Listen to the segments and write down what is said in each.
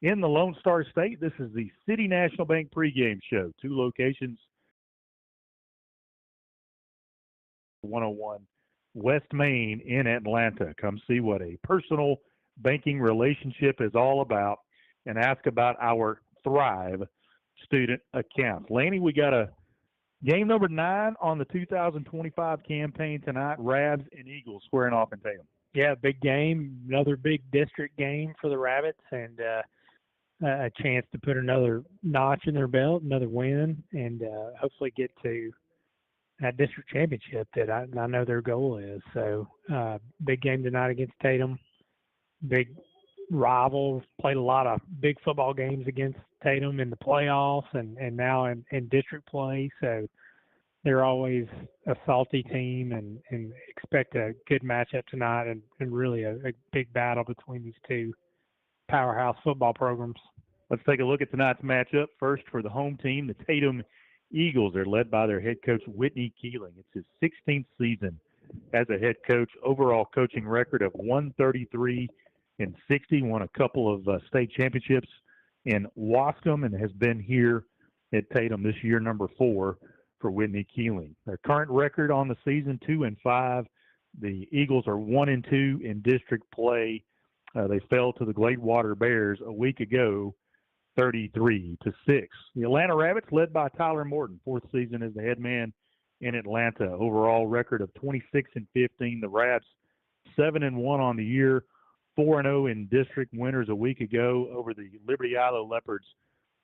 in the Lone Star State. This is the City National Bank pregame show. 2 locations, 101 West Main in Atlanta. Come see what a personal banking relationship is all about and ask about our Thrive student accounts. Laney, we got a game number 9 on the 2025 campaign tonight. Rabs and Eagles squaring off in Tatum. Yeah, big game, another big district game for the Rabbits, and a chance to put another notch in their belt, another win, and hopefully get to that district championship that I know their goal is. So big game tonight against Tatum. Big rivals, played a lot of big football games against Tatum in the playoffs and now in district play. So they're always a salty team and expect a good matchup tonight and really a big battle between these 2 powerhouse football programs. Let's take a look at tonight's matchup. First, for the home team, the Tatum Eagles. They're led by their head coach, Whitney Keeling. It's his 16th season as a head coach. Overall coaching record of 133-60. Won a couple of state championships in Wascom and has been here at Tatum this year, number 4 for Whitney Keeling. Their current record on the season, 2-5. The Eagles are 1-2 in district play. They fell to the Gladewater Bears a week ago, 33-6. The Atlanta Rabbits, led by Tyler Morton, 4th season as the head man in Atlanta. Overall record of 26-15. The Rabs 7-1 on the year, 4-0 in district. Winners a week ago over the Liberty Isle Leopards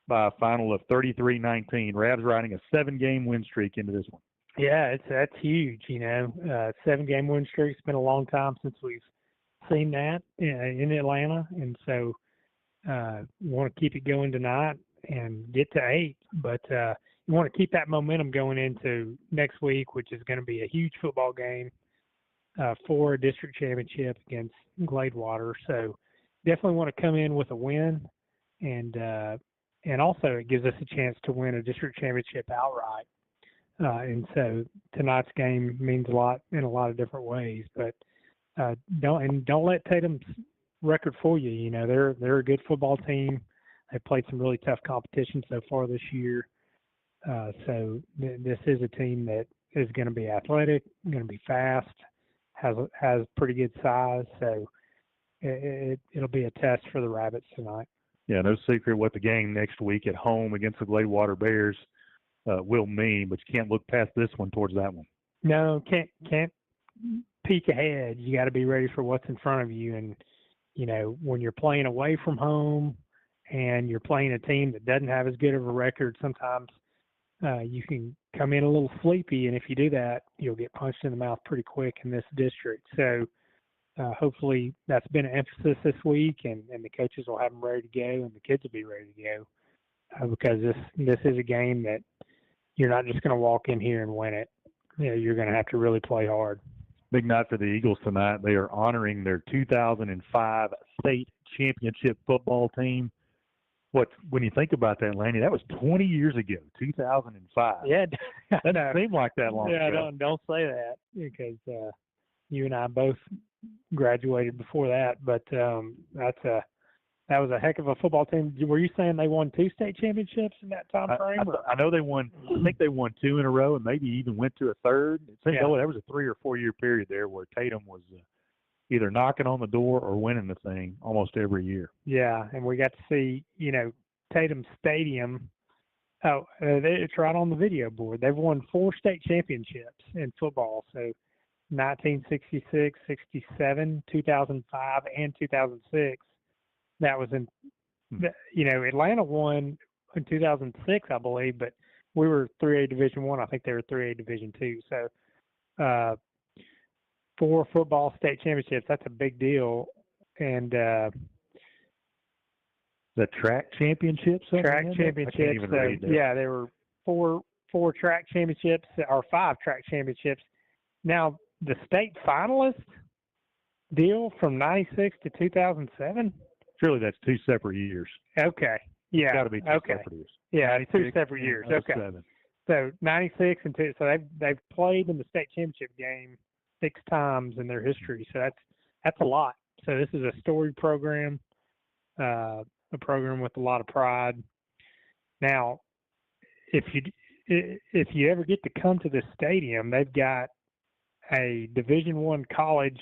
by a final of 33-19. Rabs riding a 7-game win streak into this one. Yeah, that's huge. 7-game win streak. It's been a long time since we've seen that in Atlanta, and so we want to keep it going tonight and get to 8. But you want to keep that momentum going into next week, which is going to be a huge football game for a district championship against Gladewater. So definitely want to come in with a win, and also it gives us a chance to win a district championship outright. And so tonight's game means a lot in a lot of different ways. But don't let Tatum's record fool you. They're a good football team. They've played some really tough competition so far this year. So this is a team that is going to be athletic, going to be fast, has pretty good size. So it'll be a test for the Rabbits tonight. Yeah, no secret what the game next week at home against the Gladewater Bears will mean, but you can't look past this one towards that one. No, can't peek ahead. You got to be ready for what's in front of you. And, when you're playing away from home and you're playing a team that doesn't have as good of a record, sometimes you can come in a little sleepy. And if you do that, you'll get punched in the mouth pretty quick in this district. So hopefully that's been an emphasis this week, and the coaches will have them ready to go, and the kids will be ready to go because this is a game that you're not just going to walk in here and win it. You're going to have to really play hard. Big night for the Eagles tonight. They are honoring their 2005 state championship football team. When you think about that, Lanny, that was 20 years ago, 2005. Yeah, that doesn't seem like that long ago. Yeah, don't say that because you and I both graduated before that. But that was a heck of a football team. Were you saying they won 2 state championships in that time frame? I know they won. I think they won 2 in a row, and maybe even went to a third. There was a 3 or 4 year period there where Tatum was either knocking on the door or winning the thing almost every year. Yeah, and we got to see Tatum Stadium. Oh, it's right on the video board. They've won 4 state championships in football. So 1966, 67, 2005, and 2006. That was in, Atlanta won in 2006, I believe, but we were 3A Division I. I think they were 3A Division II. So 4 football state championships, that's a big deal. And the track championships? Track championships. Yeah, there were four track championships, or 5 track championships. Now, the state finalist deal from 96 to 2007? Surely that's 2 separate years. Okay. Yeah. It's got to be 2 separate years. Yeah, 2 separate years. Okay. 07. So 96 and 2. So they've played in the state championship game 6 times in their history. So that's a lot. So this is a storied program. a program with a lot of pride. Now, if you ever get to come to this stadium, they've got a Division I college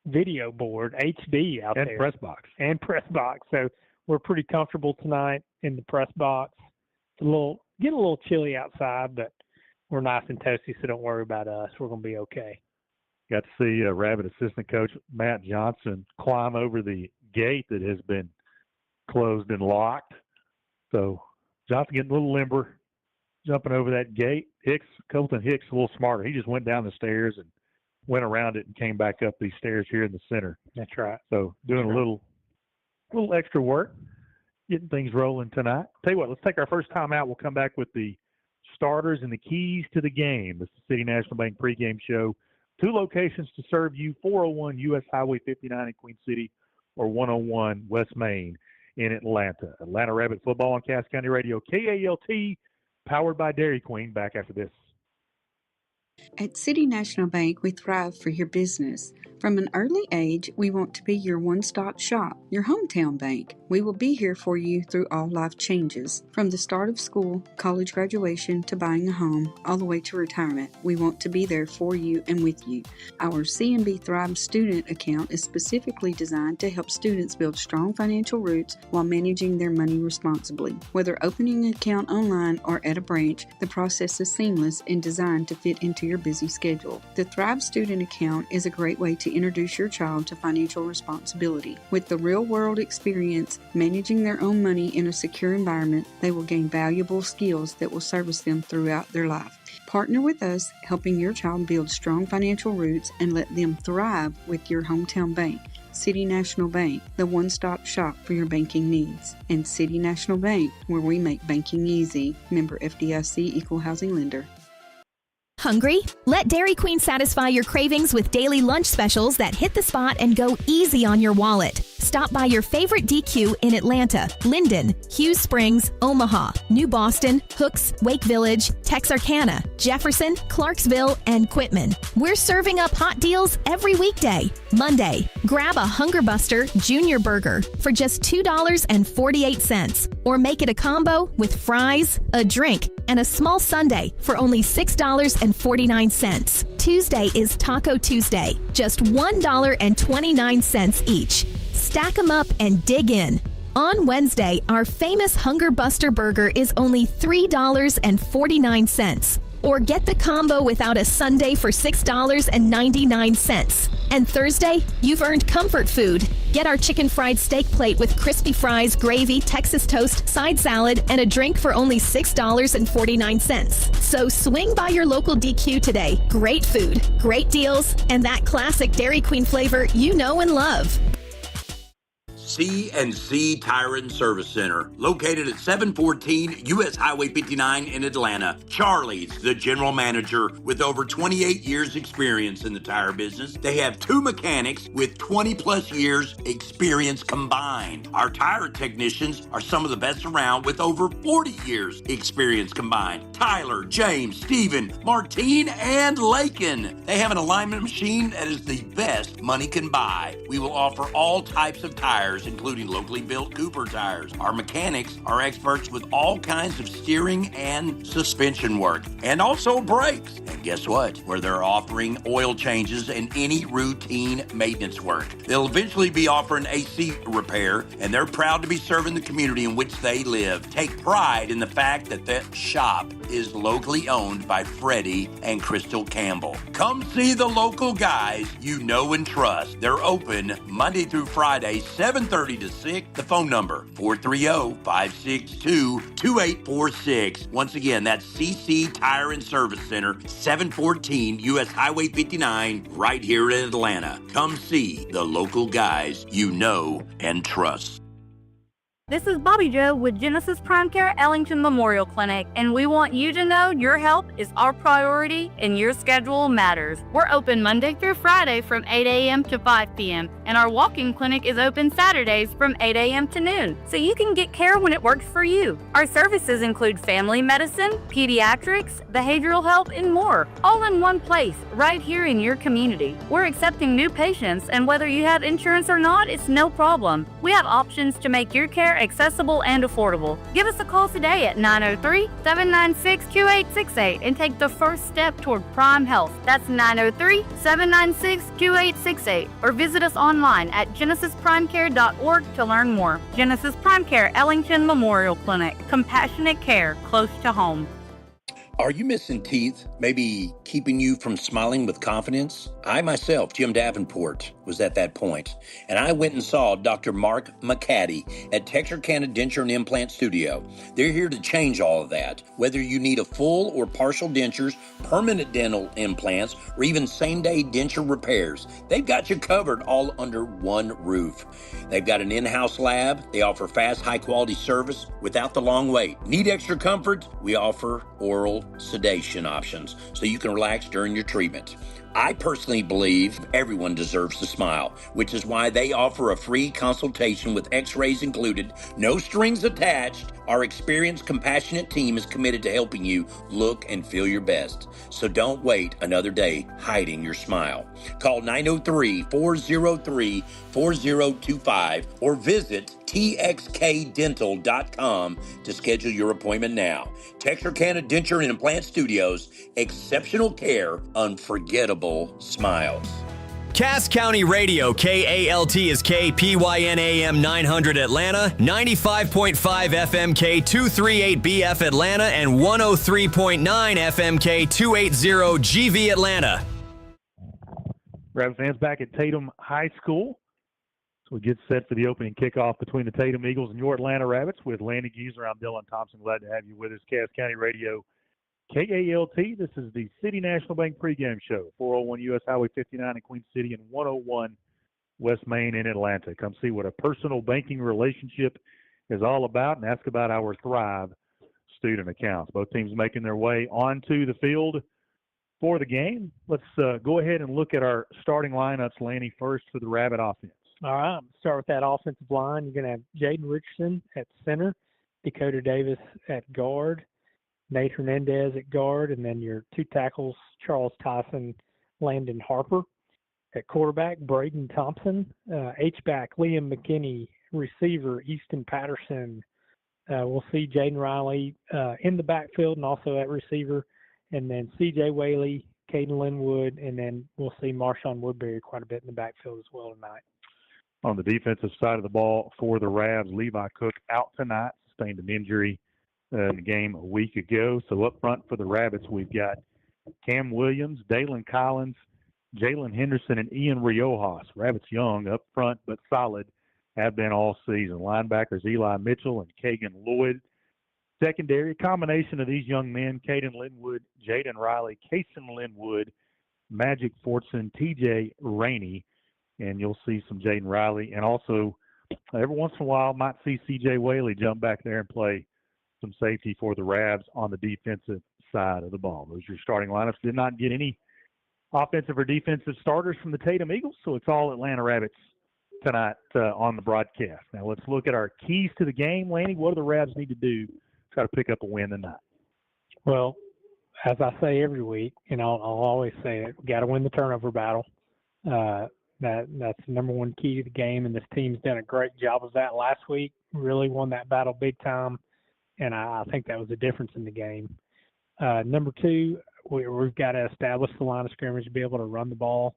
video board, HD, out there. And press box. And press box. So we're pretty comfortable tonight in the press box. It's get a little chilly outside, but we're nice and toasty, so don't worry about us. We're going to be okay. Got to see Rabbit assistant coach Matt Johnson climb over the gate that has been closed and locked. So Johnson getting a little limber, jumping over that gate. Colton Hicks, a little smarter. He just went down the stairs and went around it and came back up these stairs here in the center. That's right. So doing a little extra work, getting things rolling tonight. Tell you what, let's take our first time out. We'll come back with the starters and the keys to the game. This is City National Bank pregame show. 2 locations to serve you, 401 U.S. Highway 59 in Queen City or 101 West Main in Atlanta. Atlanta Rabbit football on Cass County Radio, KALT, powered by Dairy Queen. Back after this. At City National Bank, we thrive for your business. From an early age, we want to be your one-stop shop, your hometown bank. We will be here for you through all life changes. From the start of school, college graduation, to buying a home, all the way to retirement, we want to be there for you and with you. Our CNB Thrive student account is specifically designed to help students build strong financial roots while managing their money responsibly. Whether opening an account online or at a branch, the process is seamless and designed to fit into your busy schedule. The Thrive student account is a great way to introduce your child to financial responsibility. With the real-world experience managing their own money in a secure environment, they will gain valuable skills that will service them throughout their life. Partner with us, helping your child build strong financial roots and let them thrive with your hometown bank. City National Bank, the one-stop shop for your banking needs. And City National Bank, where we make banking easy. Member FDIC, Equal Housing Lender. Hungry? Let Dairy Queen satisfy your cravings with daily lunch specials that hit the spot and go easy on your wallet. Stop by your favorite DQ in Atlanta, Linden, Hughes Springs, Omaha, New Boston, Hooks, Wake Village, Texarkana, Jefferson, Clarksville, and Quitman. We're serving up hot deals every weekday. Monday, grab a Hunger Buster Junior Burger for just $2.48, or make it a combo with fries, a drink, and a small sundae for only $6.49. Tuesday is Taco Tuesday, just $1.29 each. Stack them up and dig in. On Wednesday, our famous Hunger Buster burger is only $3.49. Or get the combo without a sundae for $6.99. And Thursday, you've earned comfort food. Get our chicken fried steak plate with crispy fries, gravy, Texas toast, side salad, and a drink for only $6.49. So swing by your local DQ today. Great food, great deals, and that classic Dairy Queen flavor you know and love. C&C Tire and Service Center, located at 714 U.S. Highway 59 in Atlanta. Charlie's the general manager with over 28 years experience in the tire business. They have 2 mechanics with 20 plus years experience combined. Our tire technicians are some of the best around with over 40 years experience combined. Tyler, James, Steven, Martine, and Lakin. They have an alignment machine that is the best money can buy. We will offer all types of tires, including locally built Cooper tires. Our mechanics are experts with all kinds of steering and suspension work, and also brakes. And guess what? Where they're offering oil changes and any routine maintenance work. They'll eventually be offering AC repair, and they're proud to be serving the community in which they live. Take pride in the fact that that shop is locally owned by Freddie and Crystal Campbell. Come see the local guys you know and trust. They're open Monday through Friday, 7:30 to 6. The phone number, 430-562-2846. Once again, that's CC Tire and Service Center, 714 U.S. Highway 59, right here in Atlanta. Come see the local guys you know and trust. This is Bobby Joe with Genesis Prime Care Ellington Memorial Clinic, and we want you to know your health is our priority and your schedule matters. We're open Monday through Friday from 8 a.m. to 5 p.m., and our walk-in clinic is open Saturdays from 8 a.m. to noon, so you can get care when it works for you. Our services include family medicine, pediatrics, behavioral health, and more, all in one place, right here in your community. We're accepting new patients, and whether you have insurance or not, it's no problem. We have options to make your care accessible and affordable. Give us a call today at 903-796-2868 and take the first step toward Prime Health. That's 903-796-2868. Or visit us online at genesisprimecare.org to learn more. Genesis Prime Care, Ellington Memorial Clinic. Compassionate care close to home. Are you missing teeth? Maybe keeping you from smiling with confidence? I myself, Jim Davenport, was at that point, and I went and saw Dr. Mark McCaddy at Texarkana Denture and Implant Studio. They're here to change all of that. Whether you need a full or partial dentures, permanent dental implants, or even same-day denture repairs, they've got you covered all under one roof. They've got an in-house lab. They offer fast, high-quality service without the long wait. Need extra comfort? We offer oral sedation options so you can relax during your treatment. I personally believe everyone deserves to smile, which is why they offer a free consultation with x-rays included, no strings attached. Our experienced, compassionate team is committed to helping you look and feel your best. So don't wait another day hiding your smile. Call 903-403-4025 or visit txkdental.com to schedule your appointment now. Texarkana Denture and Implant Studios, exceptional care, unforgettable smiles. Cass County Radio, KALT is KPYN AM 900 Atlanta, 95.5 FMK 238BF Atlanta, and 103.9 FMK 280 GV Atlanta. Rabbit fans back at Tatum High School. So we get set for the opening kickoff between the Tatum Eagles and your Atlanta Rabbits with Lanny Geezer. I'm Dylan Thompson. Glad to have you with us. Cass County Radio, KALT. This is the City National Bank pregame show. 401 U.S. Highway 59 in Queen City and 101 West Main in Atlanta. Come see what a personal banking relationship is all about and ask about our Thrive student accounts. Both teams making their way onto the field for the game. Let's go ahead and look at our starting lineups, Lanny, first for the Rabbit offense. All right, start with that offensive line. You're going to have Jaden Richardson at center, Dakota Davis at guard, Nate Hernandez at guard, and then your two tackles, Charles Tyson, Landon Harper. At quarterback, Braden Thompson. H-back, Liam McKinney. Receiver, Easton Patterson. We'll see Jaden Riley in the backfield and also at receiver. And then C.J. Whaley, Caden Linwood, and then we'll see Marshawn Woodbury quite a bit in the backfield as well tonight. On the defensive side of the ball for the Ravs, Levi Cook out tonight, sustained an injury in the game a week ago. So up front for the Rabbits, we've got Cam Williams, Dalen Collins, Jalen Henderson, and Ian Riojas. Rabbits young, up front, but solid, have been all season. Linebackers Eli Mitchell and Kagan Lloyd. Secondary, a combination of these young men, Caden Linwood, Jaden Riley, Kason Linwood, Magic Fortson, TJ Rainey, and you'll see some Jaden Riley. And also, every once in a while, might see C.J. Whaley jump back there and play some safety for the Ravs on the defensive side of the ball. Those are your starting lineups. Did not get any offensive or defensive starters from the Tatum Eagles, so it's all Atlanta Rabbits tonight on the broadcast. Now let's look at our keys to the game. Lanny, what do the Ravs need to do to try to pick up a win tonight? Well, as I say every week, and I'll always say it, we got to win the turnover battle. That's the number one key to the game, and this team's done a great job of that last week. Really won that battle big time, and I think that was the difference in the game. Number two, we've got to establish the line of scrimmage to be able to run the ball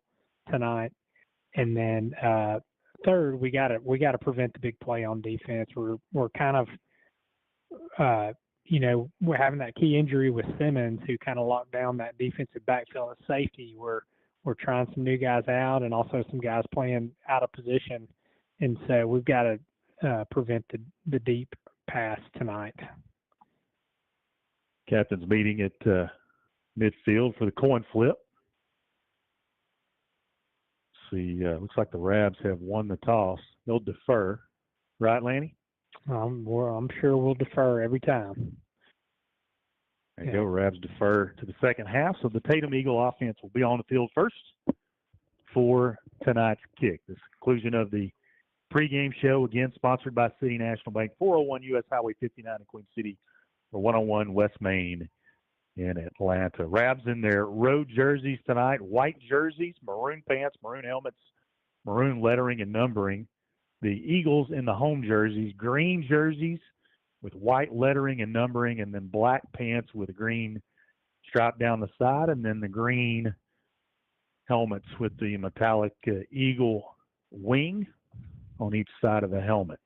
tonight, and then third, we got to prevent the big play on defense. We're kind of we're having that key injury with Simmons, who kind of locked down that defensive backfield at safety. We're trying some new guys out and also some guys playing out of position. And so we've got to prevent the deep pass tonight. Captain's meeting at midfield for the coin flip. See, looks like the Ravs have won the toss. They'll defer. Right, Lanny? I'm sure we'll defer every time. There you go. Ravs defer to the second half. So the Tatum Eagle offense will be on the field first for tonight's kick. This conclusion of the pregame show, again, sponsored by City National Bank, 401 U.S. Highway 59 in Queen City, or 101 West Main in Atlanta. Ravs in their road jerseys tonight, white jerseys, maroon pants, maroon helmets, maroon lettering and numbering. The Eagles in the home jerseys, green jerseys with white lettering and numbering, and then black pants with a green stripe down the side, and then the green helmets with the metallic eagle wing on each side of the helmet.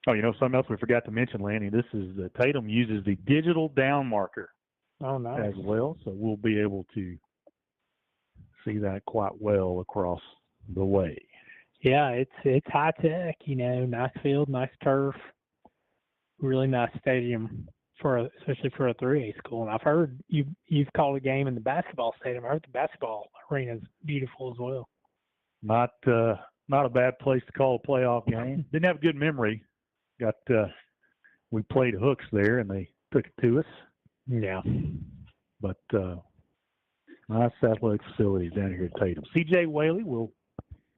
Oh, something else we forgot to mention, Lanny. This is Tatum uses the digital down marker as well, so we'll be able to see that quite well across the way. Yeah, it's high tech. Nice field, nice turf, really nice stadium especially for a 3A school. And I've heard you've called a game in the basketball stadium. I heard the basketball arena is beautiful as well. Not a bad place to call a playoff game. Didn't have good memory. We played hooks there, and they took it to us. Yeah. But nice athletic facilities down here at Tatum. C.J. Whaley will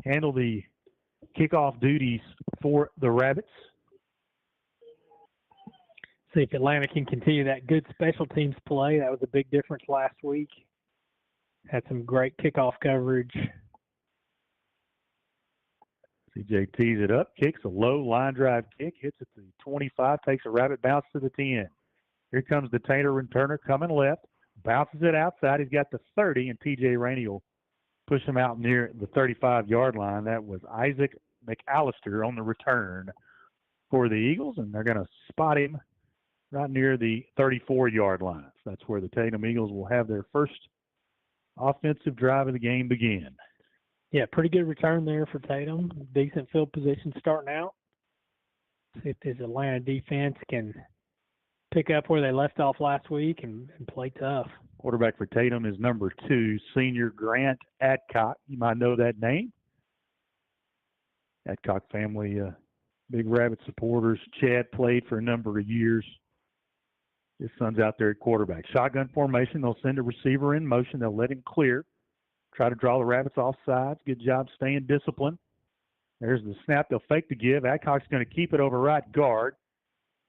handle the kickoff duties for the Rabbits. See if Atlanta can continue that good special teams play. That was a big difference last week. Had some great kickoff coverage. CJ tees it up, kicks a low line drive kick, hits it to the 25, takes a rabbit bounce to the 10. Here comes the Tater returner coming left, bounces it outside. He's got the 30, and T.J. Rainey will push him out near the 35-yard line. That was Isaac McAllister on the return for the Eagles, and they're going to spot him right near the 34-yard line. So that's where the Tatum Eagles will have their first offensive drive of the game begin. Yeah, pretty good return there for Tatum. Decent field position starting out. See if this Atlanta defense can pick up where they left off last week and play tough. Quarterback for Tatum is number 2, senior Grant Adcock. You might know that name. Adcock family, big Rabbit supporters. Chad played for a number of years. His son's out there at quarterback. Shotgun formation. They'll send a receiver in motion. They'll let him clear. Try to draw the Rabbits off sides. Good job staying disciplined. There's the snap. They'll fake the give. Adcock's going to keep it over right guard.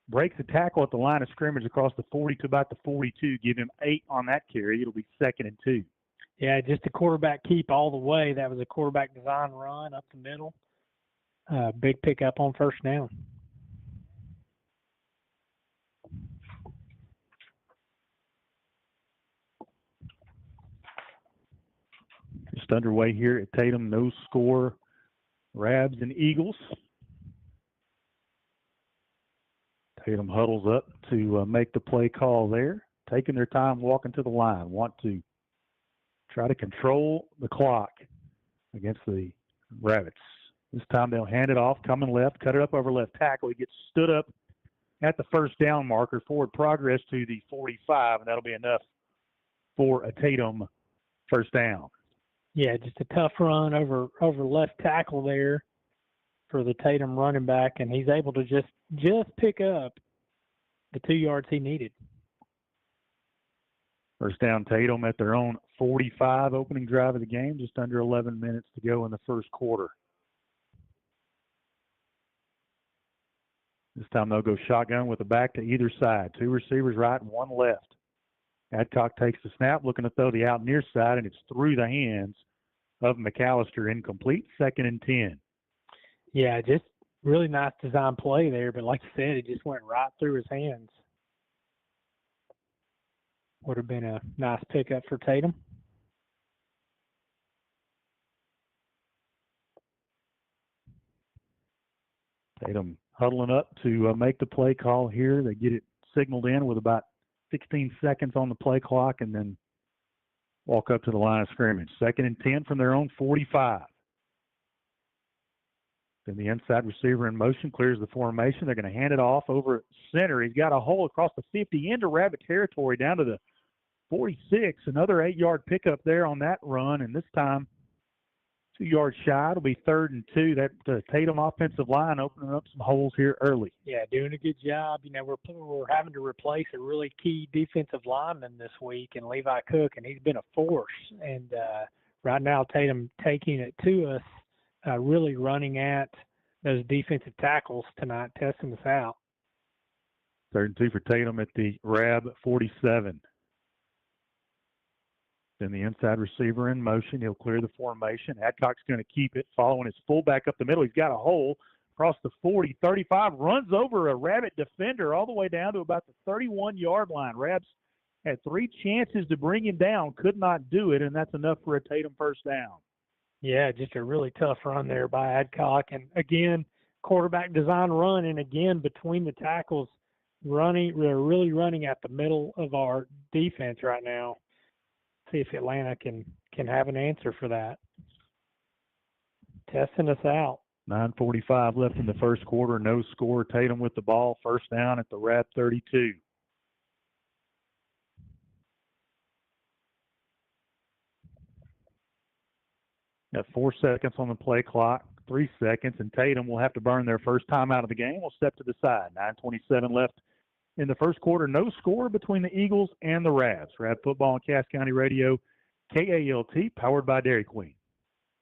Breaks the tackle at the line of scrimmage across the 40 to about the 42. Give him 8 on that carry. It'll be 2nd and 2. Yeah, just a quarterback keep all the way. That was a quarterback design run up the middle. Big pickup on first down. Just underway here at Tatum. No score. Rabs and Eagles. Tatum huddles up to make the play call there. Taking their time walking to the line. Want to try to control the clock against the Rabbits. This time they'll hand it off, coming left, cut it up over left tackle. He gets stood up at the first down marker, forward progress to the 45, and that'll be enough for a Tatum first down. Yeah, just a tough run over left tackle there for the Tatum running back, and he's able to just pick up the 2 yards he needed. First down, Tatum at their own 45, opening drive of the game, just under 11 minutes to go in the first quarter. This time they'll go shotgun with the back to either side. 2 receivers right and 1 left. Adcock takes the snap, looking to throw the out near side, and it's through the hands of McAllister, incomplete, 2nd and 10. Yeah, just really nice design play there, but like you said, it just went right through his hands. Would have been a nice pickup for Tatum. Tatum huddling up to make the play call here. They get it signaled in with about 16 seconds on the play clock and then walk up to the line of scrimmage. 2nd and 10 from their own 45. Then the inside receiver in motion clears the formation. They're going to hand it off over center. He's got a hole across the 50 into Rabbit territory down to the 46. Another 8-yard pickup there on that run, and this time 2 yards shy. It'll be 3rd and 2. That Tatum offensive line opening up some holes here early. Yeah, doing a good job. We're having to replace a really key defensive lineman this week in Levi Cook, and he's been a force. And right now Tatum taking it to us, really running at those defensive tackles tonight, testing us out. 3rd and 2 for Tatum at the Rab 47. Then the inside receiver in motion. He'll clear the formation. Adcock's going to keep it, following his fullback up the middle. He's got a hole across the 40, 35, runs over a Rabbit defender all the way down to about the 31-yard line. Rabs had 3 chances to bring him down, could not do it, and that's enough for a Tatum first down. Yeah, just a really tough run there by Adcock. And again, quarterback design run, and again, between the tackles, they're really running at the middle of our defense right now. See if Atlanta can have an answer for that. Testing us out. 9:45 left in the first quarter. No score. Tatum with the ball. First down at the Rab 32. Got 4 seconds on the play clock. 3 seconds, and Tatum will have to burn their first time out of the game. We'll step to the side. 9:27 left in the first quarter. No score between the Eagles and the Rabs. Rab football on Cass County Radio, KALT, powered by Dairy Queen.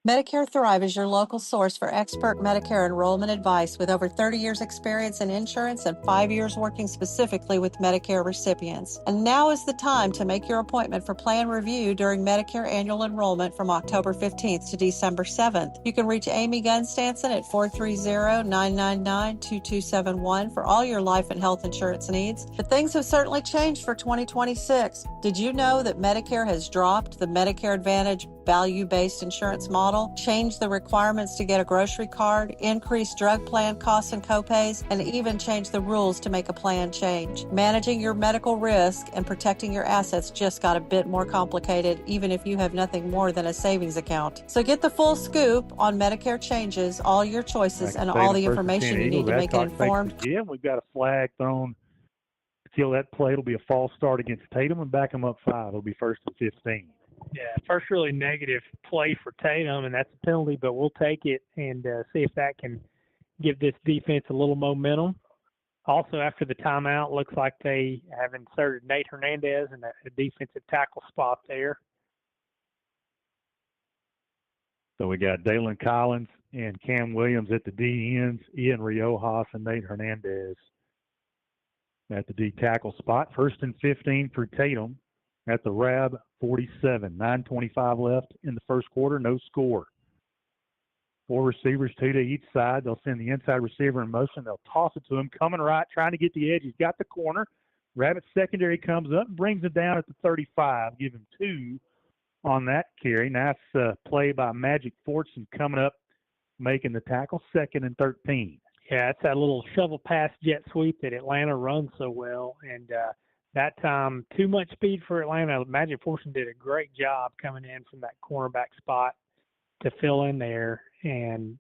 Medicare Thrive is your local source for expert Medicare enrollment advice with over 30 years experience in insurance and 5 years working specifically with Medicare recipients. And now is the time to make your appointment for plan review during Medicare annual enrollment from October 15th to December 7th. You can reach Amy Gunstanson at 430-999-2271 for all your life and health insurance needs. But things have certainly changed for 2026. Did you know that Medicare has dropped the Medicare Advantage value-based insurance model, changed the requirements to get a grocery card, increased drug plan costs and copays, and even changed the rules to make a plan change? Managing your medical risk and protecting your assets just got a bit more complicated, even if you have nothing more than a savings account. So get the full scoop on Medicare changes, all your choices, and all the information you need to make an informed. Again, we've got a flag thrown to kill that play. It'll be a false start against Tatum and back them up 5. It'll be 1st and 15. Yeah, first really negative play for Tatum, and that's a penalty, but we'll take it and see if that can give this defense a little momentum. Also, after the timeout, looks like they have inserted Nate Hernandez in a defensive tackle spot there. So we got Dalen Collins and Cam Williams at the D ends, Ian Riojas and Nate Hernandez at the D tackle spot. 1st and 15 for Tatum at the Rab 47. 9:25 left in the first quarter, no score. 4 receivers, 2 to each side. They'll send the inside receiver in motion. They'll toss it to him, coming right, trying to get the edge. He's got the corner. Rabbit secondary comes up and brings it down at the 35. Give him 2 on that carry. Nice play by Magic Fortson coming up, making the tackle. 2nd and 13. Yeah, it's that little shovel pass jet sweep that Atlanta runs so well, and that time, too much speed for Atlanta. Magic Fortune did a great job coming in from that cornerback spot to fill in there and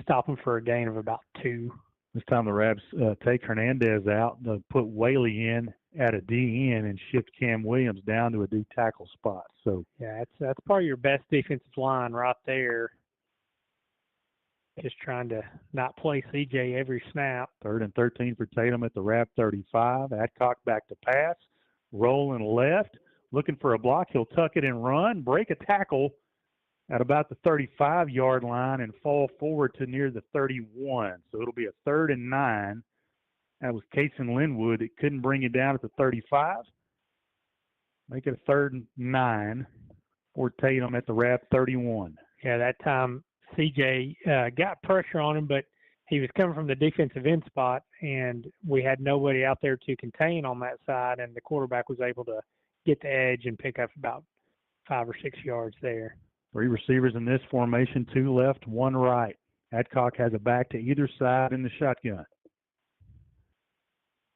stop him for a gain of about 2. This time the Rabs take Hernandez out. They'll put Whaley in at a DN and shift Cam Williams down to a D tackle spot. So yeah, that's probably your best defensive line right there. Just trying to not play CJ every snap. 3rd and 13 for Tatum at the Rab 35. Adcock back to pass. Rolling left. Looking for a block. He'll tuck it and run. Break a tackle at about the 35-yard line and fall forward to near the 31. So it'll be a 3rd and 9. That was Cason Linwood. It couldn't bring it down at the 35. Make it a 3rd and 9 for Tatum at the Rab 31. Yeah, that time CJ got pressure on him, but he was coming from the defensive end spot, and we had nobody out there to contain on that side, and the quarterback was able to get the edge and pick up about 5 or 6 yards there. 3 receivers in this formation, 2 left, 1 right. Adcock has a back to either side in the shotgun.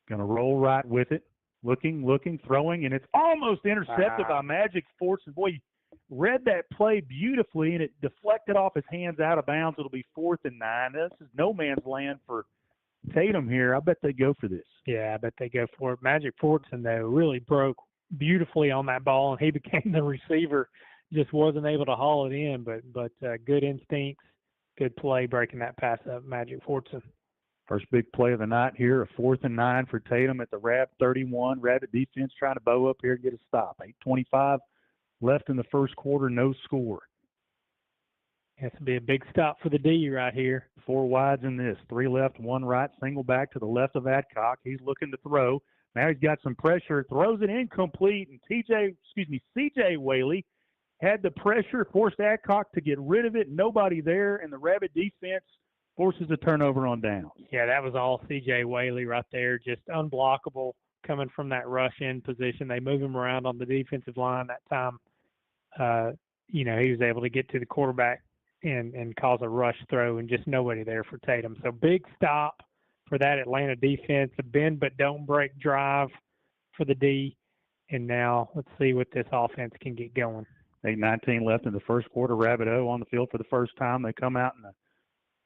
Going to roll right with it. Looking, throwing, and it's almost intercepted by Magic Fortson. Boy, he read that play beautifully, and it deflected off his hands out of bounds. It'll be 4th and 9. This is no man's land for Tatum here. I bet they go for this. Yeah, I bet they go for it. Magic Fortson, though, really broke beautifully on that ball, and he became the receiver. Just wasn't able to haul it in, but good instincts, good play breaking that pass up, Magic Fortson. First big play of the night here, a 4th and 9 for Tatum at the Rab 31. Rabbit defense trying to bow up here and get a stop. 8:25 left in the first quarter, no score. Has to be a big stop for the D right here. 4 wides in this. 3 left, 1 right, single back to the left of Adcock. He's looking to throw. Now he's got some pressure, throws it incomplete, and CJ Whaley had the pressure, forced Adcock to get rid of it, nobody there, and the Rabbit defense forces a turnover on downs. Yeah, that was all C.J. Whaley right there, just unblockable coming from that rush-in position. They move him around on the defensive line that time. He was able to get to the quarterback and cause a rush throw, and just nobody there for Tatum. So big stop for that Atlanta defense, a bend but don't break drive for the D. And now let's see what this offense can get going. 8:19 left in the first quarter. Rabbit-O on the field for the first time. They come out in the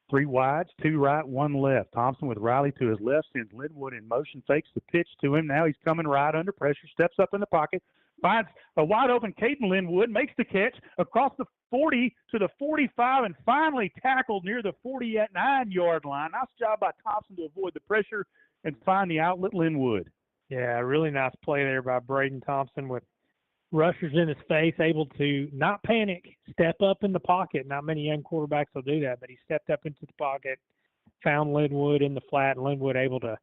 3 wides, 2 right, 1 left. Thompson with Riley to his left, sends Linwood in motion, fakes the pitch to him. Now he's coming right under pressure, steps up in the pocket, finds a wide open Caden Linwood, makes the catch across the 40 to the 45, and finally tackled near the 49-yard line. Nice job by Thompson to avoid the pressure and find the outlet Linwood. Yeah, really nice play there by Braden Thompson with rushers in his face, able to not panic, step up in the pocket. Not many young quarterbacks will do that, but he stepped up into the pocket, found Linwood in the flat, and Linwood able to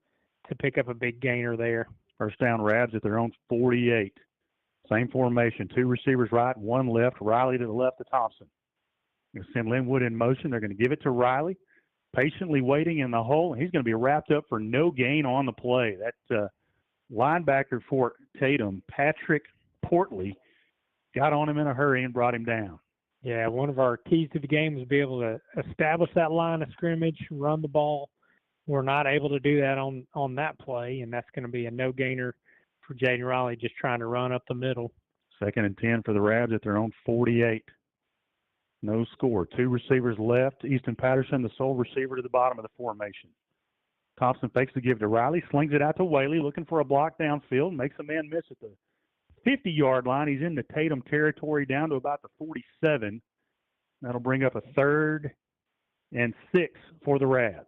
pick up a big gainer there. First down, Rabs at their own 48. Same formation, 2 receivers right, 1 left. Riley to the left of Thompson. Going to send Linwood in motion. They're going to give it to Riley, patiently waiting in the hole, and he's going to be wrapped up for no gain on the play. That linebacker for Tatum, Patrick Portley, got on him in a hurry and brought him down. Yeah, one of our keys to the game is to be able to establish that line of scrimmage, run the ball. We're not able to do that on that play, and that's going to be a no-gainer for Jaden Riley, just trying to run up the middle. 2nd and 10 for the Rabs at their own 48. No score. 2 receivers left. Easton Patterson, the sole receiver, to the bottom of the formation. Thompson fakes the give to Riley, slings it out to Whaley, looking for a block downfield, makes a man miss at the 50-yard line. He's in the Tatum territory down to about the 47. That'll bring up a 3rd and 6 for the Rabs.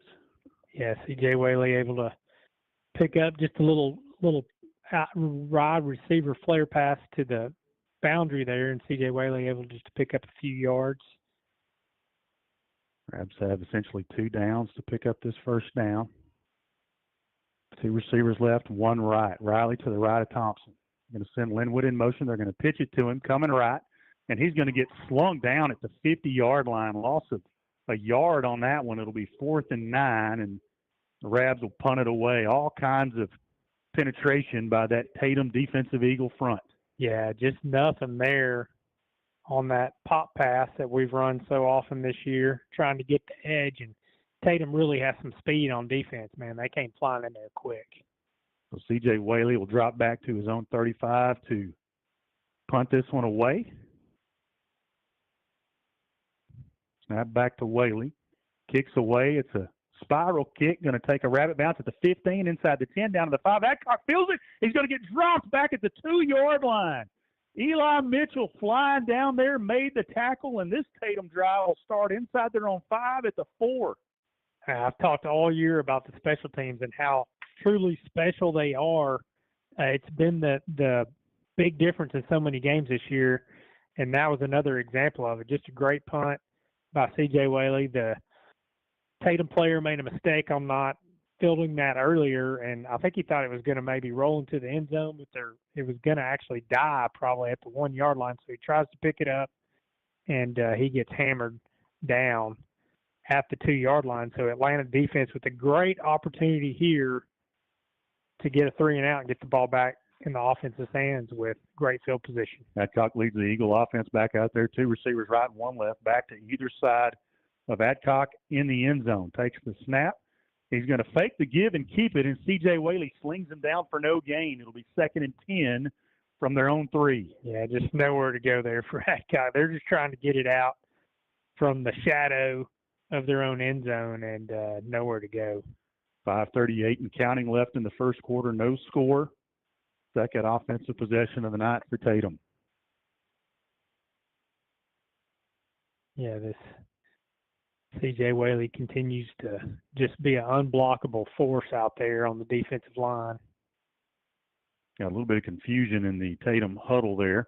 Yeah, C.J. Whaley able to pick up just a little wide receiver flare pass to the boundary there, and C.J. Whaley able just to pick up a few yards. Rabs have essentially 2 downs to pick up this first down. 2 receivers left, 1 right. Riley to the right of Thompson. Going to send Linwood in motion. They're going to pitch it to him, coming right, and he's going to get slung down at the 50-yard line. Loss of a yard on that one. It'll be 4th and 9, and the Rabs will punt it away. All kinds of penetration by that Tatum defensive Eagle front. Yeah, just nothing there on that pop pass that we've run so often this year, trying to get the edge. And Tatum really has some speed on defense, man. They came flying in there quick. So C.J. Whaley will drop back to his own 35 to punt this one away. Snap back to Whaley. Kicks away. It's a spiral kick. Going to take a rabbit bounce at the 15, inside the 10, down to the 5. Adcock feels it. He's going to get dropped back at the 2-yard line. Eli Mitchell flying down there, made the tackle, and this Tatum drive will start inside their own 5 at the 4. I've talked all year about the special teams and how truly special they are. It's been the big difference in so many games this year, and that was another example of it. Just a great punt by C.J. Whaley. The Tatum player made a mistake on not fielding that earlier, and I think he thought it was going to maybe roll into the end zone, but it was going to actually die probably at the 1-yard line. So he tries to pick it up, and he gets hammered down at the 2-yard line. So Atlanta defense with a great opportunity here to get a 3-and-out and get the ball back in the offense's hands with great field position. Adcock leads the Eagle offense back out there. 2 receivers right and 1 left, back to either side of Adcock in the end zone. Takes the snap. He's going to fake the give and keep it, and C.J. Whaley slings him down for no gain. It'll be 2nd and 10 from their own 3. Yeah, just nowhere to go there for Adcock. They're just trying to get it out from the shadow of their own end zone, and nowhere to go. 5:38 and counting left in the first quarter. No score. 2nd offensive possession of the night for Tatum. Yeah, this C.J. Whaley continues to just be an unblockable force out there on the defensive line. Got a little bit of confusion in the Tatum huddle there.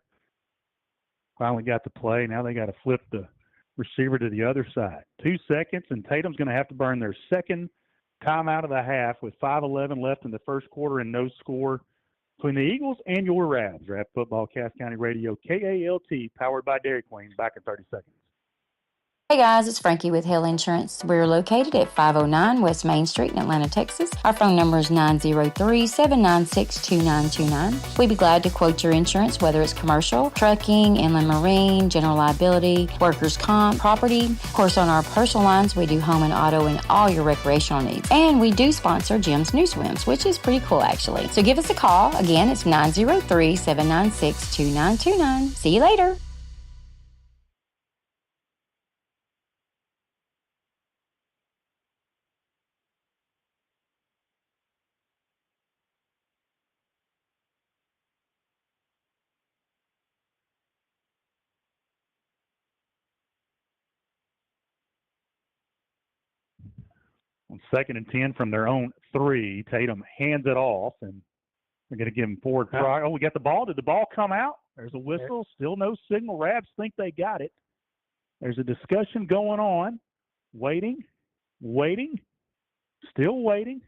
Finally got the play. Now they got to flip the receiver to the other side. 2 seconds, and Tatum's going to have to burn their 2nd timeout of the half with 5:11 left in the first quarter and no score. between the Eagles and your Rabs. Rab Football, Cass County Radio, KALT, powered by Dairy Queen. Back in 30 seconds. Hey guys, it's Frankie with Hill Insurance. We're located at 509 West Main Street in Atlanta, Texas. Our phone number is 903-796-2929. We'd be glad to quote your insurance, whether it's commercial, trucking, inland marine, general liability, workers' comp, property. Of course, on our personal lines, we do home and auto and all your recreational needs. And we do sponsor Jim's New Swims, which is pretty cool actually. So give us a call. Again, it's 903-796-2929. See you later. On 2nd and 10 from their own 3, Tatum hands it off, and they're going to give him forward try. Oh, we got the ball. Did the ball come out? There's a whistle. Still no signal. Rabs think they got it. There's a discussion going on. Waiting, still waiting.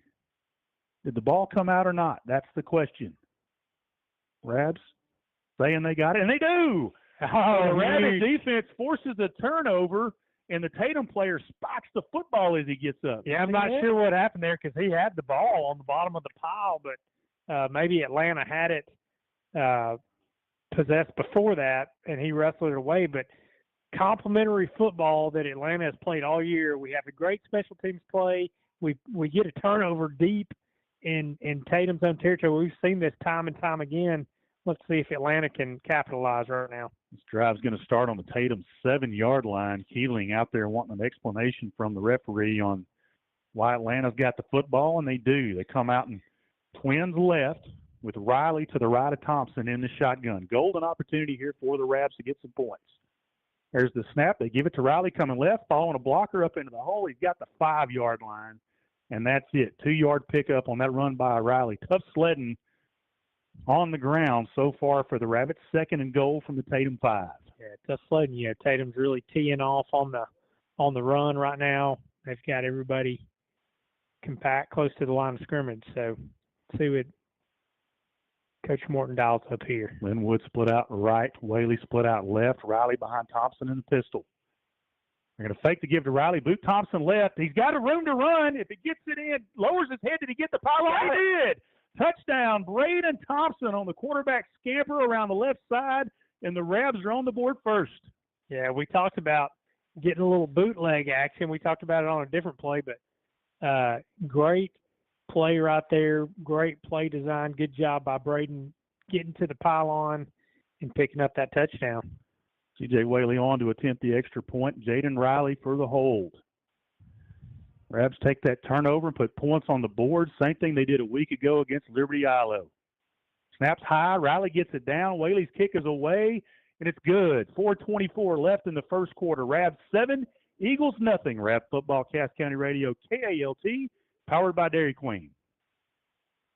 Did the ball come out or not? That's the question. Rabs saying they got it, and they do. The Rabbit defense forces a turnover, and the Tatum player spikes the football as he gets up. Yeah, I'm not sure what happened there because he had the ball on the bottom of the pile, but maybe Atlanta had it possessed before that, and he wrestled it away. But complimentary football that Atlanta has played all year. We have a great special teams play. We get a turnover deep in Tatum's own territory. We've seen this time and time again. Let's see if Atlanta can capitalize right now. This drive's going to start on the Tatum 7-yard line. Keeling out there wanting an explanation from the referee on why Atlanta's got the football, and they do. They come out and twins left with Riley to the right of Thompson in the shotgun. Golden opportunity here for the Rabs to get some points. There's the snap. They give it to Riley coming left, following a blocker up into the hole. He's got the 5-yard line, and that's it. 2-yard pickup on that run by Riley. Tough sledding on the ground so far for the Rabbits. 2nd and goal from the Tatum 5. Yeah, tough sledding. Yeah, Tatum's really teeing off on the run right now. They've got everybody compact close to the line of scrimmage. So see what Coach Morton dials up here. Linwood split out right. Whaley split out left. Riley behind Thompson in the pistol. They're going to fake to give to Riley. Boot Thompson left. He's got a room to run. If he gets it in, lowers his head. Did he get the pylon? He did. Touchdown, Braden Thompson on the quarterback scamper around the left side, and the Rabs are on the board first. Yeah, we talked about getting a little bootleg action. We talked about it on a different play, but great play right there, great play design. Good job by Braden getting to the pylon and picking up that touchdown. C.J. Whaley on to attempt the extra point. Jaden Riley for the hold. Rabs take that turnover and put points on the board. Same thing they did a week ago against Liberty Ilo. Snaps high. Riley gets it down. Whaley's kick is away, and it's good. 4:24 left in the first quarter. Rabs 7, Eagles nothing. Rab Football, Cass County Radio, KALT, powered by Dairy Queen.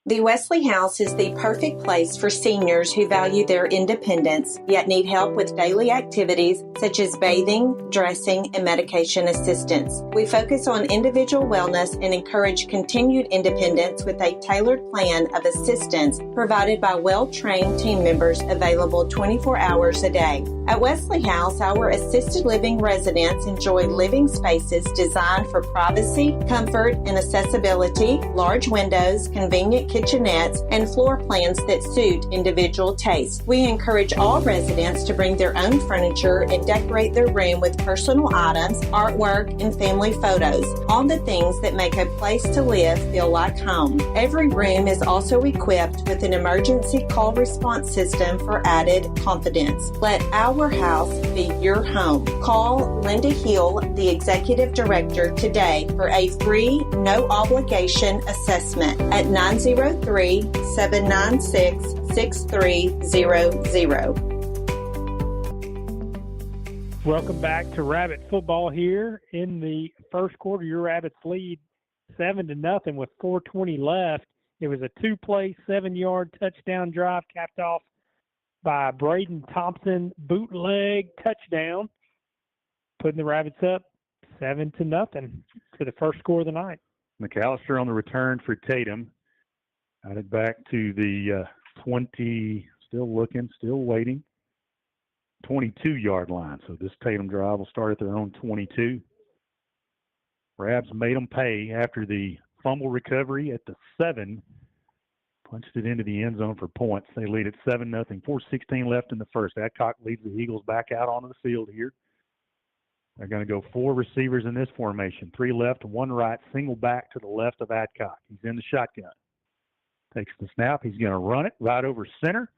The Wesley House is the perfect place for seniors who value their independence, yet need help with daily activities such as bathing, dressing, and medication assistance. We focus on individual wellness and encourage continued independence with a tailored plan of assistance provided by well-trained team members available 24 hours a day. At Wesley House, our assisted living residents enjoy living spaces designed for privacy, comfort, and accessibility, large windows, convenient kitchenettes, and floor plans that suit individual tastes. We encourage all residents to bring their own furniture and decorate their room with personal items, artwork, and family photos, all the things that make a place to live feel like home. Every room is also equipped with an emergency call response system for added confidence. Let our house be your home. Call Linda Hill, the Executive Director, today for a free, no obligation assessment at 903-796-6300. Welcome back to Rabbit Football here in the first quarter. Your Rabbits lead 7-0 with 4:20 left. It was a 2-play, 7-yard touchdown drive capped off by Braden Thompson bootleg touchdown, putting the Rabbits up 7-0 for the first score of the night. McAllister on the return for Tatum. Got it back to the still looking, still waiting, 22-yard line. So this Tatum drive will start at their own 22. Rabs made them pay after the fumble recovery at the 7. Punched it into the end zone for points. They lead at 7-0. 4:16 left in the first. Adcock leads the Eagles back out onto the field here. They're going to go 4 receivers in this formation. 3 left, 1 right, single back to the left of Adcock. He's in the shotgun. Takes the snap. He's going to run it right over center.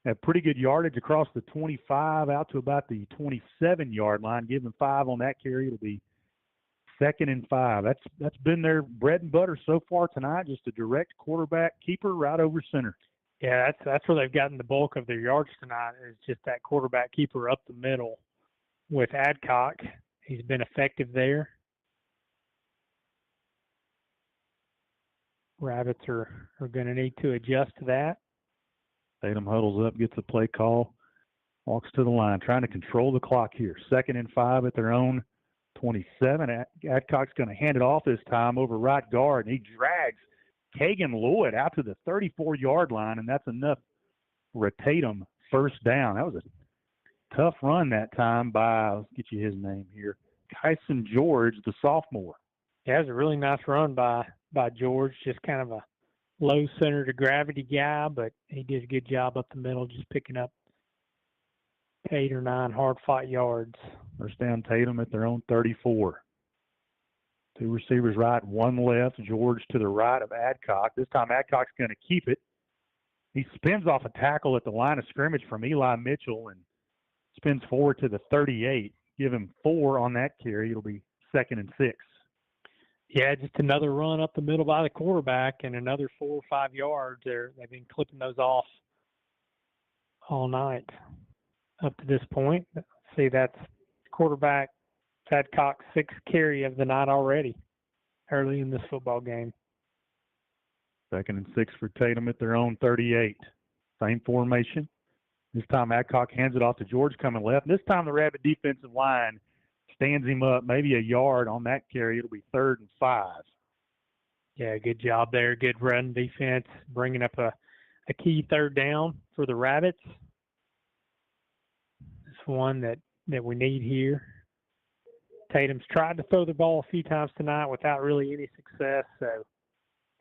Had pretty good yardage across the 25 out to about the 27-yard line. Give him 5 on that carry. It'll be 2nd and 5. That's been their bread and butter so far tonight, just a direct quarterback keeper right over center. Yeah, that's where they've gotten the bulk of their yards tonight, is just that quarterback keeper up the middle with Adcock. He's been effective there. Rabbits are going to need to adjust to that. Tatum huddles up, gets a play call, walks to the line, trying to control the clock here. 2nd and 5 at their own 27. Adcock's going to hand it off this time over right guard, and he drags Kagan Lloyd out to the 34-yard line, and that's enough for a Tatum first down. That was a tough run that time by, let's get you his name here, Kyson George, the sophomore. Yeah, it was a really nice run by George, just kind of a low center to gravity guy, but he did a good job up the middle, just picking up 8 or 9 hard-fought yards. First down, Tatum at their own 34. 2 receivers right, 1 left. George to the right of Adcock. This time Adcock's going to keep it. He spins off a tackle at the line of scrimmage from Eli Mitchell and spins forward to the 38. Give him 4 on that carry. It'll be 2nd and 6. Yeah, just another run up the middle by the quarterback and another 4 or 5 yards. They've been clipping those off all night up to this point. See, that's quarterback Adcock's 6th carry of the night already early in this football game. 2nd and 6 for Tatum at their own 38. Same formation. This time Adcock hands it off to George coming left. This time the Rabbit defensive line stands him up maybe a yard on that carry. It'll be 3rd and 5. Yeah, good job there. Good run defense, bringing up a key 3rd down for the Rabbits. It's one that we need here. Tatum's tried to throw the ball a few times tonight without really any success, so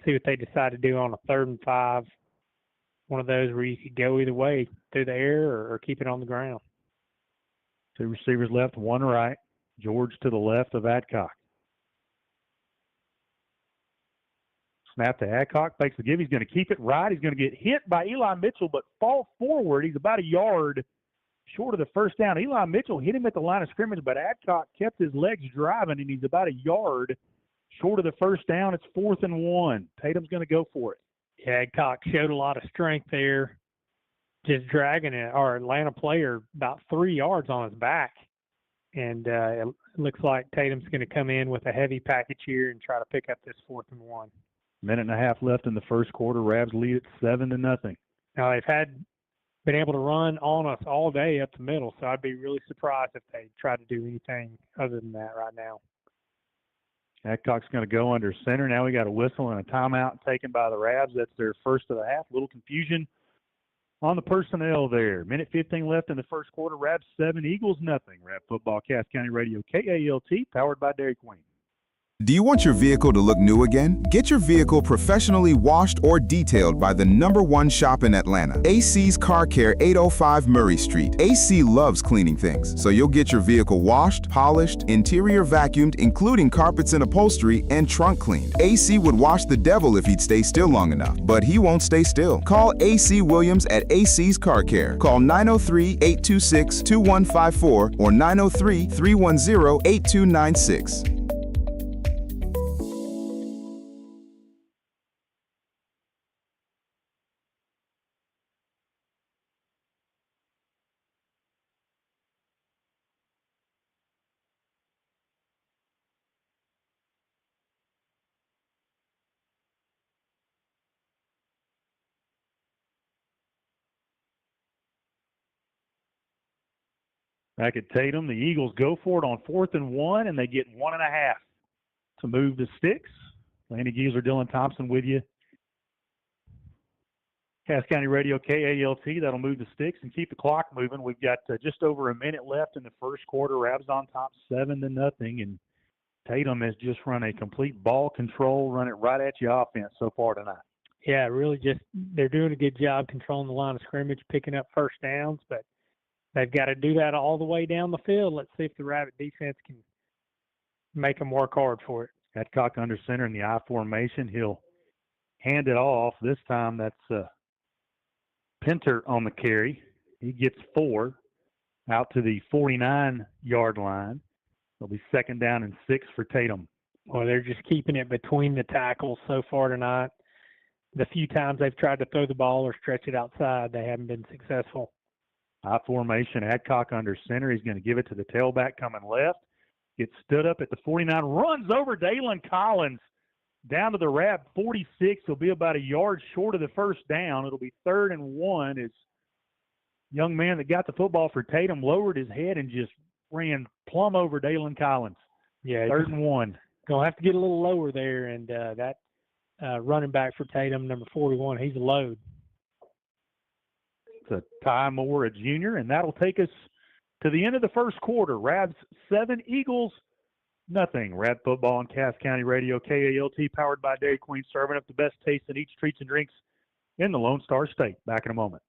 see what they decide to do on a 3rd and 5. One of those where you could go either way, through the air or keep it on the ground. 2 receivers left, 1 right. George to the left of Adcock. Snap to Adcock, takes the give. He's going to keep it right. He's going to get hit by Eli Mitchell, but fall forward. He's about a yard short of the first down. Eli Mitchell hit him at the line of scrimmage, but Adcock kept his legs driving, and he's about a yard short of the first down. It's 4th and 1. Tatum's going to go for it. Yeah, Adcock showed a lot of strength there, just dragging our Atlanta player about 3 yards on his back. And it looks like Tatum's going to come in with a heavy package here and try to pick up this 4th and 1. Minute and a half left in the first quarter. Rabs lead at 7-0. Now they've been able to run on us all day up the middle, so I'd be really surprised if they try to do anything other than that right now. Adcock's going to go under center. Now we got a whistle and a timeout taken by the Rabs. That's their first of the half. A little confusion on the personnel there. Minute 15 left in the first quarter. Rabs 7, Eagles nothing. Rab football, Cass County Radio, KALT, powered by Dairy Queen. Do you want your vehicle to look new again? Get your vehicle professionally washed or detailed by the #1 shop in Atlanta, AC's Car Care, 805 Murray Street. AC loves cleaning things, so you'll get your vehicle washed, polished, interior vacuumed, including carpets and upholstery, and trunk cleaned. AC would wash the devil if he'd stay still long enough, but he won't stay still. Call AC Williams at AC's Car Care. Call 903-826-2154 or 903-310-8296. Back at Tatum, the Eagles go for it on 4th and 1, and they get 1.5 to move the sticks. Landy Giesler, Dylan Thompson with you Cass County Radio, KALT. That'll move the sticks and keep the clock moving. We've got just over a minute left in the first quarter. Rabs on top 7-0, and Tatum has just run a complete ball control, run it right at you offense so far tonight. Yeah, really they're doing a good job controlling the line of scrimmage, picking up first downs, but they've got to do that all the way down the field. Let's see if the Rabbit defense can make them work hard for it. Adcock under center in the I formation. He'll hand it off. This time that's Pinter on the carry. He gets 4 out to the 49-yard line. It'll be 2nd down and 6 for Tatum. Well, they're just keeping it between the tackles so far tonight. The few times they've tried to throw the ball or stretch it outside, they haven't been successful. I formation, Adcock under center. He's going to give it to the tailback coming left. Gets stood up at the 49, runs over Dalen Collins down to the Rab 46. He'll be about a yard short of the first down. It'll be 3rd and 1 as young man that got the football for Tatum lowered his head and just ran plumb over Dalen Collins. Yeah, 3rd and 1. Going to have to get a little lower there, and that running back for Tatum, number 41, he's a load. It's a Ty Moore, a junior, and that'll take us to the end of the first quarter. Rabs 7, Eagles nothing. Rab football on Cass County Radio, KALT, powered by Dairy Queen, serving up the best taste in each treats and drinks in the Lone Star State. Back in a moment.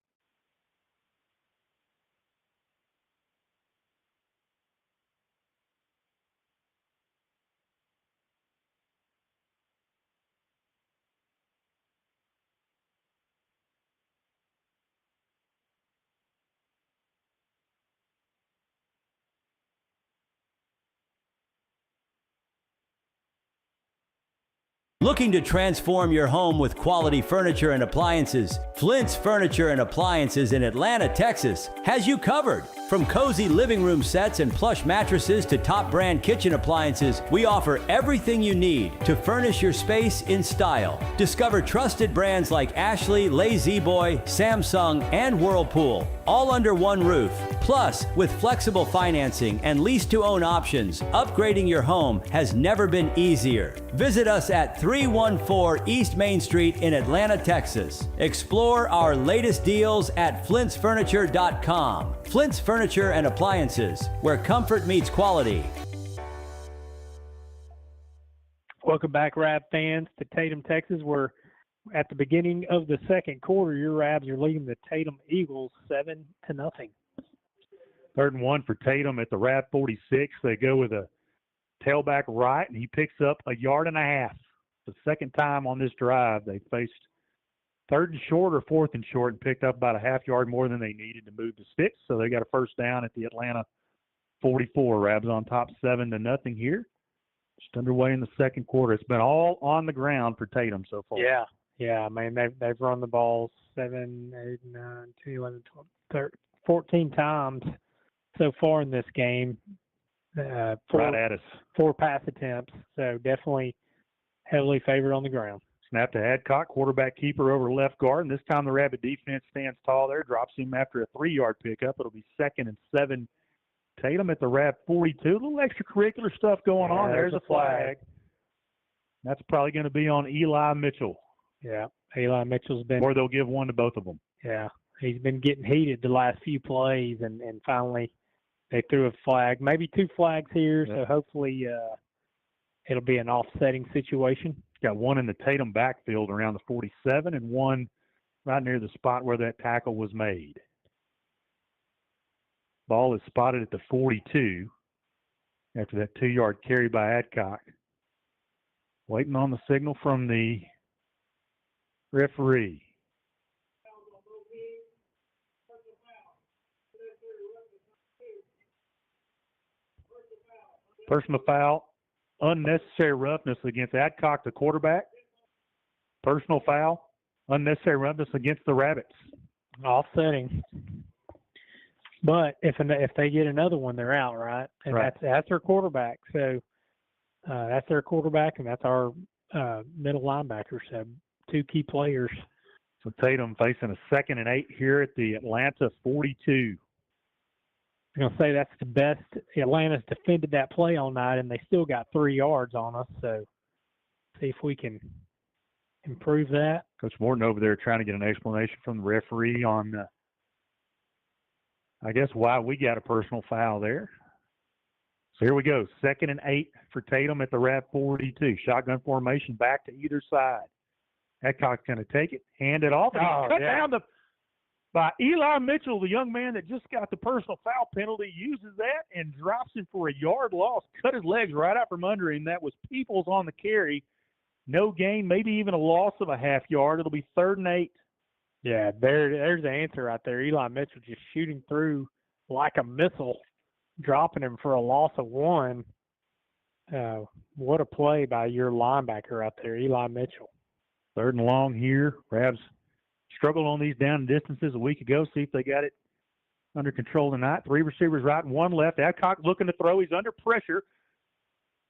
Looking to transform your home with quality furniture and appliances? Flint's Furniture and Appliances in Atlanta, Texas has you covered. From cozy living room sets and plush mattresses to top brand kitchen appliances, we offer everything you need to furnish your space in style. Discover trusted brands like Ashley, La-Z-Boy, Samsung, and Whirlpool, all under one roof. Plus, with flexible financing and lease-to-own options, upgrading your home has never been easier. Visit us at 314 East Main Street in Atlanta, Texas. Explore our latest deals at flintsfurniture.com. Flint's Furniture and Appliances, where comfort meets quality. Welcome back, Rab fans, to Tatum, Texas. We're at the beginning of the second quarter. Your Rabs are leading the Tatum Eagles 7-0. 3rd and 1 for Tatum at the Rab 46. They go with a tailback right, and he picks up a yard and a half. The second time on this drive they faced 3rd and short or 4th and short and picked up about a half yard more than they needed to move the sticks. So they got a first down at the Atlanta 44. Rabs on top 7-0 here. Just underway in the second quarter. It's been all on the ground for Tatum so far. Yeah, man, they've run the ball 7, 8, 9, 10, 11, 12, 13, 14 times so far in this game. Right at us. 4 pass attempts, so definitely heavily favored on the ground. Snap to Adcock, quarterback keeper over left guard, and this time the Rabbit defense stands tall there, drops him after a 3-yard pickup. It'll be 2nd and 7. Tatum at the Rab 42. A little extracurricular stuff going on. There's a flag. That's probably going to be on Eli Mitchell. Yeah, Eli Mitchell's been. Or they'll give one to both of them. Yeah, he's been getting heated the last few plays, and finally they threw a flag, maybe 2 flags here, so hopefully it'll be an offsetting situation. Got one in the Tatum backfield around the 47 and one right near the spot where that tackle was made. Ball is spotted at the 42 after that 2-yard carry by Adcock. Waiting on the signal from the referee. Personal foul, unnecessary roughness against Adcock, the quarterback. Personal foul, unnecessary roughness against the Rabbits. Offsetting. But if they get another one, they're out, right? And right. That's their quarterback. So that's their quarterback, and that's our middle linebacker. So 2 key players. So Tatum facing a 2nd and 8 here at the Atlanta 42. I'm going to say that's the best. Atlanta's defended that play all night, and they still got 3 yards on us. So see if we can improve that. Coach Morton over there trying to get an explanation from the referee on, I guess, why we got a personal foul there. So here we go. 2nd and 8 for Tatum at the RAV 42. Shotgun formation back to either side. Adcock's going to take it, hand it off, and cut down by Eli Mitchell, the young man that just got the personal foul penalty, uses that and drops him for a yard loss. Cut his legs right out from under him. That was Peoples on the carry. No gain, maybe even a loss of a half yard. It'll be 3rd and 8. Yeah, there's the answer right there. Eli Mitchell just shooting through like a missile, dropping him for a loss of 1. What a play by your linebacker out there, Eli Mitchell. 3rd and long here. Rabs struggled on these down distances a week ago. See if they got it under control tonight. 3 receivers right and 1 left. Adcock looking to throw. He's under pressure.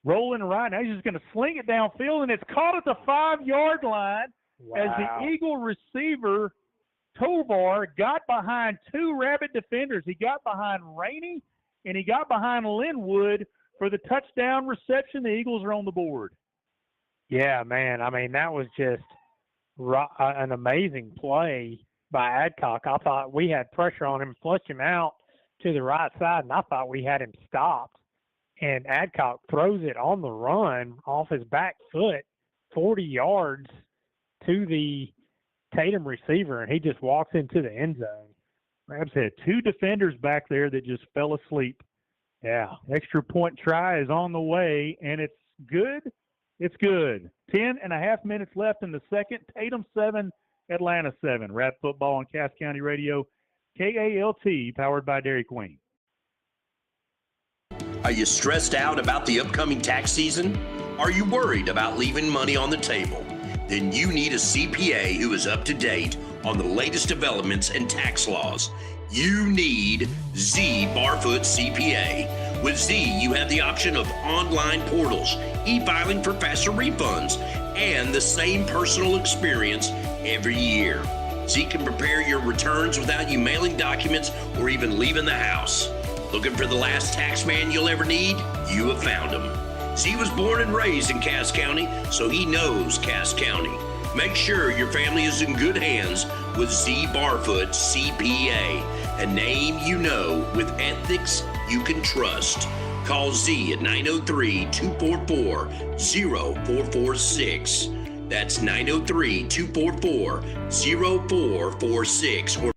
Rolling right. Now he's just going to sling it downfield, and it's caught at the 5-yard line as the Eagle receiver, Tovar, got behind 2 Rabbit defenders. He got behind Rainey, and he got behind Linwood for the touchdown reception. The Eagles are on the board. Yeah, man. I mean, that was just an amazing play by Adcock. I thought we had pressure on him, flushed him out to the right side, and I thought we had him stopped. And Adcock throws it on the run off his back foot 40 yards to the Tatum receiver, and he just walks into the end zone. Rabs had 2 defenders back there that just fell asleep. Yeah. Extra point try is on the way, and it's good. It's good. 10.5 minutes left in the second. Tatum 7, Atlanta 7. Rap football on Cass County Radio, KALT, powered by Dairy Queen. Are you stressed out about the upcoming tax season? Are you worried about leaving money on the table? Then you need a CPA who is up to date on the latest developments and tax laws. You need Z Barfoot CPA. With Z, you have the option of online portals, e-filing for faster refunds, and the same personal experience every year. Z can prepare your returns without you mailing documents or even leaving the house. Looking for the last tax man you'll ever need? You have found him. Z was born and raised in Cass County, so he knows Cass County. Make sure your family is in good hands with Z Barfoot CPA, a name you know with ethics you can trust. Call Z at 903-244-0446. That's 903-244-0446. Or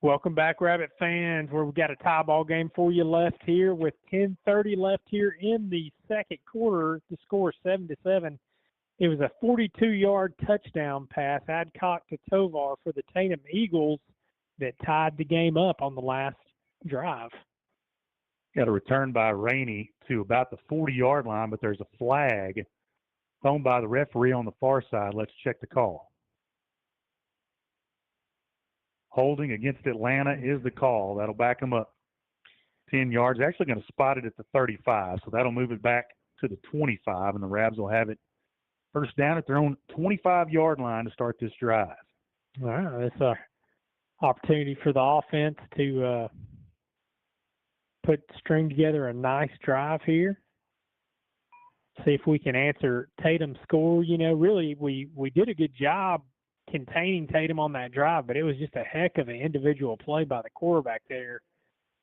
Welcome back, Rabbit fans, where we've got a tie ball game for you left here with 10:30 left here in the second quarter. The score 7-7. It was a 42-yard touchdown pass, Adcock to Tovar for the Tatum Eagles, that tied the game up on the last drive. Got a return by Rainey to about the 40-yard line, but there's a flag thrown by the referee on the far side. Let's check the call. Holding against Atlanta is the call. That'll back them up 10 yards. Actually going to spot it at the 35, so that'll move it back to the 25, and the Rabs will have it first down at their own 25-yard line to start this drive. All right, that's an opportunity for the offense to string together a nice drive here. See if we can answer Tatum's score. You know, really, we did a good job containing Tatum on that drive, but it was just a heck of an individual play by the quarterback there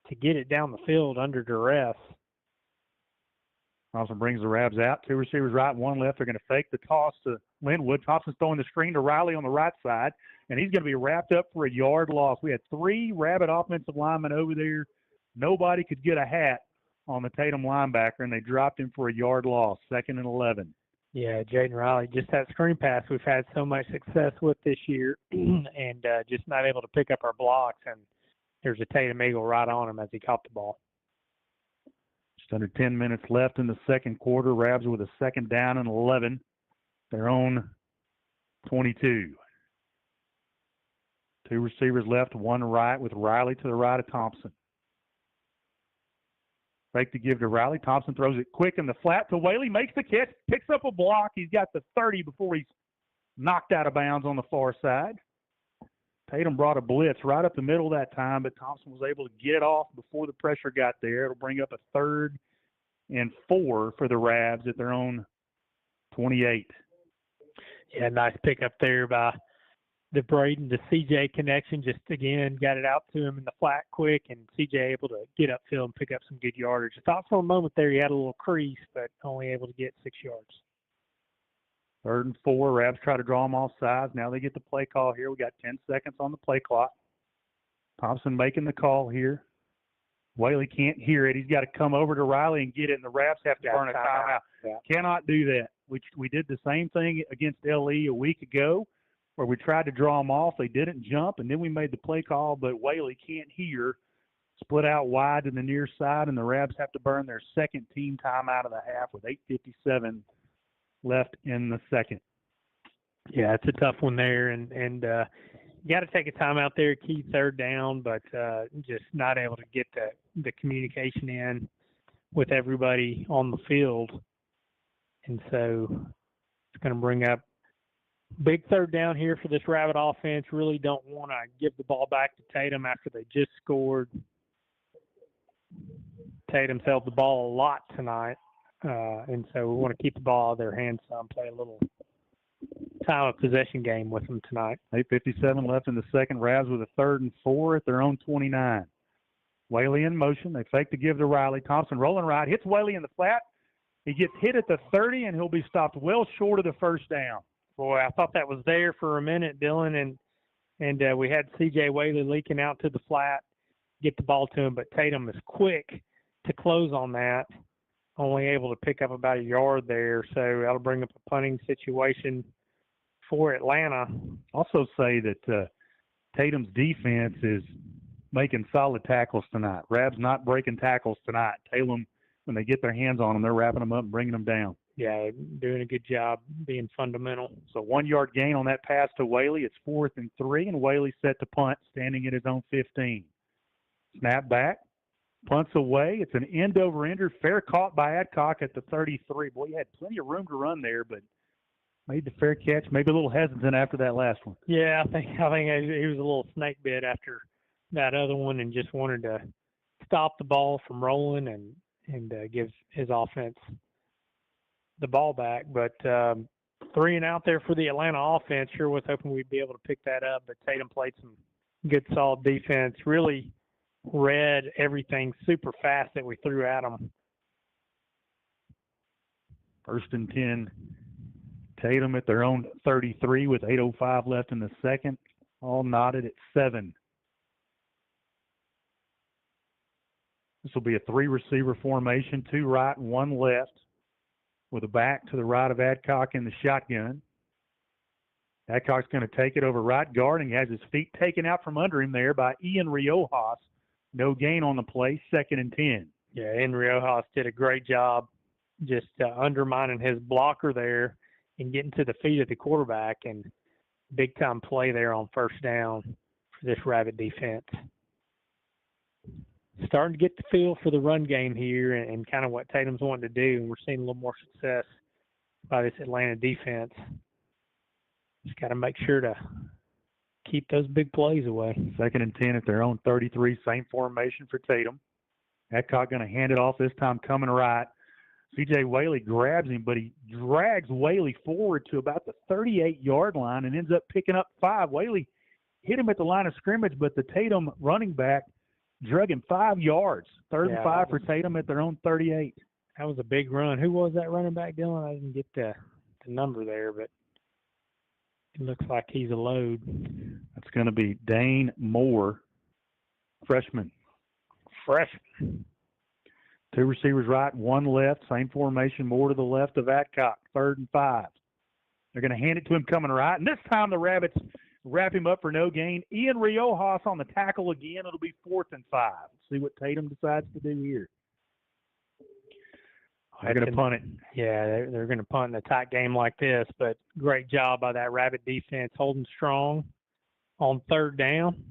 to get it down the field under duress. Thompson brings the Rabs out. 2 receivers right, 1 left. They're going to fake the toss to Linwood. Thompson's throwing the screen to Riley on the right side, and he's going to be wrapped up for a yard loss. We had 3 Rabbit offensive linemen over there. Nobody could get a hat on the Tatum linebacker, and they dropped him for a yard loss, 2nd and 11. Yeah, Jaden Riley, just that screen pass we've had so much success with this year and just not able to pick up our blocks, and there's a Tatum Eagle right on him as he caught the ball. Just under 10 minutes left in the second quarter. Rabs with a 2nd down and 11. Their own 22. 2 receivers left, 1 right with Riley to the right of Thompson. Fake to give to Riley. Thompson throws it quick in the flat to Whaley, makes the catch, picks up a block. He's got the 30 before he's knocked out of bounds on the far side. Tatum brought a blitz right up the middle that time, but Thompson was able to get it off before the pressure got there. It'll bring up a 3rd and 4 for the Ravs at their own 28. Yeah, nice pickup there by the Braden to CJ connection. Just, again, got it out to him in the flat quick, and CJ able to get upfield and pick up some good yardage. I thought for a moment there he had a little crease, but only able to get 6 yards. 3rd and 4. Ravs try to draw them off sides. Now they get the play call here. We got 10 seconds on the play clock. Thompson making the call here. Whaley can't hear it. He's got to come over to Riley and get it, and the Ravs have to burn a timeout. Yeah. Cannot do that. We did the same thing against LE a week ago where we tried to draw them off. They didn't jump, and then we made the play call, but Whaley can't hear. Split out wide to the near side, and the Ravs have to burn their second team timeout of the half with 8:57 left in the second. Yeah, it's a tough one there, and you got to take a timeout there, key 3rd down, but just not able to get the communication in with everybody on the field. And so it's going to bring up big 3rd down here for this Rabbit offense. Really don't want to give the ball back to Tatum after they just scored. Tatum's held the ball a lot tonight, and so we want to keep the ball out of their hands some, play a little time of possession game with them tonight. 8:57 left in the second. Ravs with a 3rd and 4 at their own 29. Whaley in motion. They fake to give to Riley. Thompson rolling right. Hits Whaley in the flat. He gets hit at the 30, and he'll be stopped well short of the 1st down. Boy, I thought that was there for a minute, Dylan, and we had C.J. Whaley leaking out to the flat, get the ball to him, but Tatum is quick to close on that, only able to pick up about a yard there, so that'll bring up a punting situation for Atlanta. Also say that Tatum's defense is making solid tackles tonight. Ravs not breaking tackles tonight. Tatum, when they get their hands on them, they're wrapping them up and bringing them down. Yeah, doing a good job being fundamental. So 1 yard gain on that pass to Whaley. It's 4th and 3, and Whaley set to punt, standing at his own 15. Snap back, punts away. It's an end-over-ender, fair caught by Adcock at the 33. Boy, you had plenty of room to run there, but made the fair catch. Maybe a little hesitant after that last one. Yeah, I think he was a little snake bit after that other one and just wanted to stop the ball from rolling and give his offense the ball back. But 3 and out there for the Atlanta offense. Sure was hoping we'd be able to pick that up, but Tatum played some good, solid defense. Really read everything super fast that we threw at him. 1st and 10. Tatum at their own 33 with 8:05 left in the second. All knotted at 7. This will be a 3-receiver formation, 2 right and 1 left, with a back to the right of Adcock in the shotgun. Adcock's going to take it over right guard, and he has his feet taken out from under him there by Ian Riojas. No gain on the play, 2nd and 10. Yeah, Ian Riojas did a great job just undermining his blocker there and getting to the feet of the quarterback, and big-time play there on 1st down for this Rabbit defense. Starting to get the feel for the run game here and kind of what Tatum's wanting to do, and we're seeing a little more success by this Atlanta defense. Just got to make sure to keep those big plays away. 2nd and 10 at their own 33, same formation for Tatum. Adcock going to hand it off this time, coming right. C.J. Whaley grabs him, but he drags Whaley forward to about the 38-yard line and ends up picking up 5. Whaley hit him at the line of scrimmage, but the Tatum running back drug him 5 yards. 3rd and 5 for Tatum at their own 38. That was a big run. Who was that running back, Dylan? I didn't get the number there, but it looks like he's a load. That's going to be Dane Moore, freshman. 2 receivers right, 1 left. Same formation, Moore to the left of Adcock. 3rd and 5. They're going to hand it to him coming right. And this time the Rabbits wrap him up for no gain. Ian Riojas on the tackle again. It'll be 4th and 5. See what Tatum decides to do here. They're going to punt it. Yeah, they're going to punt in a tight game like this, but great job by that Rabbit defense holding strong on 3rd down.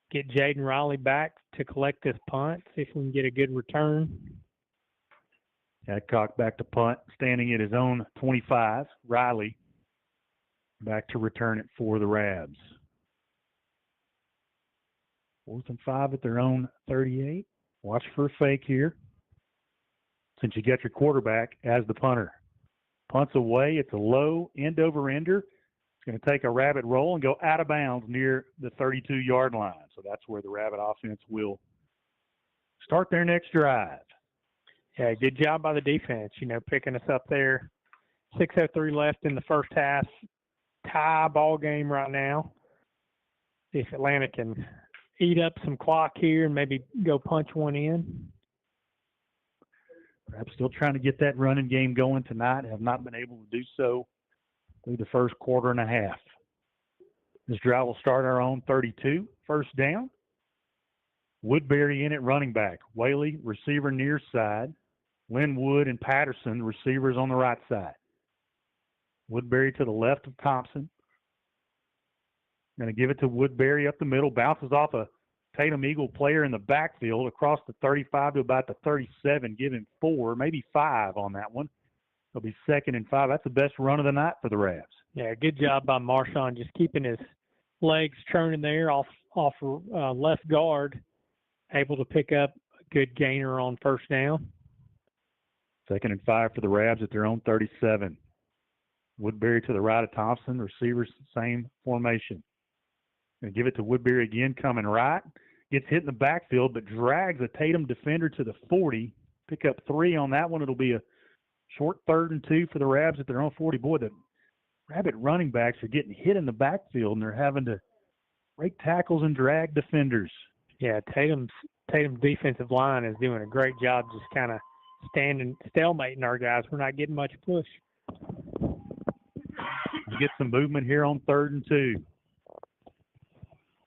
Get Jaden Riley back to collect this punt, see if we can get a good return. Adcock back to punt, standing at his own 25. Riley Back to return it for the Rabs. 4th and 5 at their own 38. Watch for a fake here. Since you got your quarterback as the punter. Punts away. It's a low end-over-ender. It's going to take a Rabbit roll and go out of bounds near the 32-yard line. So that's where the Rabbit offense will start their next drive. Yeah, good job by the defense, picking us up there. 6:03 left in the first half. Tie ball game right now. See if Atlanta can eat up some clock here and maybe go punch one in. Perhaps still trying to get that running game going tonight. Have not been able to do so through the first quarter and a half. This drive will start our own 32. First down. Woodbury in at running back. Whaley, receiver near side. Linwood and Patterson, receivers on the right side. Woodbury to the left of Thompson. Going to give it to Woodbury up the middle. Bounces off a Tatum Eagle player in the backfield across the 35 to about the 37. Give him 4, maybe 5 on that one. It'll be 2nd and 5. That's the best run of the night for the Rabs. Yeah, good job by Marshawn, just keeping his legs churning there off left guard. Able to pick up a good gainer on first down. 2nd and 5 for the Rabs at their own 37. Woodbury to the right of Thompson. Receivers, same formation. Going to give it to Woodbury again, coming right. Gets hit in the backfield, but drags a Tatum defender to the 40. Pick up 3 on that one. It'll be a short 3rd and 2 for the Rabs at their own 40. Boy, the Rabbit running backs are getting hit in the backfield, and they're having to break tackles and drag defenders. Yeah, Tatum's defensive line is doing a great job just kind of stalemating our guys. We're not getting much push. Get some movement here on 3rd and 2.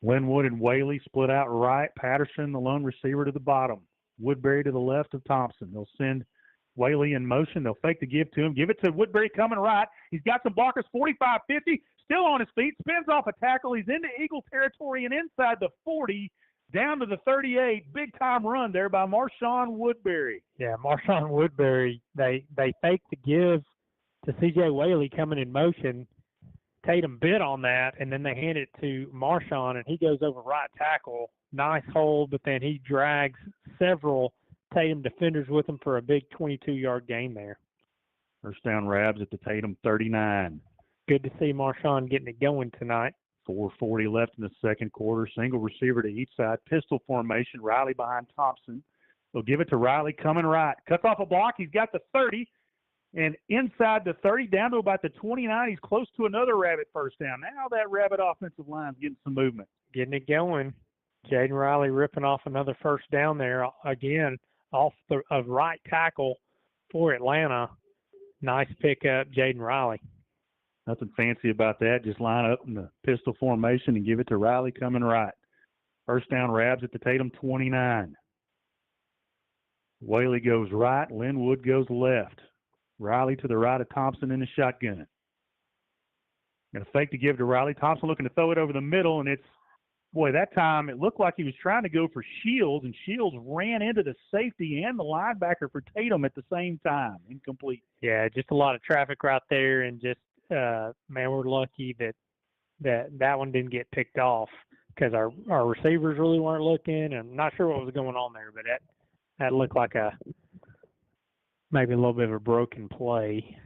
Linwood and Whaley split out right. Patterson, the lone receiver, to the bottom. Woodbury to the left of Thompson. They'll send Whaley in motion. They'll fake the give to him. Give it to Woodbury coming right. He's got some blockers, 45-50. Still on his feet. Spins off a tackle. He's into Eagle territory and inside the 40, down to the 38. Big-time run there by Marshawn Woodbury. Yeah, Marshawn Woodbury, they faked the give to C.J. Whaley coming in motion. Tatum bit on that, and then they hand it to Marshawn, and he goes over right tackle. Nice hold, but then he drags several Tatum defenders with him for a big 22-yard gain there. First down Rabs at the Tatum 39. Good to see Marshawn getting it going tonight. 4:40 left in the second quarter. Single receiver to each side. Pistol formation. Riley behind Thompson. They'll give it to Riley coming right. Cuts off a block. He's got the 30. And inside the 30, down to about the 29, he's close to another Rabbit first down. Now that Rabbit offensive line's getting some movement. Getting it going. Jaden Riley ripping off another first down there. Again, off a right tackle for Atlanta. Nice pickup, Jaden Riley. Nothing fancy about that. Just line up in the pistol formation and give it to Riley coming right. First down Rabs at the Tatum 29. Whaley goes right. Linwood goes left. Riley to the right of Thompson in the shotgun. Going to fake to give to Riley. Thompson looking to throw it over the middle, and that time it looked like he was trying to go for Shields, and Shields ran into the safety and the linebacker for Tatum at the same time. Incomplete. Yeah, just a lot of traffic right there, and just, man, we're lucky that one didn't get picked off because our receivers really weren't looking, and I'm not sure what was going on there, but that looked like maybe a little bit of a broken play.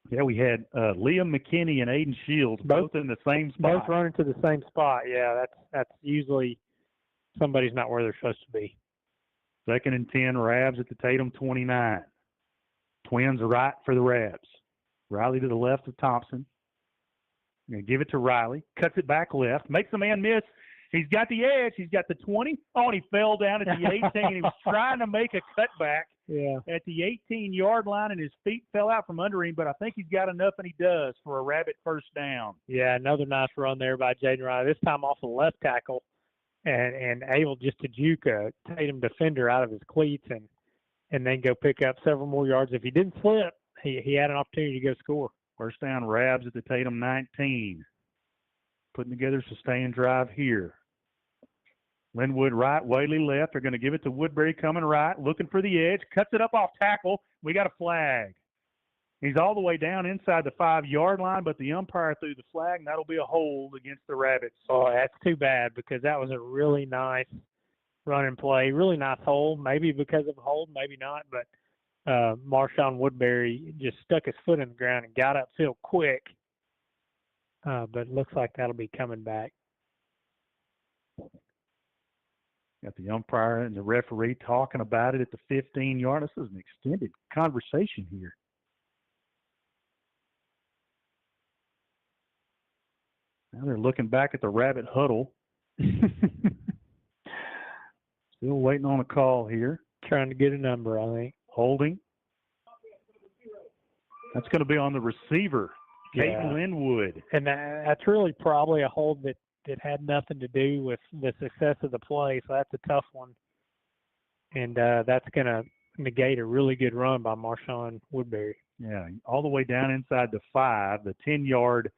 Yeah, we had Liam McKinney and Aiden Shields both in the same spot. Both running to the same spot. Yeah, that's usually somebody's not where they're supposed to be. 2nd and 10, Rabs at the Tatum 29. Twins right for the Rabs. Riley to the left of Thompson. Going to give it to Riley. Cuts it back left. Makes the man miss. He's got the edge. He's got the 20. Oh, and he fell down at the 18. He was trying to make a cutback at the 18-yard line, and his feet fell out from under him, but I think he's got enough, and he does, for a Rabbit first down. Yeah, another nice run there by Jaden Riley, this time off the left tackle, and able just to juke a Tatum defender out of his cleats and then go pick up several more yards. If he didn't slip, he had an opportunity to go score. First down, Rabs at the Tatum 19. Putting together a sustained drive here. Linwood right, Whaley left. They're going to give it to Woodbury coming right, looking for the edge. Cuts it up off tackle. We got a flag. He's all the way down inside the 5-yard line, but the umpire threw the flag, and that'll be a hold against the Rabbits. Oh, that's too bad because that was a really nice run and play, really nice hold. Maybe because of a hold, maybe not, but Marshawn Woodbury just stuck his foot in the ground and got upfield quick. But it looks like that'll be coming back. Got the umpire and the referee talking about it at the 15-yard. This is an extended conversation here. Now they're looking back at the Rabbit huddle. Still waiting on a call here. Trying to get a number, I think. Holding. That's going to be on the receiver, Peyton Linwood. And that's really probably a hold that had nothing to do with the success of the play, so that's a tough one. And that's going to negate a really good run by Marshawn Woodbury. Yeah, all the way down inside the 5, the 10-yard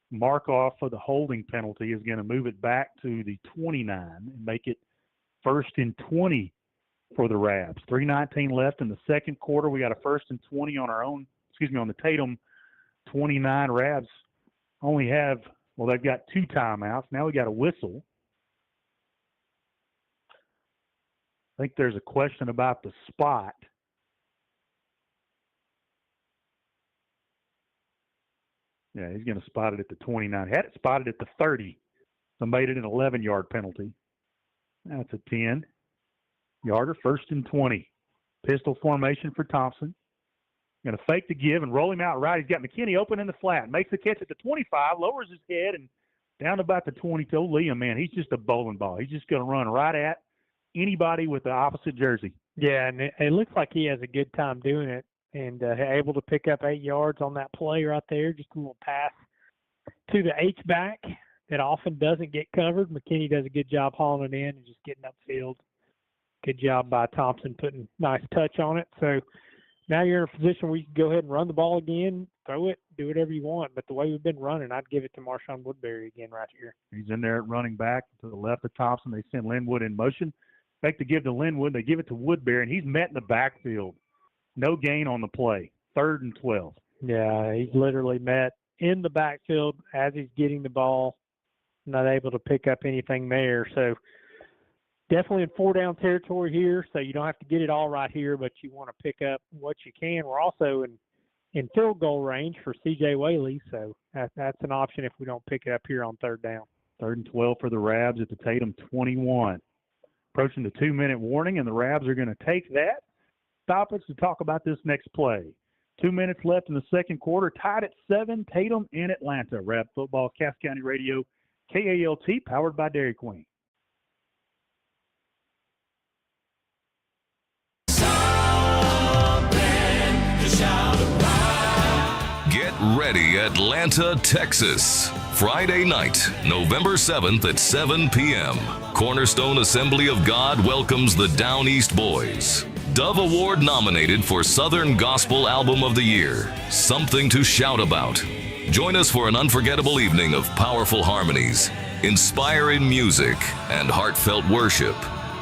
mark off of the holding penalty is going to move it back to the 29 and make it 1st and 20 for the Rabs. 3:19 left in the second quarter. We got a 1st and 20 on on the Tatum 29. Rabs only have, they've got 2 timeouts. Now we got a whistle. I think there's a question about the spot. Yeah, he's going to spot it at the 29. Had it spotted at the 30, so made it an 11-yard penalty. That's a 10-yarder, 1st and 20. Pistol formation for Thompson. Going to fake the give and roll him out right. He's got McKinney open in the flat. Makes the catch at the 25, lowers his head, and down about the 22. Liam, man, he's just a bowling ball. He's just going to run right at anybody with the opposite jersey. Yeah, and it looks like he has a good time doing it. And able to pick up 8 yards on that play right there. Just a little pass to the H-back that often doesn't get covered. McKinney does a good job hauling it in and just getting upfield. Good job by Thompson putting nice touch on it. So now you're in a position where you can go ahead and run the ball again, throw it, do whatever you want. But the way we've been running, I'd give it to Marshawn Woodbury again right here. He's in there at running back to the left of Thompson. They send Linwood in motion. Back to give to Linwood. They give it to Woodbury, and he's met in the backfield. No gain on the play. 3rd and 12. Yeah, he's literally met in the backfield as he's getting the ball. Not able to pick up anything there. So definitely in 4-down territory here. So you don't have to get it all right here, but you want to pick up what you can. We're also in field goal range for C.J. Whaley. So that's an option if we don't pick it up here on 3rd down. 3rd and 12 for the Rabs at the Tatum 21. Approaching the 2-minute warning, and the Rabs are going to take that. Stop us to talk about this next play. 2 minutes left in the second quarter, tied at 7, Tatum in Atlanta. Rab Football, Cass County Radio, KALT, powered by Dairy Queen. Get ready, Atlanta, Texas. Friday night, November 7th at 7 p.m. Cornerstone Assembly of God welcomes the Down East Boys. Dove Award nominated for Southern Gospel Album of the Year, Something to Shout About. Join us for an unforgettable evening of powerful harmonies, inspiring music, and heartfelt worship.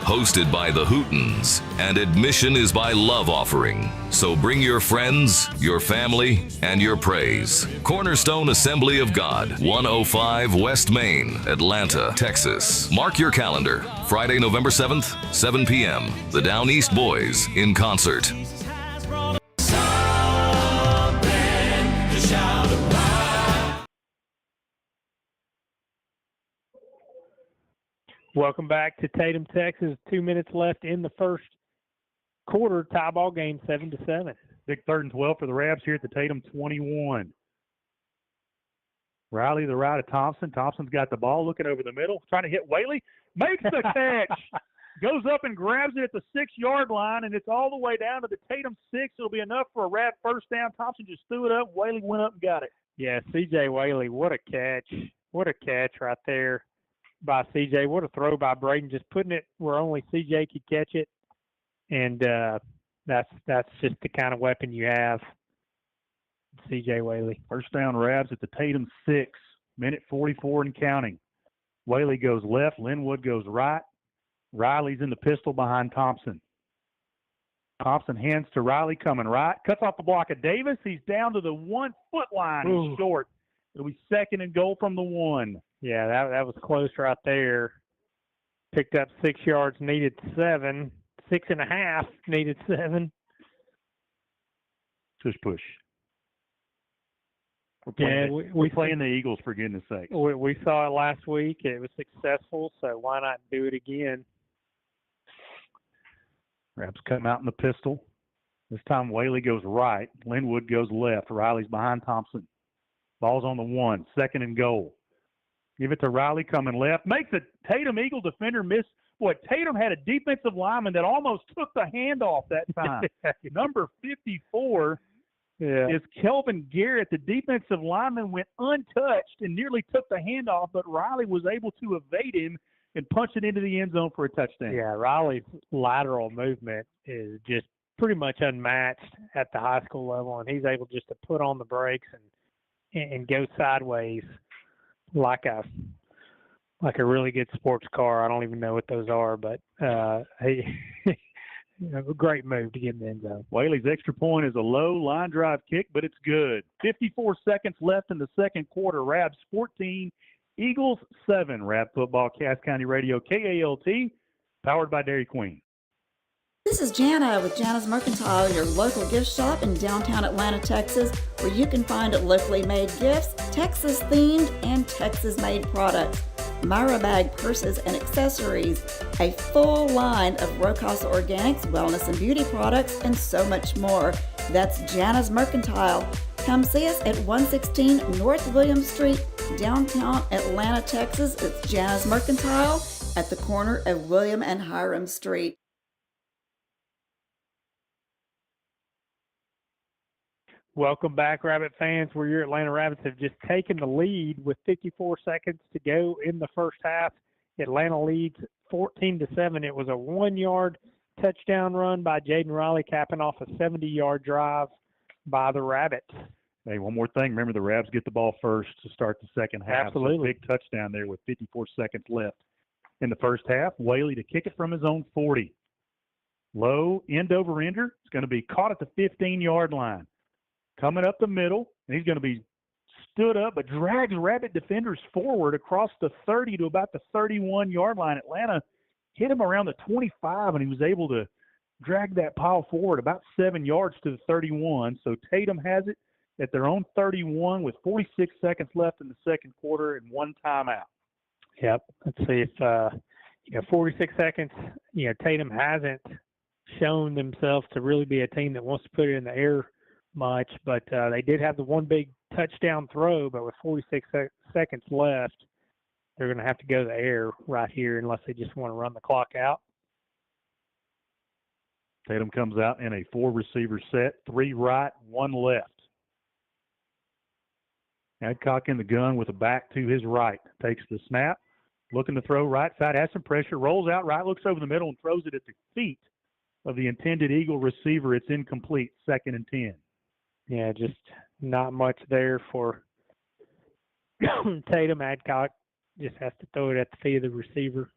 Hosted by the Hootens, and admission is by Love Offering. So bring your friends, your family, and your praise. Cornerstone Assembly of God, 105 West Main, Atlanta, Texas. Mark your calendar. Friday, November 7th, 7 p.m. The Down East Boys in concert. Welcome back to Tatum, Texas. 2 minutes left in the first quarter. Tie ball game, 7-7. Big 3rd and 12 for the Rabs here at the Tatum 21. Riley to the right of Thompson. Thompson's got the ball, looking over the middle, trying to hit Whaley. Makes the catch. Goes up and grabs it at the 6-yard line, and it's all the way down to the Tatum 6. It'll be enough for a Rab 1st down. Thompson just threw it up. Whaley went up and got it. Yeah, C.J. Whaley, what a catch. What a catch right there by C.J. What a throw by Braden, just putting it where only C.J. could catch it. And that's just the kind of weapon you have, C.J. Whaley. 1st down Rabs at the Tatum 6, minute 44 and counting. Whaley goes left, Linwood goes right. Riley's in the pistol behind Thompson. Thompson hands to Riley coming right. Cuts off the block of Davis. He's down to the 1 foot line. Ooh. He's short. It'll be 2nd and goal from the 1. Yeah, that was close right there. Picked up 6 yards, needed 7. 6.5, needed 7. Push. We're playing the Eagles, for goodness sake. We saw it last week. It was successful, so why not do it again? Rabs come out in the pistol. This time Whaley goes right. Linwood goes left. Riley's behind Thompson. Ball's on the 1. 2nd and goal. Give it to Riley coming left. Makes a Tatum Eagle defender miss. Boy, Tatum had a defensive lineman that almost took the handoff that time. Number 54 is Kelvin Garrett. The defensive lineman went untouched and nearly took the handoff, but Riley was able to evade him and punch it into the end zone for a touchdown. Yeah, Riley's lateral movement is just pretty much unmatched at the high school level, and he's able just to put on the brakes and go sideways like a really good sports car. I don't even know what those are, but he a great move to get in the end zone. Whaley's extra point is a low line drive kick, but it's good. 54 seconds left in the second quarter. Rabs 14, Eagles 7. Rab football, Cass County Radio, KALT, powered by Dairy Queen. This is Jana with Jana's Mercantile, your local gift shop in downtown Atlanta, Texas, where you can find locally made gifts, Texas-themed, and Texas-made products. Myra bag purses and accessories, a full line of Rocasa Organics, wellness and beauty products, and so much more. That's Jana's Mercantile. Come see us at 116 North William Street, downtown Atlanta, Texas. It's Jana's Mercantile at the corner of William and Hiram Street. Welcome back, Rabbit fans, where your Atlanta Rabbits have just taken the lead with 54 seconds to go in the first half. Atlanta leads 14-7. It was a 1-yard touchdown run by Jaden Riley, capping off a 70-yard drive by the Rabbits. Hey, one more thing. Remember, the Rabs get the ball first to start the second half. Absolutely. So big touchdown there with 54 seconds left in the first half. Whaley to kick it from his own 40. Low, end over ender. It's going to be caught at the 15-yard line. Coming up the middle, and he's going to be stood up, but drags Rabbit defenders forward across the 30 to about the 31-yard line. Atlanta hit him around the 25, and he was able to drag that pile forward about 7 yards to the 31. So Tatum has it at their own 31 with 46 seconds left in the second quarter and 1 timeout. Yep. Let's see if 46 seconds. Tatum hasn't shown themselves to really be a team that wants to put it in the air much, but they did have the one big touchdown throw, but with 46 seconds left, they're going to have to go to the air right here unless they just want to run the clock out. Tatum comes out in a 4-receiver set, 3 right, 1 left. Adcock in the gun with a back to his right. Takes the snap, looking to throw right side, has some pressure, rolls out right, looks over the middle and throws it at the feet of the intended Eagle receiver. It's incomplete, 2nd and 10. Yeah, just not much there for Tatum. Adcock just has to throw it at the feet of the receiver.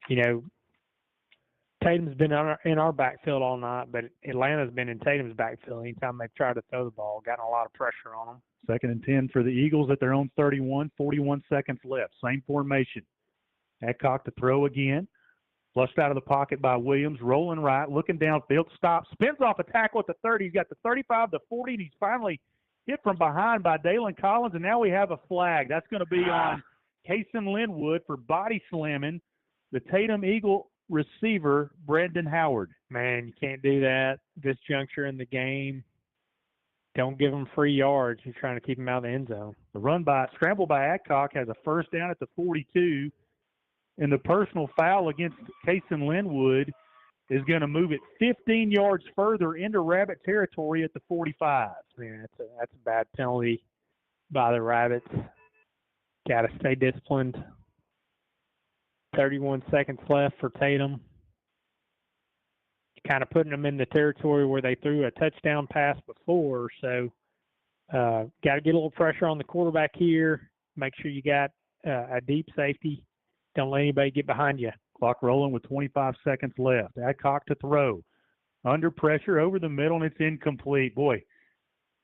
Tatum's been in our backfield all night, but Atlanta's been in Tatum's backfield anytime they've tried to throw the ball. Gotten a lot of pressure on them. 2nd and 10 for the Eagles at their own 31, 41 seconds left. Same formation. Adcock to throw again. Flushed out of the pocket by Williams, rolling right, looking downfield, stops, spins off a tackle at the 30. He's got the 35, the 40, and he's finally hit from behind by Dalen Collins, and now we have a flag. That's going to be on Kason Linwood for body slamming the Tatum Eagle receiver, Brendan Howard. Man, you can't do that this juncture in the game. Don't give him free yards. You're trying to keep him out of the end zone. The scramble by Adcock has a first down at the 42. And the personal foul against Kason Linwood is going to move it 15 yards further into Rabbit territory at the 45. Man, that's a bad penalty by the Rabbits. Got to stay disciplined. 31 seconds left for Tatum. Kind of putting them in the territory where they threw a touchdown pass before. So got to get a little pressure on the quarterback here. Make sure you got a deep safety. Don't let anybody get behind you. Clock rolling with 25 seconds left. Adcock to throw. under pressure over the middle, and it's incomplete. Boy,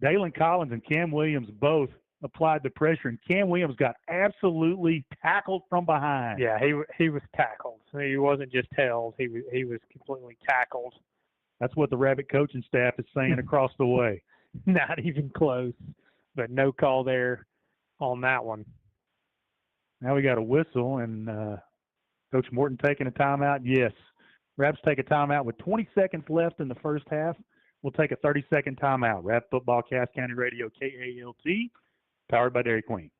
Dalen Collins and Cam Williams both applied the pressure, and Cam Williams got absolutely tackled from behind. Yeah, he was tackled. He wasn't just held. He was completely tackled. That's what the Rabbit coaching staff is saying across the way. Not even close, but no call there on that one. Now we got a whistle, and Coach Morton taking a timeout. Yes, Rabs take a timeout with 20 seconds left in the first half. We'll take a 30-second timeout. Rab Football, Cass County Radio, KALT, powered by Dairy Queen.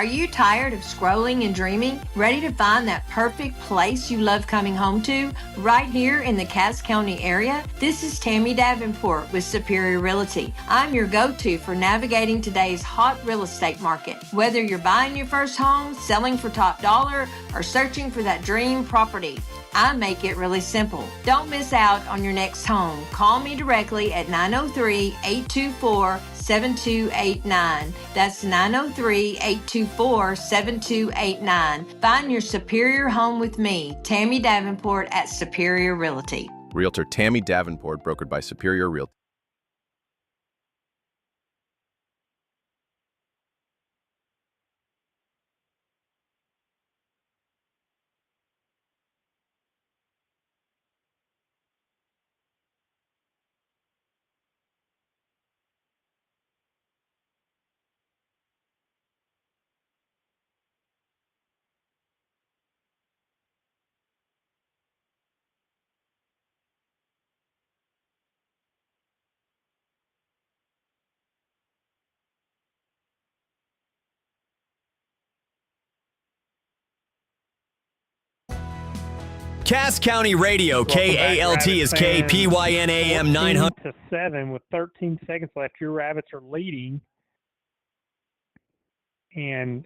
Are you tired of scrolling and dreaming? Ready to find that perfect place you love coming home to? Right here in the Cass County area? This is Tammy Davenport with Superior Realty. I'm your go-to for navigating today's hot real estate market. Whether you're buying your first home, selling for top dollar, or searching for that dream property, I make it really simple. Don't miss out on your next home. Call me directly at 903-824-7289. That's 903-824-7289. Find your superior home with me, Tammy Davenport at Superior Realty. Realtor Tammy Davenport, brokered by Superior Realty. Cass County Radio, KALT is KPYN AM 900. 14-7 with 13 seconds left. Your Rabbits are leading. And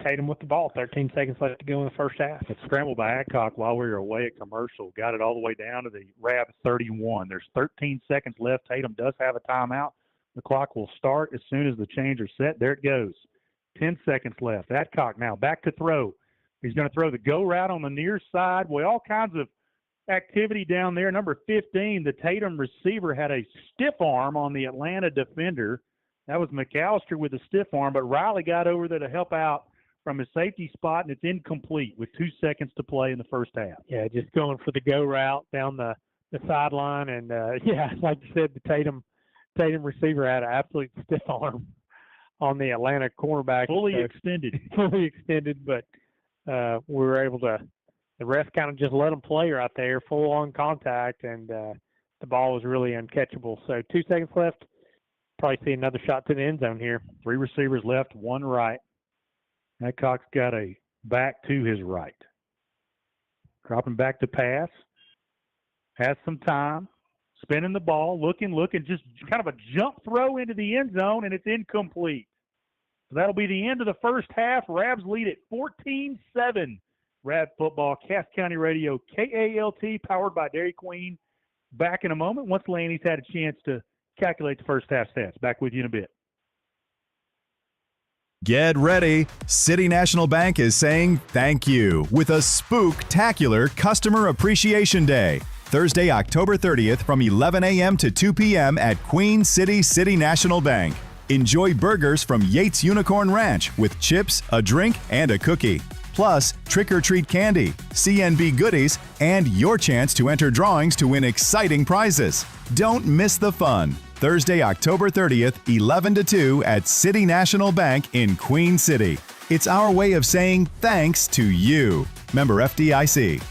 Tatum with the ball. 13 seconds left to go in the first half. It's scrambled by Adcock while we were away at commercial. Got it all the way down to the Rab 31. There's 13 seconds left. Tatum does have a timeout. The clock will start as soon as the chains are set. There it goes. 10 seconds left. Adcock now back to throw. He's going to throw the go route on the near side. Boy, all kinds of activity down there. Number 15, the Tatum receiver, had a stiff arm on the Atlanta defender. That was McAllister with a stiff arm, but Riley got over there to help out from his safety spot, and it's incomplete with 2 seconds to play in the first half. Yeah, just going for the go route down the sideline. And, yeah, like you said, the Tatum receiver had an absolute stiff arm on the Atlanta cornerback. Fully extended, but we were able to, the ref kind of just let them play right there, full on contact, and the ball was really uncatchable. So 2 seconds left. Probably see another shot to the end zone here. 3 receivers left, 1 right. Adcock's got a back to his right. Dropping back to pass. Has some time. Spinning the ball, looking, just kind of a jump throw into the end zone, and it's incomplete. So that'll be the end of the first half. Rabs lead at 14-7. Rab Football, Cass County Radio, KALT, powered by Dairy Queen. Back in a moment once Laney's had a chance to calculate the first half stats. Back with you in a bit. Get ready. City National Bank is saying thank you with a spooktacular Customer Appreciation Day. Thursday, October 30th from 11 a.m. to 2 p.m. at Queen City City National Bank. Enjoy burgers from Yates Unicorn Ranch with chips, a drink, and a cookie. Plus, trick-or-treat candy, CNB goodies, and your chance to enter drawings to win exciting prizes. Don't miss the fun. Thursday, October 30th, 11 to 2 at City National Bank in Queen City. It's our way of saying thanks to you. Member FDIC.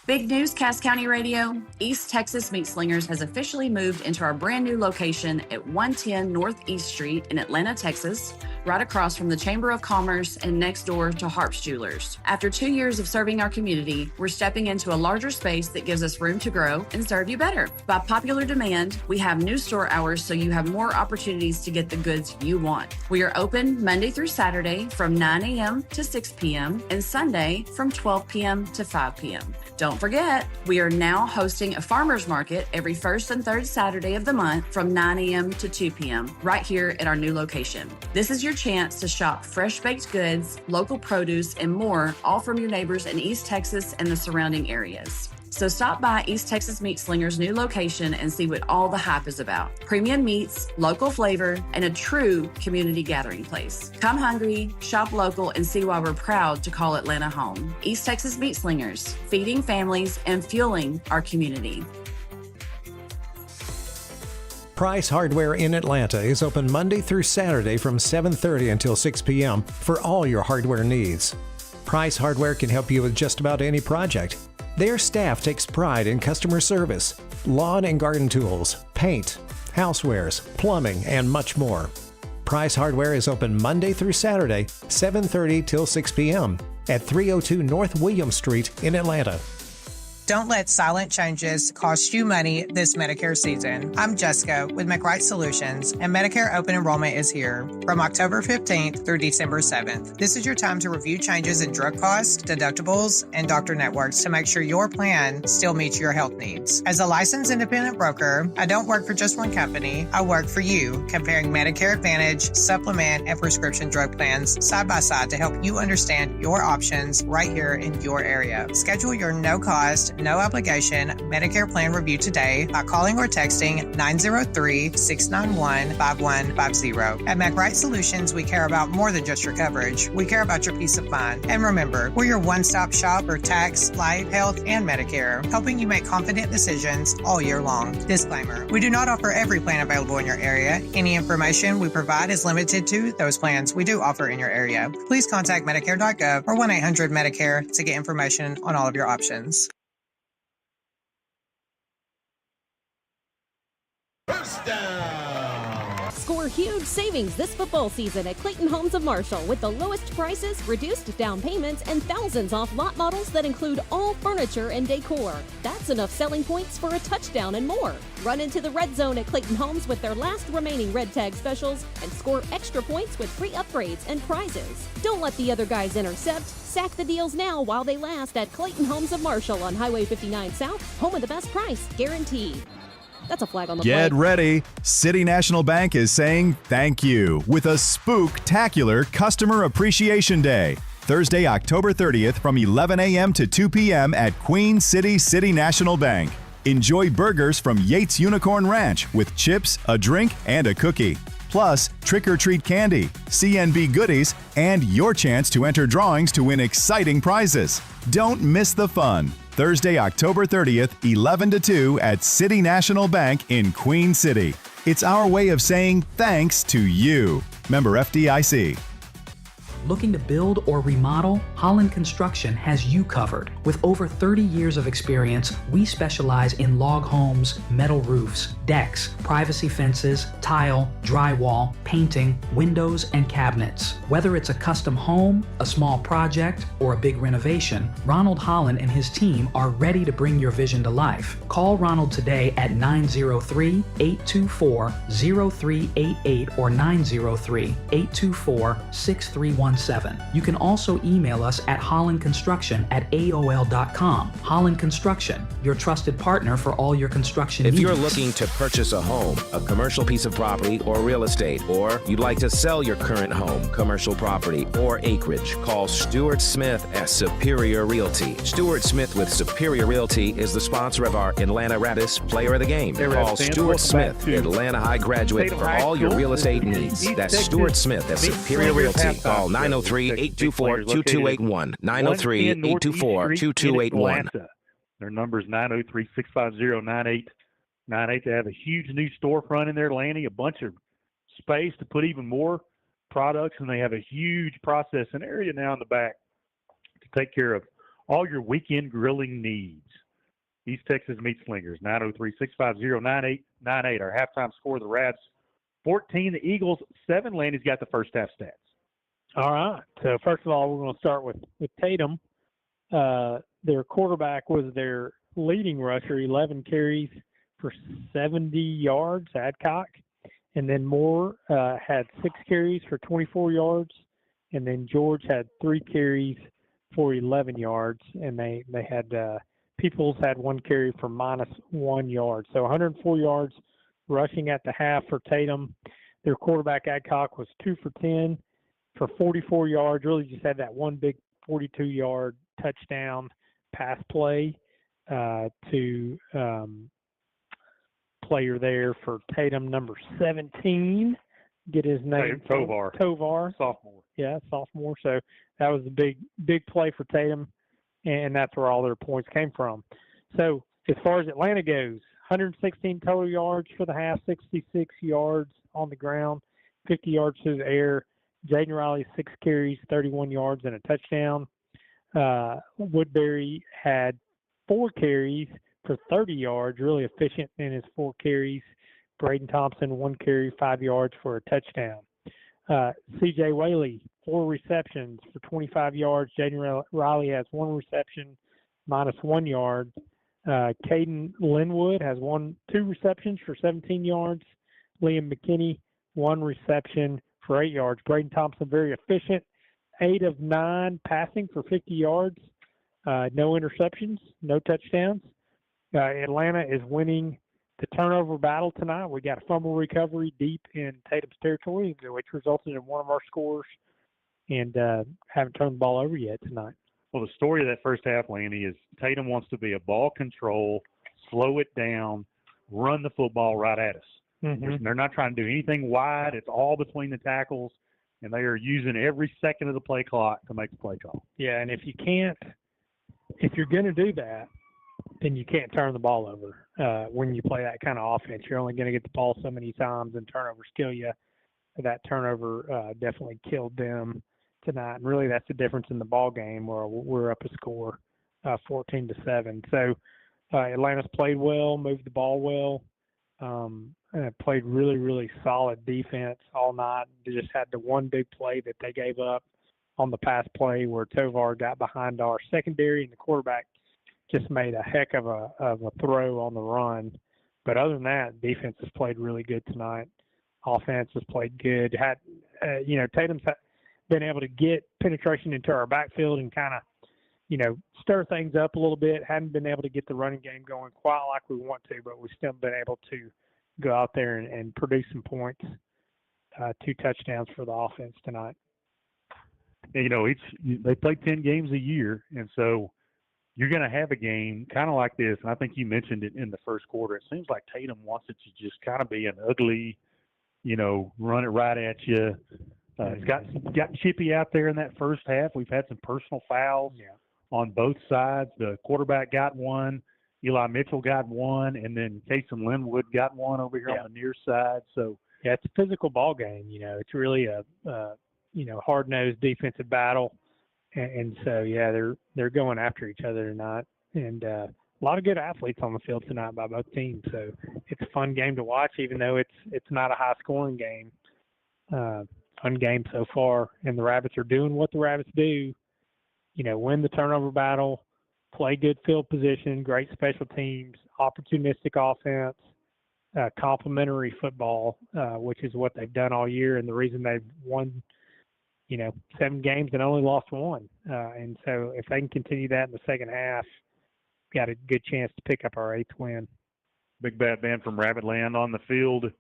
Big news, Cass County Radio. East Texas Meat Slingers has officially moved into our brand new location at 110 Northeast Street in Atlanta, Texas, right across from the Chamber of Commerce and next door to Harp's Jewelers. After 2 years of serving our community, we're stepping into a larger space that gives us room to grow and serve you better. By popular demand, we have new store hours so you have more opportunities to get the goods you want. We are open Monday through Saturday from 9 a.m. to 6 p.m. and Sunday from 12 p.m. to 5 p.m. Don't forget, we are now hosting a farmer's market every first and third Saturday of the month from 9 a.m. to 2 p.m. right here at our new location. This is your chance to shop fresh baked goods, local produce, and more, all from your neighbors in East Texas and the surrounding areas. So stop by East Texas Meat Slinger's new location and see what all the hype is about. Premium meats, local flavor, and a true community gathering place. Come hungry, shop local, and see why we're proud to call Atlanta home. East Texas Meat Slingers, feeding families and fueling our community. Price Hardware in Atlanta is open Monday through Saturday from 7:30 until 6 p.m. for all your hardware needs. Price Hardware can help you with just about any project. Their staff takes pride in customer service, lawn and garden tools, paint, housewares, plumbing, and much more. Price Hardware is open Monday through Saturday, 7:30 till 6 p.m. at 302 North William Street in Atlanta. Don't let silent changes cost you money this Medicare season. I'm Jessica with McWright Solutions, and Medicare open enrollment is here from October 15th through December 7th. This is your time to review changes in drug costs, deductibles, and doctor networks to make sure your plan still meets your health needs. As a licensed independent broker, I don't work for just one company. I work for you, comparing Medicare Advantage, supplement, and prescription drug plans side by side to help you understand your options right here in your area. Schedule your no-cost, no obligation Medicare plan review today by calling or texting 903-691-5150. At McWright Solutions, we care about more than just your coverage. We care about your peace of mind. And remember, we're your one-stop shop for tax, life, health, and Medicare, helping you make confident decisions all year long. Disclaimer, we do not offer every plan available in your area. Any information we provide is limited to those plans we do offer in your area. Please contact Medicare.gov or 1-800-MEDICARE to get information on all of your options. First down. Score huge savings this football season at Clayton Homes of Marshall with the lowest prices, reduced down payments, and thousands off lot models that include all furniture and decor. That's enough selling points for a touchdown and more. Run into the red zone at Clayton Homes with their last remaining red tag specials and score extra points with free upgrades and prizes. Don't let the other guys intercept. Sack the deals now while they last at Clayton Homes of Marshall on Highway 59 South, home of the best price, guaranteed. That's a flag on the play. Get ready. City National Bank is saying thank you with a spooktacular Customer Appreciation Day. Thursday, October 30th from 11 a.m. to 2 p.m. at Queen City City National Bank. Enjoy burgers from Yates Unicorn Ranch with chips, a drink, and a cookie. Plus, trick-or-treat candy, CNB goodies, and your chance to enter drawings to win exciting prizes. Don't miss the fun. Thursday, October 30th, 11 to 2 at City National Bank in Queen City. It's our way of saying thanks to you. Member FDIC. Looking to build or remodel? Holland Construction has you covered. With over 30 years of experience, we specialize in log homes, metal roofs, decks, privacy fences, tile, drywall, painting, windows, and cabinets. Whether it's a custom home, a small project, or a big renovation, Ronald Holland and his team are ready to bring your vision to life. Call Ronald today at 903-824-0388 or 903-824-6317. You can also email us at hollandconstruction@aol.com. Holland Construction, your trusted partner for all your construction needs. If you're looking to purchase a home, a commercial piece of property, or real estate, or you'd like to sell your current home, commercial property, or acreage, call Stuart Smith at Superior Realty. Stuart Smith with Superior Realty is the sponsor of our Atlanta Rabbits Player of the Game. Call Stuart Smith, Atlanta High graduate, for all your real estate needs. That's Stuart Smith at Superior Realty. Call 903-824-2281. 903-824-2281. Their number is 903-650-9898. They have a huge new storefront in there, Lanny, a bunch of space to put even more products, and they have a huge processing area now in the back to take care of all your weekend grilling needs. East Texas Meat Slingers, 903-650-9898. Our halftime score, the Rads 14, the Eagles 7. Lanny's got the first half stats. All right. So first of all, we're going to start with Tatum. Their quarterback was their leading rusher, 11 carries for 70 yards, Adcock. And then Moore had 6 carries for 24 yards. And then George had 3 carries for 11 yards. And they had Peoples had 1 carry for -1 yard. So 104 yards rushing at the half for Tatum. Their quarterback, Adcock, was 2 for 10. for 44 yards. Really just had that one big 42-yard touchdown pass play to player there for Tatum, number 17. Get his name. Tovar. Sophomore. Yeah, sophomore. So that was a big play for Tatum, and that's where all their points came from. So as far as Atlanta goes, 116 total yards for the half, 66 yards on the ground, 50 yards through the air. Jaden Riley, 6 carries, 31 yards, and a touchdown. Woodbury had 4 carries for 30 yards, really efficient in his 4 carries. Braden Thompson, 1 carry, 5 yards for a touchdown. C.J. Whaley, 4 receptions for 25 yards. Jaden Riley has 1 reception, minus 1 yard. Caden Linwood has 2 receptions for 17 yards. Liam McKinney, 1 reception for 8 yards. Braden Thompson, very efficient, 8 of 9 passing for 50 yards. No interceptions, no touchdowns. Atlanta is winning the turnover battle tonight. We got a fumble recovery deep in Tatum's territory, which resulted in one of our scores, and haven't turned the ball over yet tonight. Well, the story of that first half, Lanny, is Tatum wants to be a ball control, slow it down, run the football right at us. Mm-hmm. They're not trying to do anything wide. It's all between the tackles, and they are using every second of the play clock to make the play call. Yeah, and if you're going to do that, then you can't turn the ball over. When you play that kind of offense, you're only going to get the ball so many times, and turnovers kill you. That turnover definitely killed them tonight. And really, that's the difference in the ball game, where we're up a score, 14-7. So Atlanta's played well, moved the ball well, played really, really solid defense all night. They just had the one big play that they gave up on the pass play where Tovar got behind our secondary, and the quarterback just made a heck of a throw on the run. But other than that, defense has played really good tonight. Offense has played good. Tatum's been able to get penetration into our backfield and kind of, stir things up a little bit. Hadn't been able to get the running game going quite like we want to, but we've still been able to go out there and produce some points. 2 touchdowns for the offense tonight. And, they play 10 games a year, and so you're going to have a game kind of like this, and I think you mentioned it in the first quarter. It seems like Tatum wants it to just kind of be an ugly, run it right at you. It's got chippy out there in that first half. We've had some personal fouls on both sides. The quarterback got one, Eli Mitchell got one, and then Cason Linwood got one over here on the near side. So yeah, it's a physical ball game. It's really a hard-nosed defensive battle. And so, they're going after each other tonight. And a lot of good athletes on the field tonight by both teams. So it's a fun game to watch, even though it's not a high-scoring game. Fun game so far. And the Rabbits are doing what the Rabbits do. Win the turnover battle, play good field position, great special teams, opportunistic offense, complementary football, which is what they've done all year and the reason they've won 7 games and only lost 1. And so if they can continue that in the second half, got a good chance to pick up our 8th win. Big Bad Band from Rabbitland on the field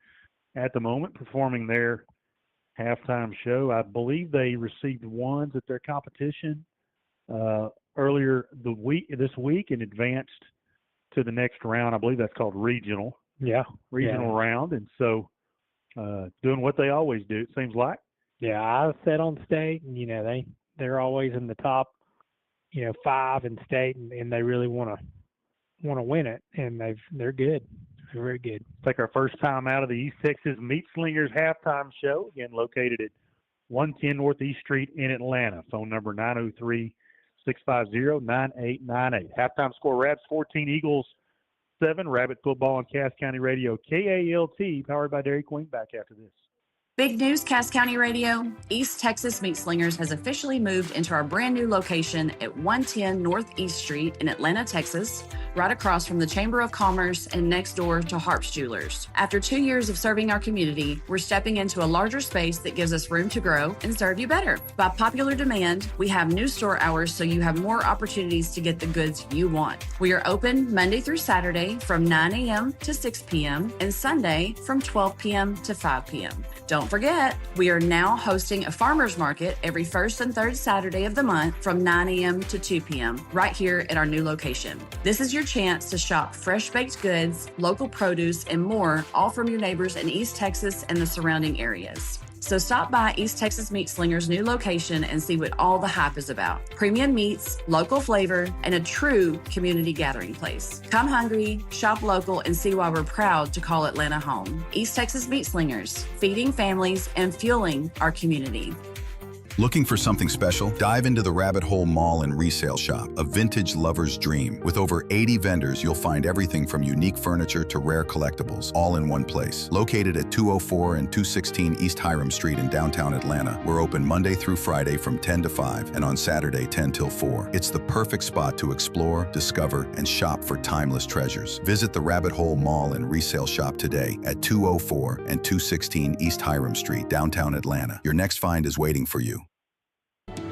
at the moment, performing their halftime show. I believe they received ones at their competition earlier this week and advanced to the next round. I believe that's called regional. Regional round. And so doing what they always do, it seems like. Yeah, I sat on state, and they're always in the top, 5 in state, and they really want to win it, and they're good. They're very good. Take our first time out of the East Texas Meat Slingers halftime show, again located at 110 Northeast Street in Atlanta. Phone number 903-650-9898. Halftime score: Rabs 14, Eagles 7. Rabbit football on Cass County Radio, KALT, powered by Dairy Queen. Back after this. Big news, Cass County Radio. East Texas Meat Slingers has officially moved into our brand new location at 110 Northeast Street in Atlanta, Texas, right across from the Chamber of Commerce and next door to Harp's Jewelers. After 2 years of serving our community, we're stepping into a larger space that gives us room to grow and serve you better. By popular demand, we have new store hours so you have more opportunities to get the goods you want. We are open Monday through Saturday from 9 a.m. to 6 p.m. and Sunday from 12 p.m. to 5 p.m. Don't forget, we are now hosting a farmer's market every first and third Saturday of the month from 9 a.m. to 2 p.m. right here at our new location. This is your chance to shop fresh baked goods, local produce, and more, all from your neighbors in East Texas and the surrounding areas. So stop by East Texas Meat Slinger's new location and see what all the hype is about. Premium meats, local flavor, and a true community gathering place. Come hungry, shop local, and see why we're proud to call Atlanta home. East Texas Meat Slingers, feeding families and fueling our community. Looking for something special? Dive into the Rabbit Hole Mall and Resale Shop, a vintage lover's dream. With over 80 vendors, you'll find everything from unique furniture to rare collectibles, all in one place. Located at 204 and 216 East Hiram Street in downtown Atlanta, we're open Monday through Friday from 10 to 5 and on Saturday 10 till 4. It's the perfect spot to explore, discover, and shop for timeless treasures. Visit the Rabbit Hole Mall and Resale Shop today at 204 and 216 East Hiram Street, downtown Atlanta. Your next find is waiting for you.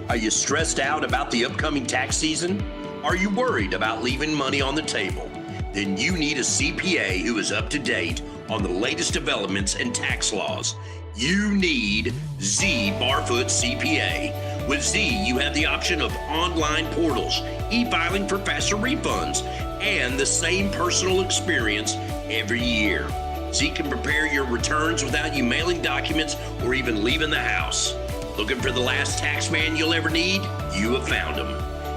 Are you stressed out about the upcoming tax season? Are you worried about leaving money on the table? Then you need a CPA who is up to date on the latest developments and tax laws. You need Z Barfoot CPA. With Z, you have the option of online portals, e-filing for faster refunds, and the same personal experience every year. Z can prepare your returns without you mailing documents or even leaving the house. Looking for the last tax man you'll ever need? You have found him.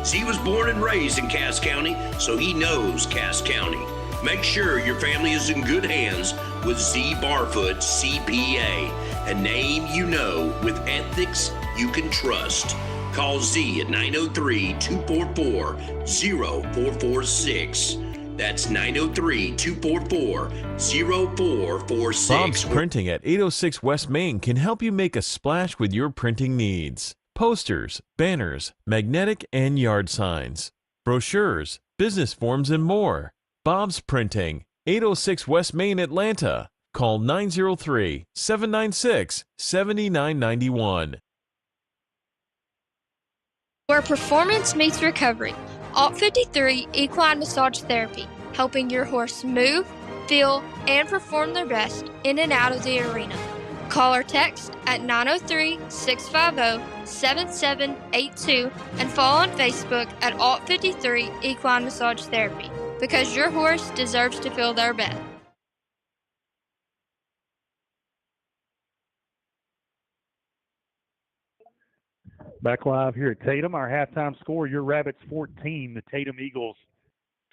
Z was born and raised in Cass County, so he knows Cass County. Make sure your family is in good hands with Z Barfoot CPA, a name you know with ethics you can trust. Call Z at 903-244-0446. That's 903-244-0446. Bob's Printing at 806 West Main can help you make a splash with your printing needs. Posters, banners, magnetic and yard signs, brochures, business forms, and more. Bob's Printing, 806 West Main, Atlanta. Call 903-796-7991. Where performance meets recovery. Alt 53 Equine Massage Therapy, helping your horse move, feel, and perform their best in and out of the arena. Call or text at 903-650-7782 and follow on Facebook at Alt 53 Equine Massage Therapy, because your horse deserves to feel their best. Back live here at Tatum. Our halftime score, your Rabbits 14, the Tatum Eagles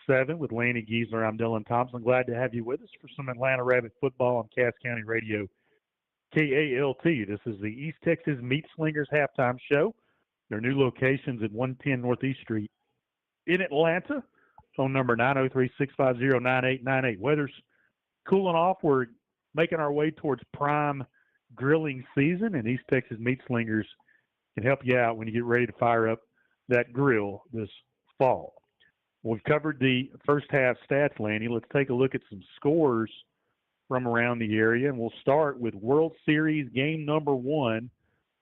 7 with Lanny Giesler. I'm Dylan Thompson. Glad to have you with us for some Atlanta Rabbit football on Cass County Radio, KALT. This is the East Texas Meat Slingers halftime show. Their new locations at 110 Northeast Street in Atlanta. Phone number 903-650-9898. Weather's cooling off. We're making our way towards prime grilling season, and East Texas Meat Slingers can help you out when you get ready to fire up that grill this fall. We've covered the first half stats, Lanny. Let's take a look at some scores from around the area, and we'll start with World Series game number 1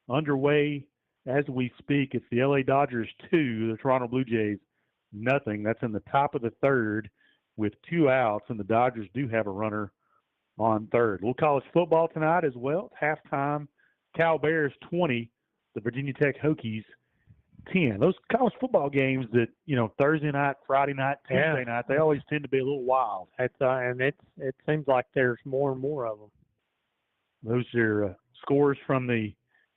underway as we speak. It's the LA Dodgers 2, the Toronto Blue Jays nothing. That's in the top of the third with 2 outs, and the Dodgers do have a runner on third. A little college football tonight as well. It's halftime. Cal Bears 20. The Virginia Tech Hokies 10. Those college football games that, Thursday night, Friday night, Tuesday night, they always tend to be a little wild. And it seems like there's more and more of them. Those are scores from the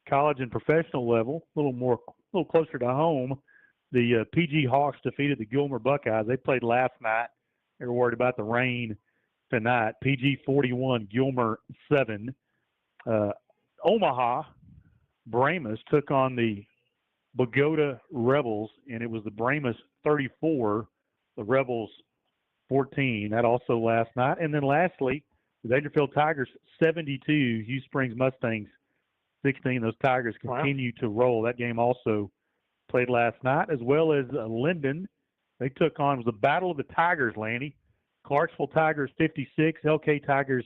college and professional level, a little closer to home. The PG Hawks defeated the Gilmer Buckeyes. They played last night. They were worried about the rain tonight. PG 41, Gilmer 7. Omaha Brahmas took on the Bogota Rebels, and it was the Brahmas 34, the Rebels 14. That also last night. And then lastly, the Dangerfield Tigers 72, Hugh Springs Mustangs 16. Those Tigers continue to roll. That game also played last night, as well as Linden. They took on, it was the Battle of the Tigers, Lanny. Clarksville Tigers 56, LK Tigers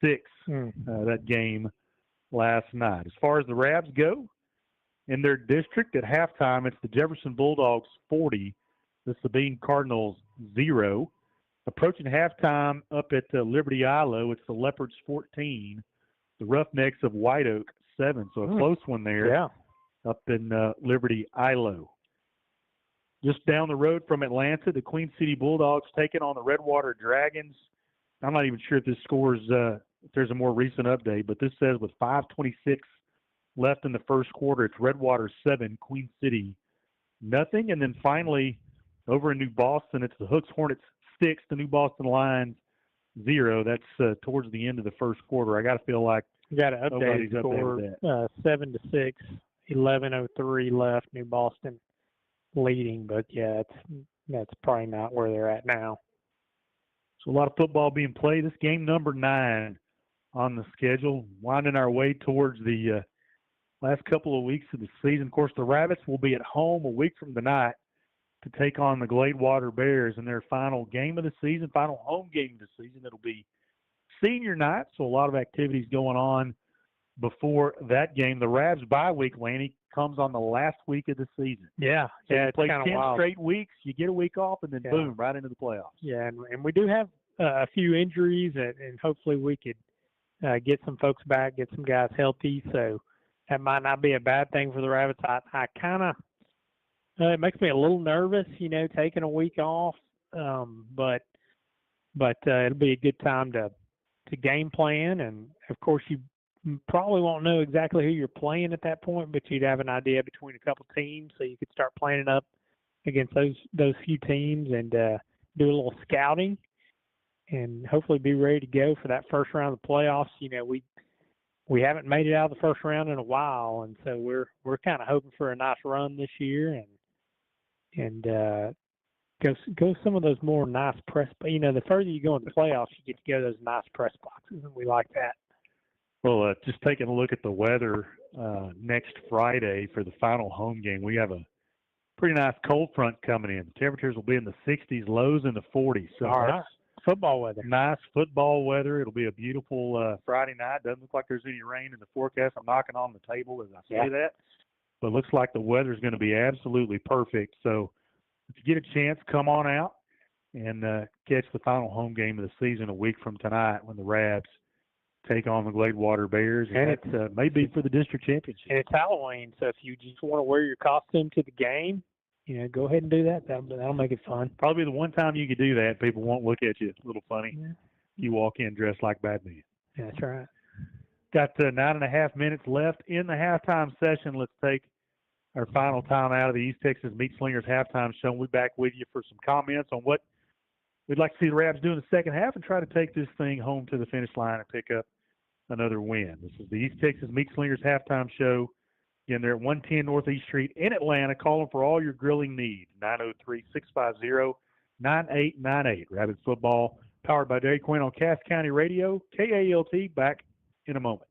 6, that game last night. As far as the Rabs go, in their district at halftime, it's the Jefferson Bulldogs 40, the Sabine Cardinals 0. Approaching halftime up at Liberty Ilo, it's the Leopards 14, the Roughnecks of White Oak 7. So a close one there. Yeah. Up in Liberty, Ilo. Just down the road from Atlanta, the Queen City Bulldogs taking on the Redwater Dragons. I'm not even sure if this scores, if there's a more recent update, but this says with 5:26 left in the first quarter, it's Redwater 7, Queen City nothing. And then finally, over in New Boston, it's the Hooks Hornets 6, the New Boston Lions 0. That's towards the end of the first quarter. I got to feel like got an updated score, 7-6, 11:03 left. New Boston leading, but yeah, that's probably not where they're at now. So a lot of football being played. This game number 9 on the schedule, winding our way towards the last couple of weeks of the season. Of course, the Rabbits will be at home a week from tonight to take on the Gladewater Bears in their final game of the season, final home game of the season. It'll be senior night, so a lot of activities going on before that game. The Rabs bye week, Lanny, comes on the last week of the season. Yeah, so yeah, you play 10 wild. straight weeks, you get a week off, and then boom, right into the playoffs. Yeah, and we do have a few injuries, and hopefully we could get some folks back, get some guys healthy, so that might not be a bad thing for the Rabbits. I kind of, it makes me a little nervous, taking a week off, but it'll be a good time to game plan, and of course you probably won't know exactly who you're playing at that point, but you'd have an idea between a couple teams, so you could start planning up against those few teams and do a little scouting and hopefully be ready to go for that first round of the playoffs. We haven't made it out of the first round in a while, and so we're kind of hoping for a nice run this year and go some of those more nice press. The further you go in the playoffs, you get to go to those nice press boxes, and we like that. Well, just taking a look at the weather next Friday for the final home game, we have a pretty nice cold front coming in. The temperatures will be in the 60s, lows in the 40s. So all right. Football weather. Nice football weather. It'll be a beautiful Friday night. Doesn't look like there's any rain in the forecast. I'm knocking on the table as I say that. But it looks like the weather's going to be absolutely perfect. So if you get a chance, come on out and catch the final home game of the season a week from tonight when the Rabs take on the Gladewater Bears. And it may be for the district championship. And it's Halloween, so if you just want to wear your costume to the game, go ahead and do that. That'll make it fun. Probably the one time you could do that, people won't look at you a little funny. Yeah. You walk in dressed like Batman. That's right. Got 9.5 minutes left in the halftime session. Let's take our final time out of the East Texas Meat Slingers halftime show. We'll be back with you for some comments on what we'd like to see the Rabs do in the second half and try to take this thing home to the finish line and pick up another win. This is the East Texas Meat Slingers halftime show. Again, they're at 110 Northeast Street in Atlanta. Call them for all your grilling needs. 903-650-9898. Rabbit football powered by Dairy Queen on Cass County Radio. KALT, back in a moment.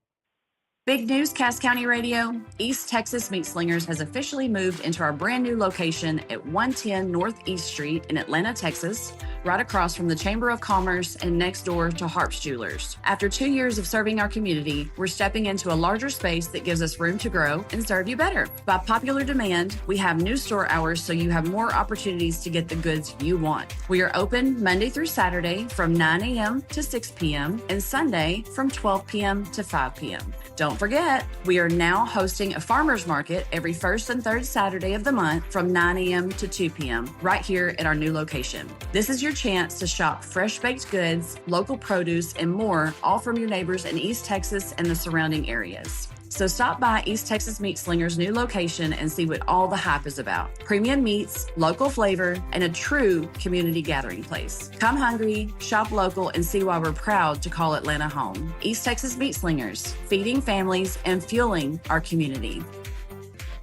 Big news, Cass County Radio. East Texas Meat Slingers has officially moved into our brand new location at 110 Northeast Street in Atlanta, Texas, right across from the Chamber of Commerce and next door to Harp's Jewelers. After 2 years of serving our community, we're stepping into a larger space that gives us room to grow and serve you better. By popular demand, we have new store hours so you have more opportunities to get the goods you want. We are open Monday through Saturday from 9 a.m. to 6 p.m. and Sunday from 12 p.m. to 5 p.m. Don't forget, we are now hosting a farmer's market every first and third Saturday of the month from 9 a.m. to 2 p.m. right here at our new location. This is your chance to shop fresh baked goods, local produce, and more, all from your neighbors in East Texas and the surrounding areas. So stop by East Texas Meat Slingers' new location and see what all the hype is about. Premium meats, local flavor, and a true community gathering place. Come hungry, shop local, and see why we're proud to call Atlanta home. East Texas Meat Slingers, feeding families and fueling our community.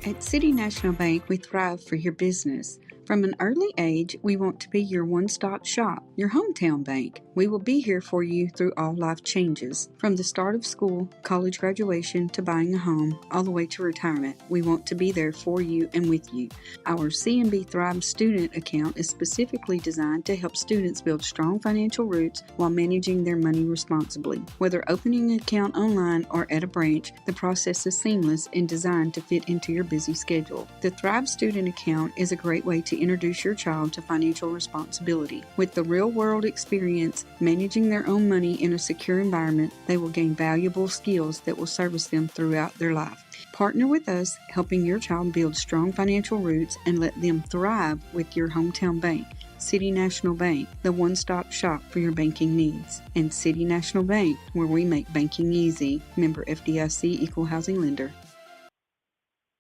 At City National Bank, we thrive for your business. From an early age, we want to be your one-stop shop, your hometown bank. We will be here for you through all life changes. From the start of school, college graduation, to buying a home, all the way to retirement, we want to be there for you and with you. Our CNB Thrive student account is specifically designed to help students build strong financial roots while managing their money responsibly. Whether opening an account online or at a branch, the process is seamless and designed to fit into your busy schedule. The Thrive student account is a great way to to introduce your child to financial responsibility. With the real-world experience managing their own money in a secure environment, they will gain valuable skills that will service them throughout their life. Partner with us, helping your child build strong financial roots and let them thrive with your hometown bank. City National Bank, the one-stop shop for your banking needs. And City National Bank, where we make banking easy. Member FDIC, Equal Housing Lender.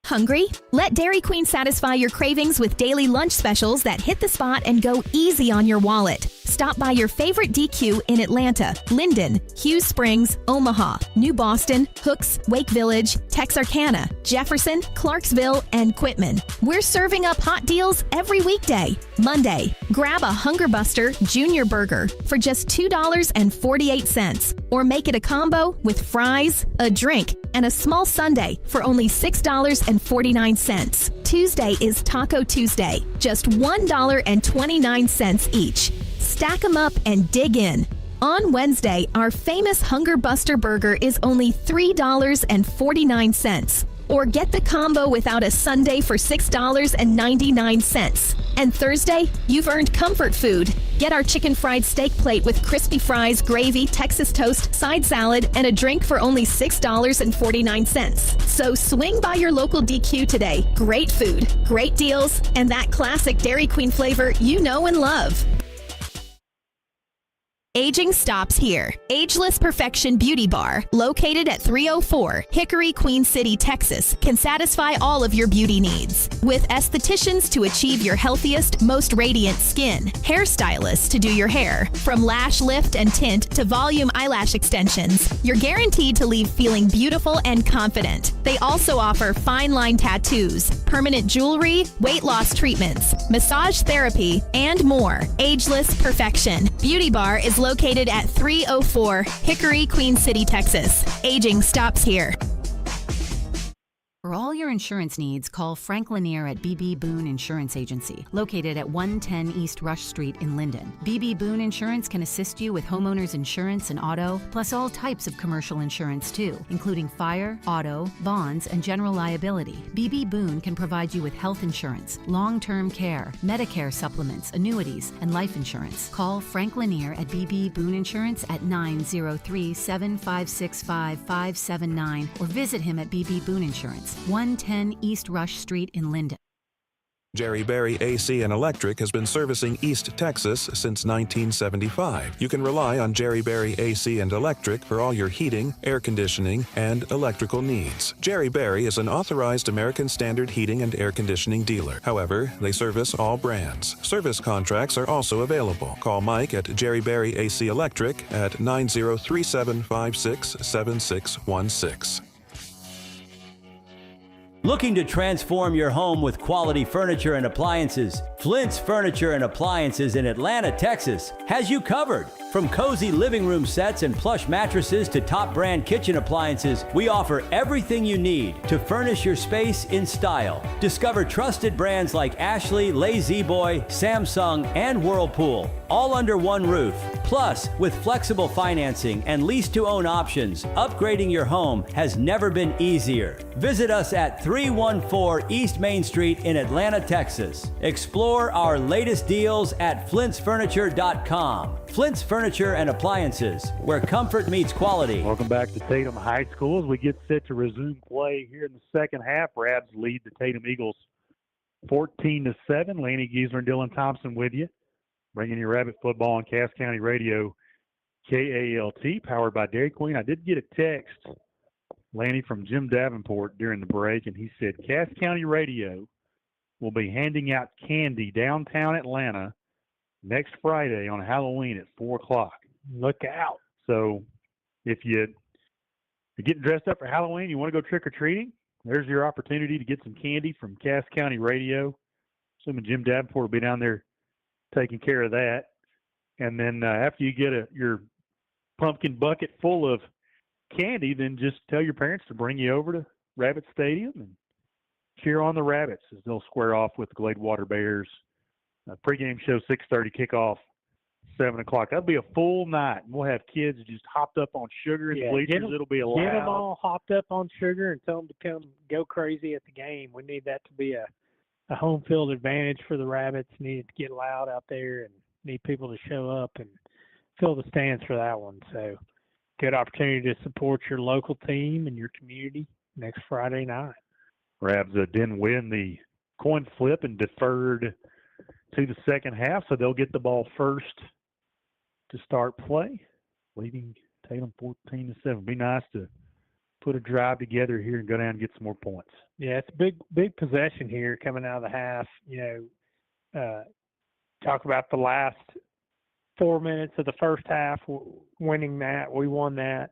Hungry? Let Dairy Queen satisfy your cravings with daily lunch specials that hit the spot and go easy on your wallet. Stop by your favorite DQ in Atlanta, Linden, Hughes Springs, Omaha, New Boston, Hooks, Wake Village, Texarkana, Jefferson, Clarksville, and Quitman. We're serving up hot deals every weekday. Monday, grab a Hunger Buster Junior Burger for just $2.48, or make it a combo with fries, a drink, and a small sundae for only $6.49. Tuesday is Taco Tuesday, just $1.29 each. Stack them up and dig in. On Wednesday, our famous Hunger Buster Burger is only $3.49. Or get the combo without a sundae for $6.99. And Thursday, you've earned comfort food. Get our chicken fried steak plate with crispy fries, gravy, Texas toast, side salad, and a drink for only $6.49. So swing by your local DQ today. Great food, great deals, and that classic Dairy Queen flavor you know and love. Aging stops here. Ageless Perfection Beauty Bar, located at 304 Hickory, Queen City, Texas, can satisfy all of your beauty needs. With estheticians to achieve your healthiest, most radiant skin, hairstylists to do your hair, from lash lift and tint to volume eyelash extensions, you're guaranteed to leave feeling beautiful and confident. They also offer fine line tattoos, permanent jewelry, weight loss treatments, massage therapy, and more. Ageless Perfection Beauty Bar is located at 304 Hickory, Queen City, Texas. Aging stops here. For all your insurance needs, call Frank Lanier at BB Boone Insurance Agency, located at 110 East Rush Street in Linden. BB Boone Insurance can assist you with homeowners insurance and auto, plus all types of commercial insurance too, including fire, auto, bonds, and general liability. BB Boone can provide you with health insurance, long-term care, Medicare supplements, annuities, and life insurance. Call Frank Lanier at BB Boone Insurance at 903-756-5579 or visit him at BB Boone Insurance, 110 East Rush Street in Linden. Jerry Berry AC and Electric has been servicing East Texas since 1975. You can rely on Jerry Berry AC and Electric for all your heating, air conditioning, and electrical needs. Jerry Berry is an authorized American Standard heating and air conditioning dealer. However, they service all brands. Service contracts are also available. Call Mike at Jerry Berry AC Electric at 9037567616. Looking to transform your home with quality furniture and appliances? Flint's Furniture and Appliances in Atlanta, Texas has you covered. From cozy living room sets and plush mattresses to top brand kitchen appliances, we offer everything you need to furnish your space in style. Discover trusted brands like Ashley, La-Z-Boy, Samsung, and Whirlpool, all under one roof. Plus, with flexible financing and lease-to-own options, upgrading your home has never been easier. Visit us at 314 East Main Street in Atlanta, Texas. Explore our latest deals at flintsfurniture.com. Flint's Furniture and Appliances, where comfort meets quality. Welcome back to Tatum High School as we get set to resume play here in the second half. Rabs lead the Tatum Eagles 14-7. Lanny Giesler and Dylan Thompson with you, bringing you Rabbit football on Cass County Radio, KALT, powered by Dairy Queen. I did get a text, Lanny, from Jim Davenport during the break, and he said Cass County Radio will be handing out candy downtown Atlanta next Friday on Halloween at 4 o'clock. Look out. So if you're getting dressed up for Halloween, you want to go trick-or-treating, there's your opportunity to get some candy from Cass County Radio. Assuming Jim Davenport will be down there taking care of that. And then after you get your pumpkin bucket full of candy, then just tell your parents to bring you over to Rabbit Stadium and cheer on the Rabbits as they'll square off with the Gladewater Bears. Pregame show 6:30, kickoff 7 o'clock. That'll be a full night. We'll have kids just hopped up on sugar in the bleachers. It'll be allowed. Get them all hopped up on sugar and tell them to come go crazy at the game. We need that to be a a home field advantage for the Rabbits. Needed to get loud out there and need people to show up and fill the stands for that one. So good opportunity to support your local team and your community next Friday night. Rabs didn't win the coin flip and deferred to the second half, so they'll get the ball first to start play, leading Tatum 14-7. Be nice to put a drive together here and go down and get some more points. Yeah, it's a big possession here coming out of the half. Talk about the last 4 minutes of the first half, winning that. We won that,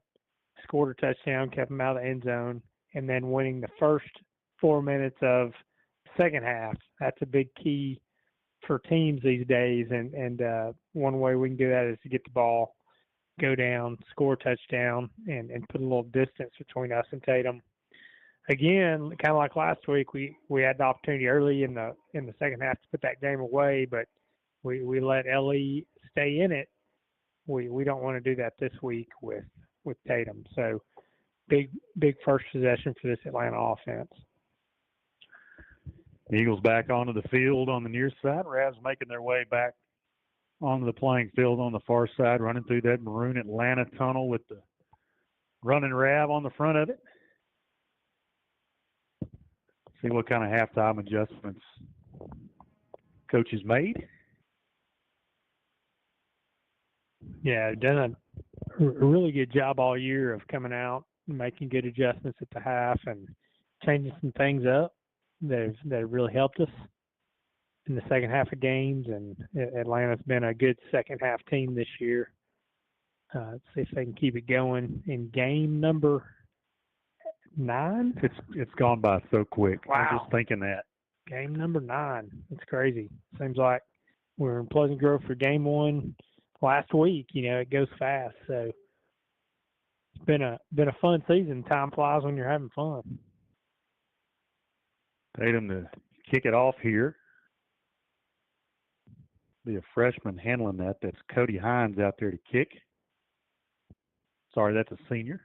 scored a touchdown, kept them out of the end zone, and then winning the first 4 minutes of second half. That's a big key for teams these days, and one way we can do that is to get the ball, go down, score a touchdown, and put a little distance between us and Tatum. Again, kind of like last week, we had the opportunity early in the second half to put that game away, but we let LE stay in it. We don't want to do that this week with Tatum. So big first possession for this Atlanta offense. Eagles back onto the field on the near side. Ravs making their way back onto the playing field on the far side, running through that maroon Atlanta tunnel with the running Rav on the front of it. See what kind of halftime adjustments coaches made. Yeah, done a really good job all year of coming out and making good adjustments at the half and changing some things up that have really helped us in the second half of games. And Atlanta's been a good second half team this year. Let's see if they can keep it going in game number 9. It's gone by so quick. Wow. I'm just thinking that. Game number 9. It's crazy. Seems like we're in Pleasant Grove for game 1 last week. It goes fast. So it's been a fun season. Time flies when you're having fun. Tatum to kick it off here. Be a freshman handling that. That's Cody Hines out there to kick. Sorry, that's a senior.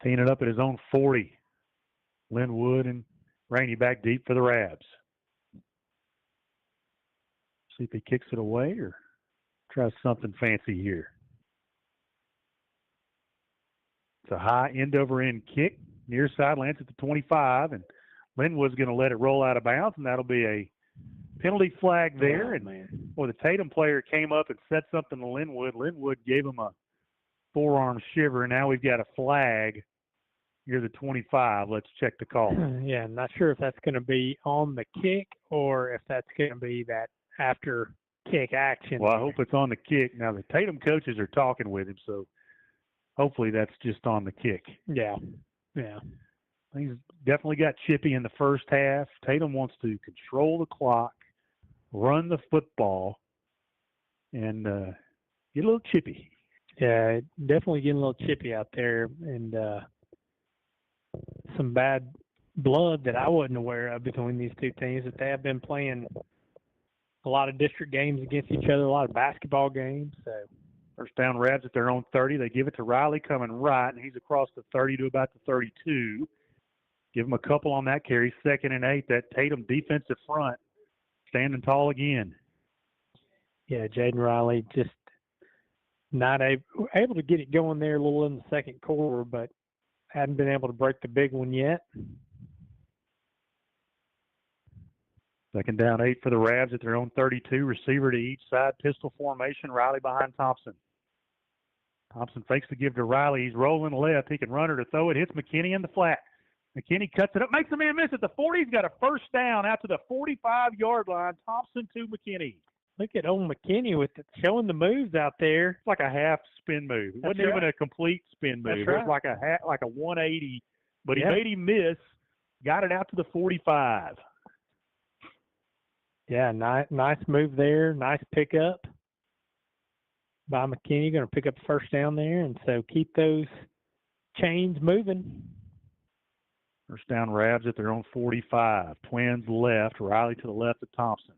Teeing it up at his own 40. Linwood and Rainey back deep for the Rabs. See if he kicks it away or tries something fancy here. It's a high end-over-end kick. Near side lands at the 25, and Linwood's going to let it roll out of bounds, and that'll be a penalty flag there. The Tatum player came up and said something to Linwood. Linwood gave him a forearm shiver, and now we've got a flag near the 25. Let's check the call. Yeah, I'm not sure if that's going to be on the kick or if that's going to be that after kick action. Well, I hope it's on the kick. Now, the Tatum coaches are talking with him, so hopefully that's just on the kick. Yeah. He's definitely got chippy in the first half. Tatum wants to control the clock, run the football, and get a little chippy. Yeah, definitely getting a little chippy out there, and some bad blood that I wasn't aware of between these two teams. That they have been playing a lot of district games against each other, a lot of basketball games. So first down, Rabs at their own 30. They give it to Riley coming right, and he's across the 30 to about the 32. Give him a couple on that carry. 2nd and 8. That Tatum defensive front standing tall again. Yeah, Jaden Riley just not able to get it going there a little in the second quarter, but hadn't been able to break the big one yet. 2nd down, 8 for the Rabs at their own 32. Receiver to each side. Pistol formation. Riley behind Thompson. Thompson fakes the give to Riley. He's rolling left. He can run her to throw it. Hits McKinney in the flat. McKinney cuts it up. Makes the man miss at the 40. He's got a first down out to the 45-yard line. Thompson to McKinney. Look at old McKinney with showing the moves out there. It's like a half spin move. It wasn't even a complete spin move. That's right. It was like a 180, but he made him miss. Got it out to the 45. Yeah, nice move there. Nice pickup by McKinney. Going to pick up the first down there, and so keep those chains moving. First down, Rabs at their own 45. Twins left. Riley to the left of Thompson.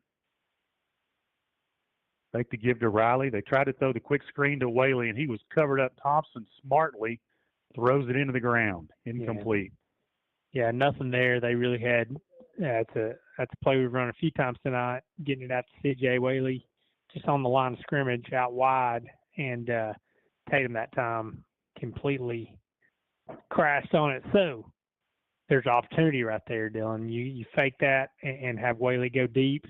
Fake to give to Riley. They tried to throw the quick screen to Whaley, and he was covered up. Thompson smartly throws it into the ground. Incomplete. Yeah, nothing there. They really had That's a play we've run a few times tonight, getting it out to C.J. Whaley, just on the line of scrimmage out wide, and Tatum that time completely crashed on it. So there's opportunity right there, Dylan. You fake that and have Whaley go deep,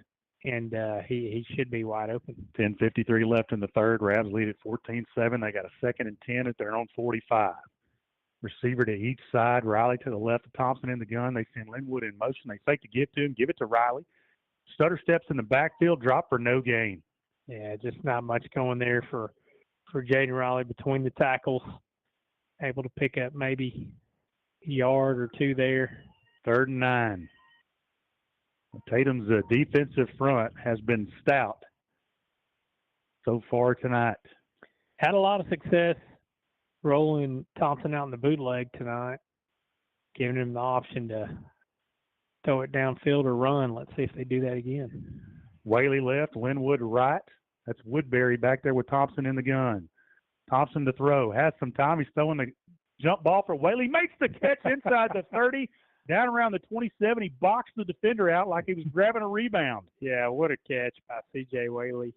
and he should be wide open. 10:53 left in the third. Rabs lead at 14-7. They got a 2nd and 10 at their own 45. Receiver to each side. Riley to the left of Thompson in the gun. They send Linwood in motion. They fake to give to him, give it to Riley. Stutter steps in the backfield, drop for no gain. Yeah, just not much going there for Jaden Riley between the tackles. Able to pick up maybe a yard or two there. 3rd and 9. Tatum's defensive front has been stout so far tonight. Had a lot of success rolling Thompson out in the bootleg tonight, giving him the option to throw it downfield or run. Let's see if they do that again. Whaley left, Linwood right. That's Woodbury back there with Thompson in the gun. Thompson to throw. Has some time. He's throwing the jump ball for Whaley. Makes the catch inside the 30. Down around the 27. He boxed the defender out like he was grabbing a rebound. Yeah, what a catch by C.J. Whaley.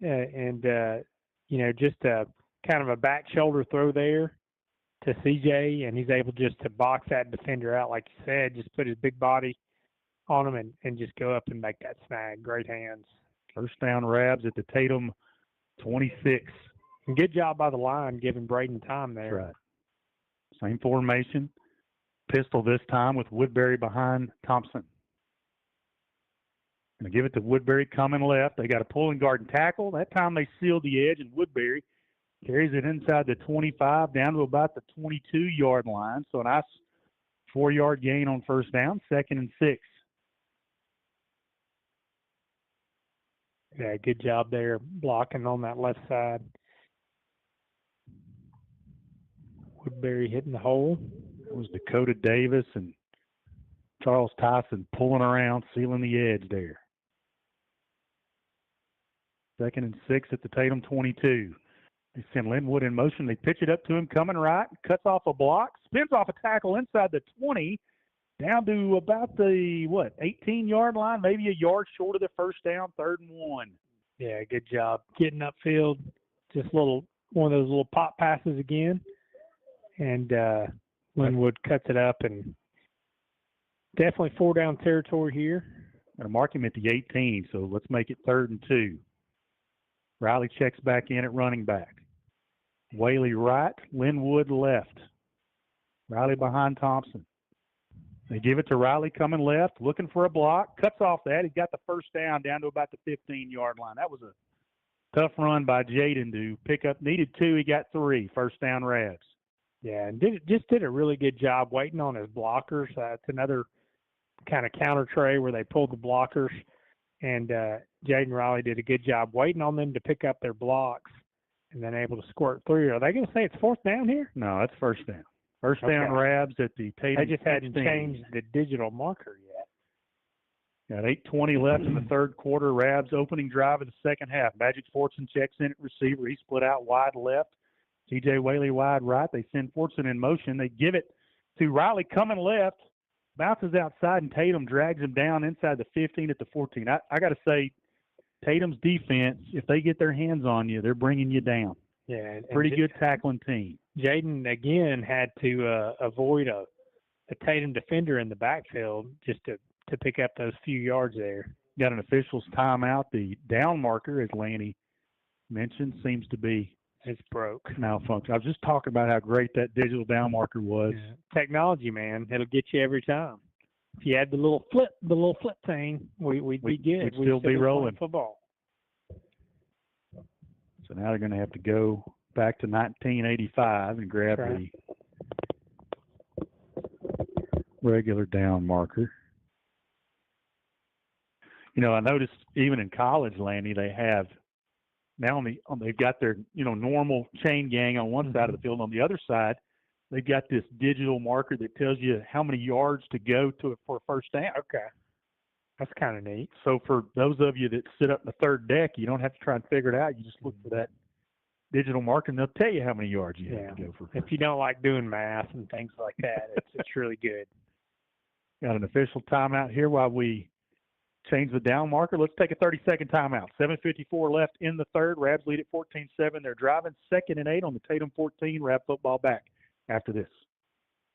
Just a kind of a back shoulder throw there to C.J., and he's able just to box that defender out, like you said, just put his big body on him and just go up and make that snag. Great hands. First down, Rabs at the Tatum 26. And good job by the line giving Braden time there. That's right. Same formation. Pistol this time with Woodbury behind Thompson. Going to give it to Woodbury coming left. They got a pulling guard and tackle. That time they sealed the edge, and Woodbury carries it inside the 25 down to about the 22-yard line. So a nice 4-yard gain on first down, 2nd and 6. Yeah, good job there blocking on that left side. Woodbury hitting the hole. It was Dakota Davis and Charles Tyson pulling around, sealing the edge there. 2nd and 6 at the Tatum 22. They send Linwood in motion. They pitch it up to him, coming right, cuts off a block, spins off a tackle inside the 20, down to about the, 18-yard line, maybe a yard short of the first down, 3rd and 1. Yeah, good job getting upfield. Just one of those little pop passes again. And Linwood cuts it up, and definitely 4-down territory here. Going to mark him at the 18, so let's make it 3rd and 2. Riley checks back in at running back. Whaley right, Linwood left. Riley behind Thompson. They give it to Riley coming left, looking for a block, cuts off that. He got the first down to about the 15-yard line. That was a tough run by Jaden to pick up. Needed 2, he got 3. First down, Rabs. Yeah, and did a really good job waiting on his blockers. It's another kind of counter tray where they pulled the blockers, and Jaden Riley did a good job waiting on them to pick up their blocks and then able to squirt through. Are they going to say it's 4th down here? No, it's first down. First down, Rabs at the Tatum. They just hadn't changed the digital marker yet. Got 8:20 left in the third quarter. Rabs opening drive of the second half. Magic Fortune checks in at receiver. He split out wide left. T.J. Whaley wide right. They send Fortune in motion. They give it to Riley coming left. Bounces outside, and Tatum drags him down inside the 15 at the 14. I got to say, Tatum's defense, if they get their hands on you, they're bringing you down. Yeah, pretty good tackling team. Jaden, again, had to avoid a Tatum defender in the backfield just to pick up those few yards there. Got an official's timeout. The down marker, as Lanny mentioned, seems to be malfunction. I was just talking about how great that digital down marker was. Yeah. Technology, man, it'll get you every time. If you had the little flip thing, we'd be good. We'd still be rolling football. So now they're going to have to go back to 1985 and grab the regular down marker. You know, I noticed even in college, Lanny, they have now they've got their normal chain gang on one side of the field. On the other side, they've got this digital marker that tells you how many yards to go to for a first down. Okay, that's kind of neat. So for those of you that sit up in the third deck, you don't have to try and figure it out. You just look for that digital marker, and they'll tell you how many yards you have to go for. If you don't like doing math and things like that, it's really good. Got an official timeout here while we change the down marker. Let's take a 30-second timeout. 7:54 left in the third. Rabs lead at 14-7. They're driving 2nd and 8 on the Tatum 14. Rab football back after this.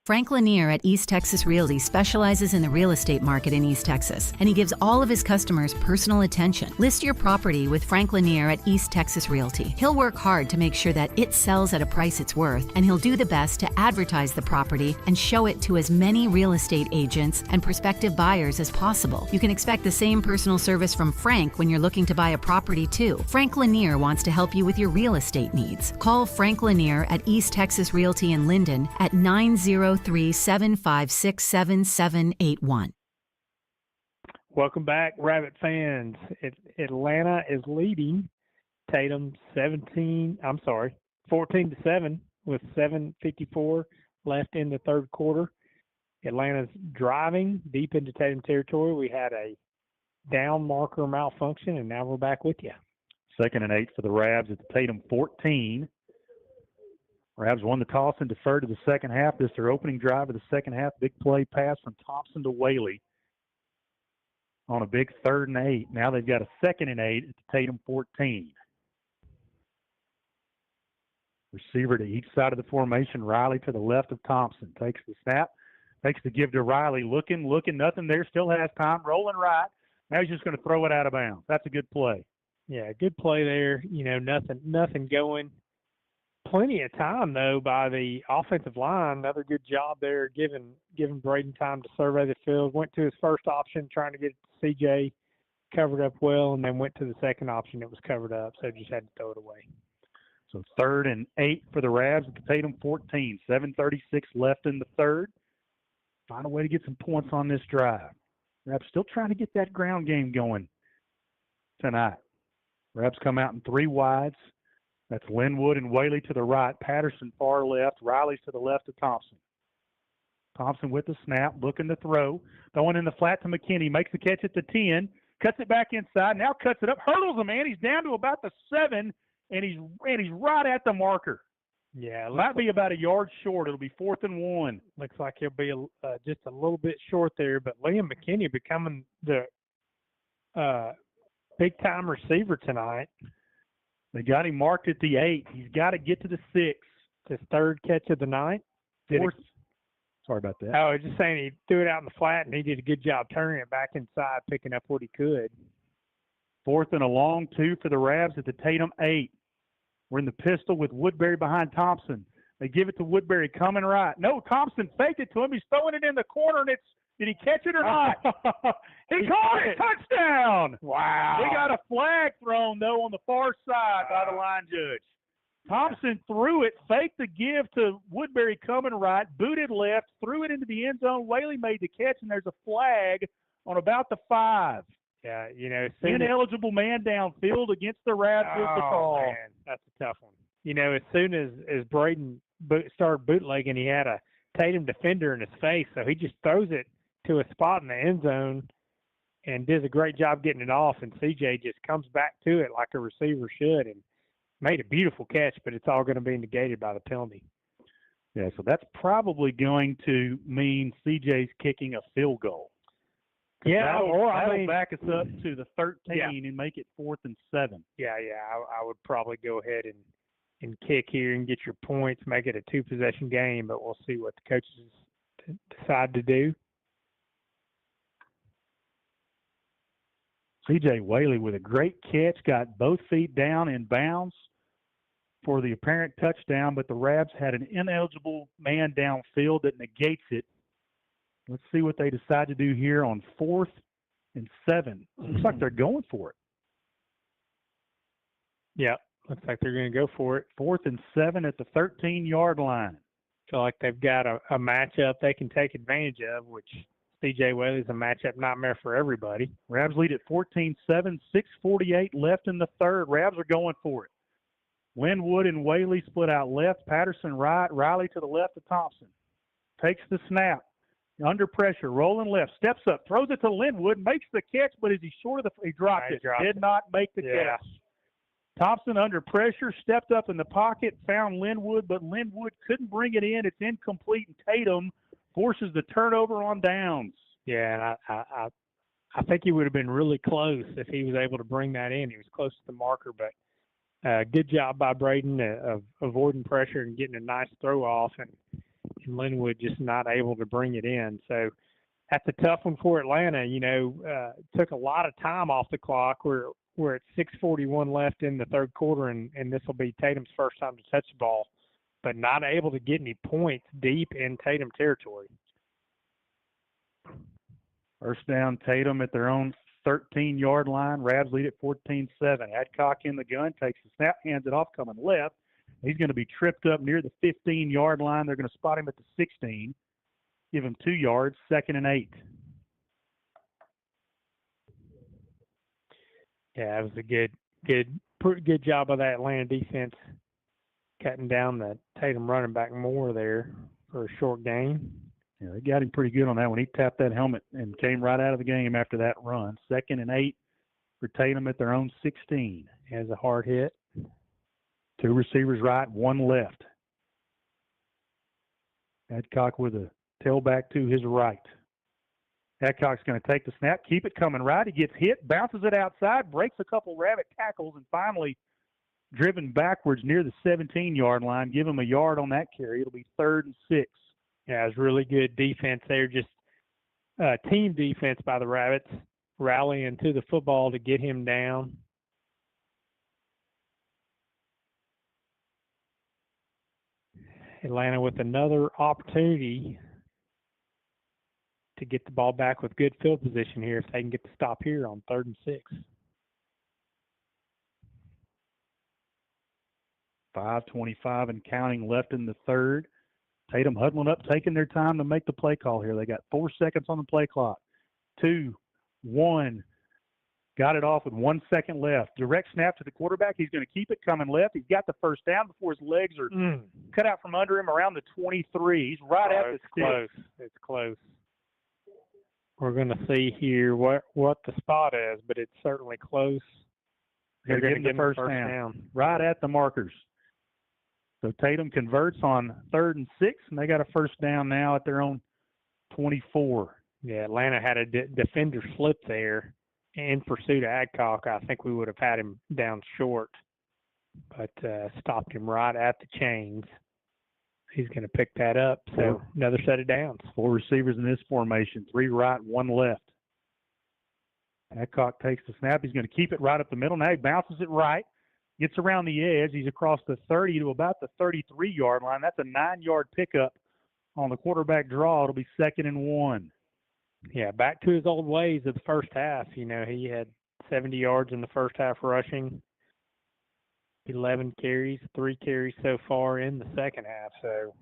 Frank Lanier at East Texas Realty specializes in the real estate market in East Texas, and he gives all of his customers personal attention. List your property with Frank Lanier at East Texas Realty. He'll work hard to make sure that it sells at a price it's worth, and he'll do the best to advertise the property and show it to as many real estate agents and prospective buyers as possible. You can expect the same personal service from Frank when you're looking to buy a property too. Frank Lanier wants to help you with your real estate needs. Call Frank Lanier at East Texas Realty in Linden at 903-756-7781. Welcome back, Rabbit fans. Atlanta is leading Tatum 14-7 with 7:54 left in the third quarter. Atlanta's driving deep into Tatum territory. We had a down marker malfunction, and now we're back with you. 2nd and 8 for the Rabs at the Tatum 14. Rabs won the toss and deferred to the second half. This is their opening drive of the second half. Big play pass from Thompson to Whaley on a big 3rd and 8. Now they've got a 2nd and 8 at the Tatum 14. Receiver to each side of the formation. Riley to the left of Thompson. Takes the snap. Takes the give to Riley. Looking, nothing there. Still has time. Rolling right. Now he's just going to throw it out of bounds. That's a good play. Yeah, good play there. Nothing going. Plenty of time, though, by the offensive line. Another good job there, giving Braden time to survey the field. Went to his first option, trying to get CJ covered up well, and then went to the second option. It was covered up, so just had to throw it away. So 3rd and 8 for the Rabs at the Tatum 14. 7:36 left in the third. Find a way to get some points on this drive. Rabs still trying to get that ground game going tonight. Rabs come out in 3 wides. That's Linwood and Whaley to the right. Patterson far left. Riley's to the left of Thompson. Thompson with the snap, looking to throw. Throwing in the flat to McKinney. Makes the catch at the 10. Cuts it back inside. Now cuts it up. Hurdles a man. He's down to about the 7, and he's right at the marker. Yeah, might be about a yard short. It'll be 4th and 1. Looks like he'll be just a little bit short there. But Liam McKinney becoming the big-time receiver tonight. They got him marked at the 8. He's got to get to the 6. His 3rd catch of the night. Sorry about that. I was just saying he threw it out in the flat, and he did a good job turning it back inside, picking up what he could. 4th and a long 2 for the Rabs at the Tatum 8. We're in the pistol with Woodbury behind Thompson. They give it to Woodbury coming right. No, Thompson faked it to him. He's throwing it in the corner, and did he catch it or not? He caught it. Touchdown. Wow. We got a flag thrown, though, on the far side by the line judge. Thompson threw it, faked the give to Woodbury coming right, booted left, threw it into the end zone. Whaley made the catch, and there's a flag on about the 5. Yeah, ineligible man downfield against the Rabs is the call. Man, that's a tough one. As soon as Braden started bootlegging, he had a Tatum defender in his face, so he just throws it to a spot in the end zone and does a great job getting it off, and CJ just comes back to it like a receiver should and made a beautiful catch, but it's all going to be negated by the penalty. Yeah, so that's probably going to mean CJ's kicking a field goal. Yeah, that'll back us up to the 13 and make it 4th and 7. Yeah, I would probably go ahead and kick here and get your points, make it a 2-possession game, but we'll see what the coaches decide to do. C.J. Whaley with a great catch, got both feet down in bounds for the apparent touchdown, but the Rabs had an ineligible man downfield that negates it. Let's see what they decide to do here on 4th and 7. Looks like they're going for it. Yeah, looks like they're going to go for it. 4th and 7 at the 13-yard line. Feel like they've got a matchup they can take advantage of, which C.J. Whaley's a matchup nightmare for everybody. Rabs lead at 14-7, 6:48 left in the third. Rabs are going for it. Linwood and Whaley split out left. Patterson right. Riley to the left of Thompson. Takes the snap. Under pressure, rolling left, steps up, throws it to Linwood, makes the catch, but is he short of he dropped it. Did not make the catch. Thompson under pressure, stepped up in the pocket, found Linwood, but Linwood couldn't bring it in. It's incomplete, and Tatum forces the turnover on downs. Yeah, and I think he would have been really close if he was able to bring that in. He was close to the marker, but good job by Braden of avoiding pressure and getting a nice throw off, and Linwood just not able to bring it in. So that's a tough one for Atlanta. Took a lot of time off the clock. We're at 6:41 left in the third quarter, and this will be Tatum's first time to touch the ball, but not able to get any points deep in Tatum territory. First down, Tatum at their own 13-yard line. Rabs lead at 14-7. Adcock in the gun, takes the snap, hands it off, coming left. He's going to be tripped up near the 15-yard line. They're going to spot him at the 16. Give him 2 yards, 2nd and 8. Yeah, it was a good job by that Atlanta defense, cutting down the Tatum running back more there for a short gain. Yeah, they got him pretty good on that one. He tapped that helmet and came right out of the game after that run. 2nd and 8 for Tatum at their own 16. Has a hard hit. 2 receivers right, 1 left. Adcock with a tailback to his right. Adcock's going to take the snap, keep it coming right. He gets hit, bounces it outside, breaks a couple rabbit tackles, and finally driven backwards near the 17-yard line. Give him a yard on that carry. It'll be 3rd and 6. Yeah, it was really good defense there. Just team defense by the Rabbits, rallying to the football to get him down. Atlanta with another opportunity to get the ball back with good field position here if they can get the stop here on 3rd and 6. 5:25 and counting left in the third. Tatum huddling up, taking their time to make the play call here. They got 4 seconds on the play clock. 2, 1. Got it off with 1 second left. Direct snap to the quarterback. He's going to keep it coming left. He's got the first down before his legs are cut out from under him around the 23. He's right at the stick. It's close. We're going to see here what the spot is, but it's certainly close. They're going to get the first down. Right at the markers. So Tatum converts on 3rd and 6, and they got a first down now at their own 24. Yeah, Atlanta had a defender slip there in pursuit of Adcock. I think we would have had him down short, but stopped him right at the chains. He's going to pick that up, so another set of downs. 4 receivers in this formation, 3 right, 1 left. Adcock takes the snap. He's going to keep it right up the middle. Now he bounces it right. Gets around the edge. He's across the 30 to about the 33-yard line. That's a 9-yard pickup on the quarterback draw. It'll be 2nd and 1. Yeah, back to his old ways of the first half. He had 70 yards in the first half rushing, 11 carries, 3 carries so far in the second half. So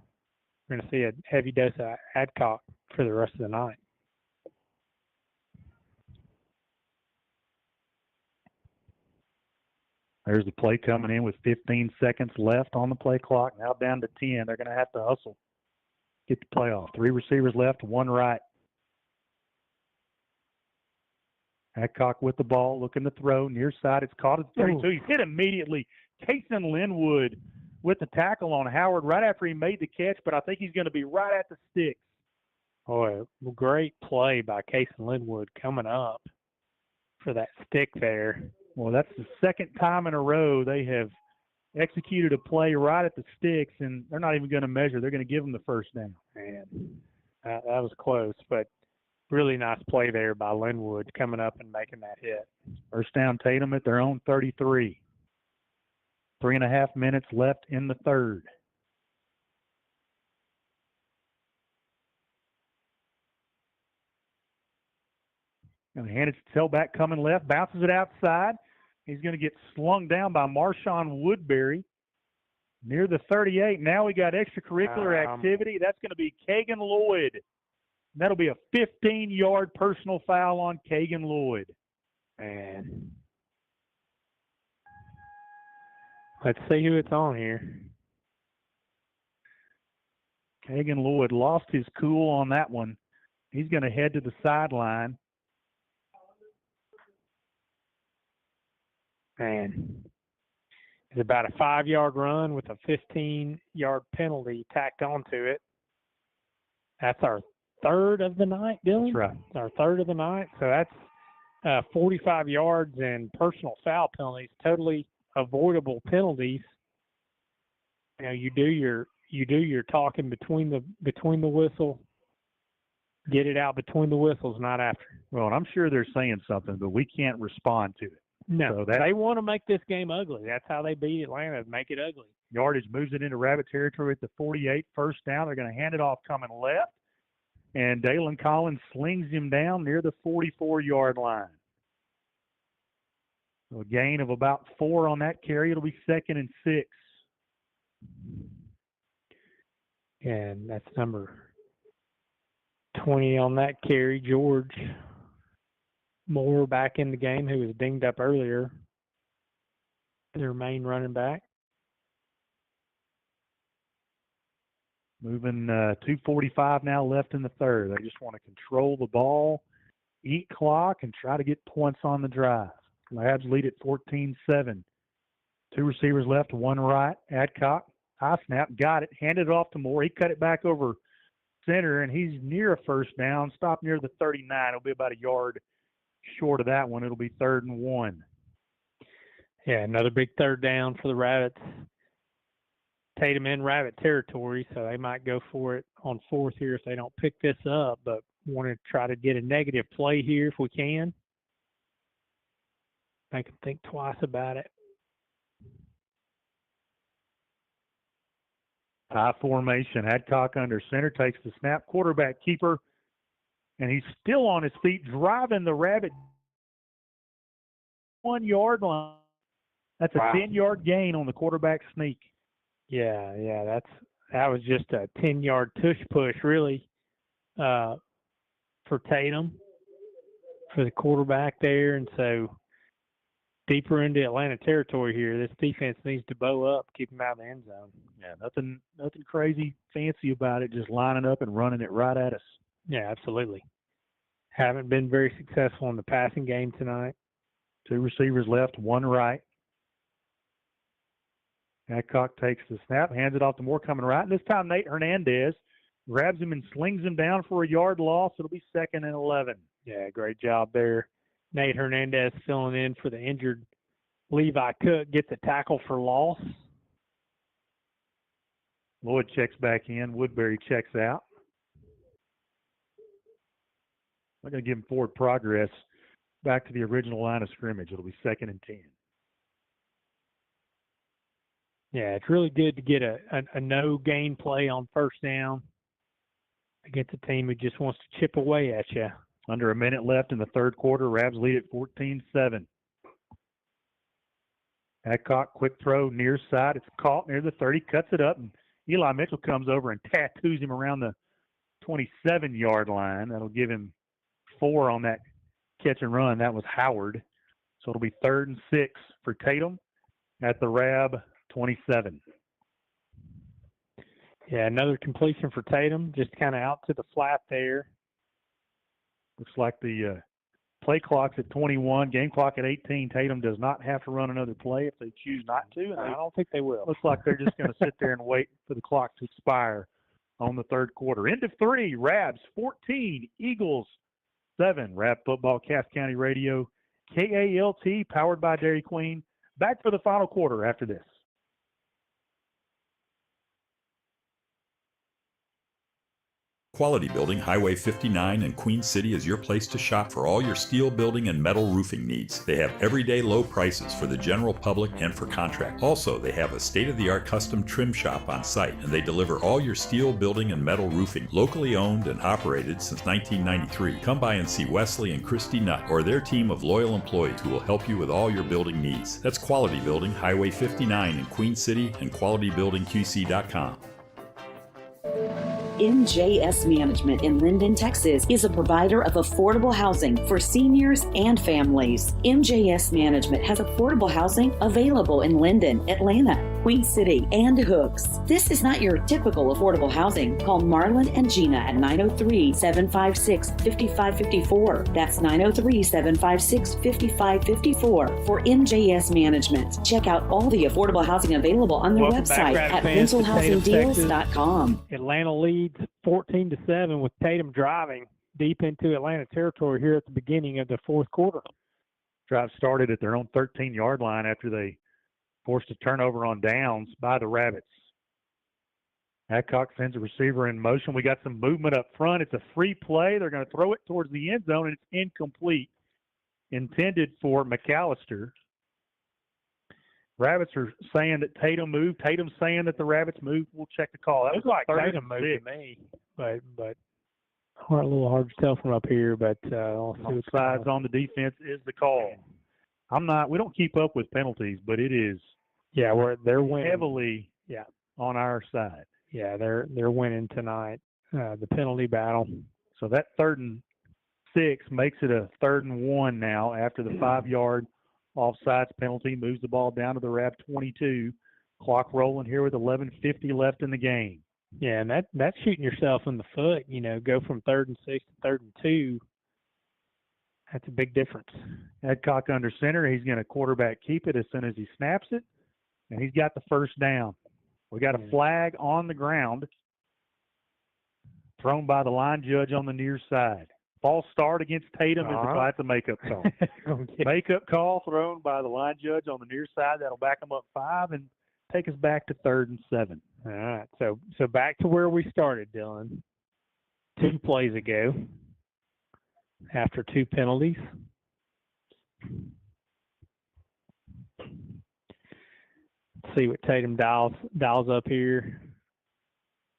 we're going to see a heavy dose of Adcock for the rest of the night. There's the play coming in with 15 seconds left on the play clock. Now down to 10. They're going to have to hustle. Get the play off. 3 receivers left, 1 right. Adcock with the ball, looking to throw. Near side, it's caught at 32. He's hit immediately. Kason Linwood with the tackle on Howard right after he made the catch, but I think he's going to be right at the sticks. Oh, a great play by Kason Linwood coming up for that stick there. Well, that's the second time in a row they have executed a play right at the sticks, and they're not even going to measure. They're going to give them the first down. Man, that was close, but really nice play there by Linwood coming up and making that hit. First down, Tatum at their own 33. 3.5 minutes left in the third. Going to hand it to tailback coming left, bounces it outside. He's going to get slung down by Marshawn Woodbury near the 38. Now we got extracurricular activity. That's going to be Kagan Lloyd. That'll be a 15-yard personal foul on Kagan Lloyd. And let's see who it's on here. Kagan Lloyd lost his cool on that one. He's going to head to the sideline. Man, it's about a 5-yard run with a 15-yard penalty tacked onto it. That's our third of the night, Dylan. That's right. Our third of the night. So that's 45 yards and personal foul penalties, totally avoidable penalties. You know, you do your talking between the whistle. Get it out between the whistles, not after. Well, and I'm sure they're saying something, but we can't respond to it. No, So they want to make this game ugly. That's how they beat Atlanta, make it ugly. Yardage moves it into Rabbit territory at the 48. First down, they're going to hand it off coming left. And Dalen Collins slings him down near the 44-yard line. So a gain of about 4 on that carry. It'll be 2nd and 6. And that's number 20 on that carry, George Moore back in the game, who was dinged up earlier. Their main running back. Moving 2:45 now left in the third. They just want to control the ball, eat clock, and try to get points on the drive. Labs lead at 14-7. 2 receivers left, 1 right. Adcock, high snap, got it, handed it off to Moore. He cut it back over center, and he's near a first down. Stopped near the 39. It'll be about a yard short of that one. It'll be 3rd and 1. Yeah, another big third down for the Rabbits. Tatum in Rabbit territory, so they might go for it on 4th here if they don't pick this up, but want to try to get a negative play here if we can. Make them think twice about it. High formation. Adcock under center, takes the snap. Quarterback keeper, and he's still on his feet, driving the Rabbit 1-yard line. That's a 10-yard gain on the quarterback sneak. Yeah, that was just a 10-yard tush push, really, for Tatum, for the quarterback there, and so deeper into Atlanta territory here, this defense needs to bow up, keep them out of the end zone. Yeah, nothing crazy fancy about it, just lining up and running it right at us. Yeah, absolutely. Haven't been very successful in the passing game tonight. 2 receivers left, 1 right. Adcock takes the snap, hands it off to Moore coming right. And this time Nate Hernandez grabs him and slings him down for a yard loss. It'll be 2nd and 11. Yeah, great job there. Nate Hernandez filling in for the injured Levi Cook, gets a tackle for loss. Lloyd checks back in. Woodbury checks out. I'm going to give him forward progress back to the original line of scrimmage. It'll be 2nd and 10. Yeah, it's really good to get a no-gain play on first down against a team who just wants to chip away at you. Under a minute left in the third quarter. Rabs lead at 14-7. Adcock, quick throw near side. It's caught near the 30, cuts it up, and Eli Mitchell comes over and tattoos him around the 27-yard line. That'll give him 4 on that catch and run. That was Howard. So it'll be 3rd and 6 for Tatum at the Rab 27. Yeah, another completion for Tatum, just kind of out to the flat there. Looks like the play clock's at 21, game clock at 18. Tatum does not have to run another play if they choose not to. And I don't think they will. Looks like they're just going to sit there and wait for the clock to expire on the third quarter. End of 3, Rabs 14, Eagles 7. Rab football, Cass County Radio, KALT, powered by Dairy Queen. Back for the final quarter after this. Quality Building, Highway 59 in Queen City is your place to shop for all your steel building and metal roofing needs. They have everyday low prices for the general public and for contract. Also, they have a state-of-the-art custom trim shop on site, and they deliver all your steel building and metal roofing. Locally owned and operated since 1993. Come by and see Wesley and Christy Nutt or their team of loyal employees who will help you with all your building needs. That's Quality Building, Highway 59 in Queen City, and QualityBuildingQC.com. MJS Management in Linden, Texas is a provider of affordable housing for seniors and families. MJS Management has affordable housing available in Linden, Atlanta, Queen City, and Hooks. This is not your typical affordable housing. Call Marlon and Gina at 903-756-5554. That's 903-756-5554 for MJS Management. Check out all the affordable housing available on their website at rentalhousingdeals.com. Atlanta leads 14-7 with Tatum driving deep into Atlanta territory here at the beginning of the fourth quarter. Drive started at their own 13-yard line after they forced a turnover on downs by the Rabbits. Adcock sends a receiver in motion. We got some movement up front. It's a free play. They're going to throw it towards the end zone, and it's incomplete. Intended for McAllister. Rabbits are saying that Tatum moved. Tatum's saying that the Rabbits moved. We'll check the call. That was like Tatum moved to me, but a little hard to tell from up here. But I'll see what sides on the defense is the call. We don't keep up with penalties, but it is. Yeah, they're winning heavily. Yeah, on our side. Yeah, they're winning tonight. The penalty battle. So that 3rd and 6 makes it a 3rd and 1 now after the 5-yard offsides penalty. Moves the ball down to the Rab 22. Clock rolling here with 11:50 left in the game. Yeah, and that's shooting yourself in the foot. Go from 3rd and 6 to 3rd and 2. That's a big difference. Adcock under center. He's going to quarterback keep it as soon as he snaps it, and he's got the first down. We got a flag on the ground thrown by the line judge on the near side. False start against Tatum that's a makeup call. Makeup call thrown by the line judge on the near side. That'll back them up 5 and take us back to 3rd and 7. All right. So back to where we started, Dylan. 2 plays ago, after 2 penalties. Let's see what Tatum dials up here.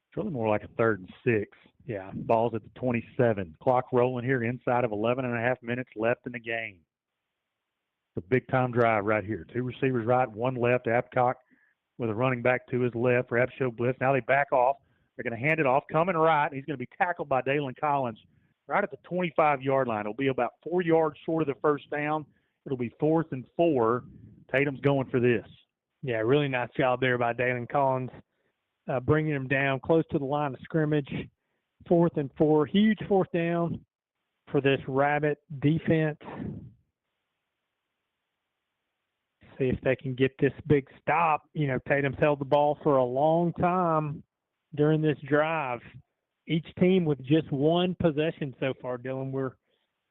It's really more like a 3rd and 6. Yeah. Ball's at the 27. Clock rolling here inside of 11.5 minutes left in the game. It's a big-time drive right here. 2 receivers right, 1 left. Adcock with a running back to his left. Rab show blitz. Now they back off. They're going to hand it off. Coming right. He's going to be tackled by Dalen Collins right at the 25-yard line. It'll be about 4 yards short of the first down. It'll be 4th and 4. Tatum's going for this. Yeah, really nice job there by Dalen Collins, bringing him down close to the line of scrimmage. 4th and 4. Huge 4th down for this Rabbit defense. See if they can get this big stop. Tatum's held the ball for a long time during this drive. Each team with just 1 possession so far, Dylan. We're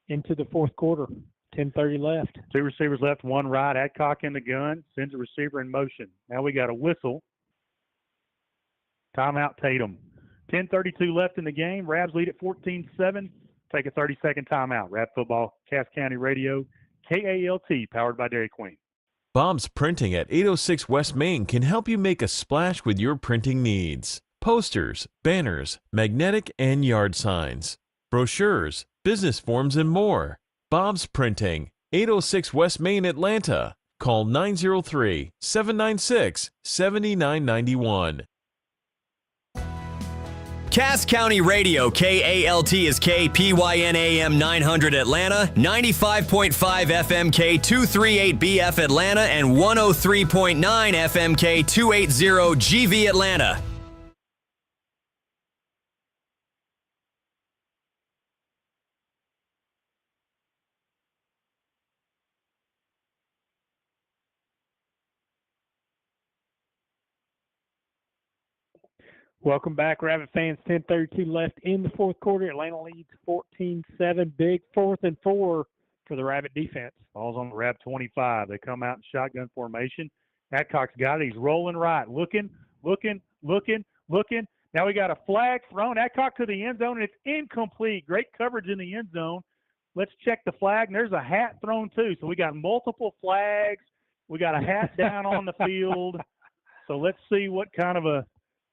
into the fourth quarter. 10:30 left. 2 receivers left, 1 right. Adcock in the gun. Sends a receiver in motion. Now we got a whistle. Timeout Tatum. 10:32 left in the game. Rabs lead at 14-7. Take a 30-second timeout. Rab football, Cass County Radio, KALT, powered by Dairy Queen. Bob's Printing at 806 West Main can help you make a splash with your printing needs. Posters, banners, magnetic and yard signs, brochures, business forms, and more. Bob's Printing, 806 West Main, Atlanta. Call 903-796-7991. Cass County Radio, KALT is KPYN-AM 900 Atlanta, 95.5 FMK 238BF Atlanta, and 103.9 FMK 280 GV Atlanta. Welcome back, Rabbit fans. 10:32 left in the fourth quarter. Atlanta leads 14-7. Big 4th and 4 for the Rabbit defense. Ball's on the Rab 25. They come out in shotgun formation. Adcock's got it. He's rolling right. Looking. Now we got a flag thrown. Adcock to the end zone, and it's incomplete. Great coverage in the end zone. Let's check the flag, and there's a hat thrown too. So we got multiple flags. We got a hat down on the field. So let's see what kind of a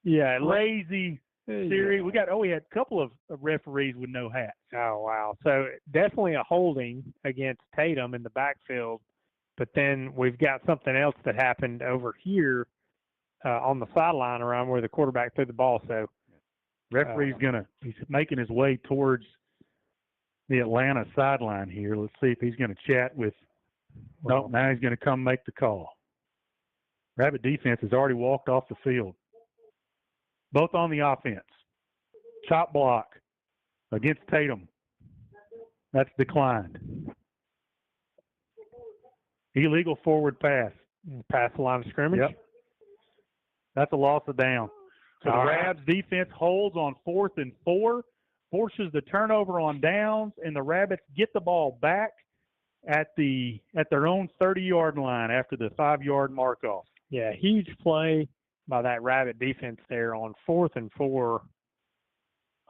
crazy series. We had a couple of referees with no hats. Oh, wow. So definitely a holding against Tatum in the backfield. But then we've got something else that happened over here on the sideline around where the quarterback threw the ball. So referee's he's making his way towards the Atlanta sideline here. Let's see if he's going to chat with. Now he's going to come make the call. Rabbit defense has already walked off the field. Both on the offense. Chop block against Tatum. That's declined. Illegal forward pass. Past the line of scrimmage? Yep. That's a loss of down. So the Rabs defense holds on 4th and 4, forces the turnover on downs, and the Rabbits get the ball back at their own 30-yard line after the 5-yard mark-off. Yeah, huge play by that Rabbit defense there on 4th and 4.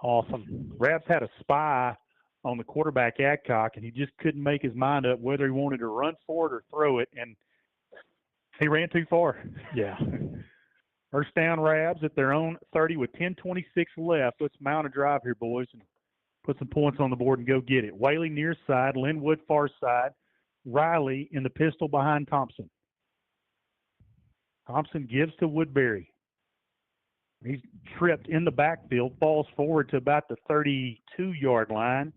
Awesome. Rabs had a spy on the quarterback Adcock, and he just couldn't make his mind up whether he wanted to run for it or throw it, and he ran too far. Yeah. First down, Rabs at their own 30 with 10:26 left. Let's mount a drive here, boys, and put some points on the board and go get it. Whaley near side, Linwood far side, Riley in the pistol behind Thompson. Thompson gives to Woodbury. He's tripped in the backfield, falls forward to about the 32-yard line.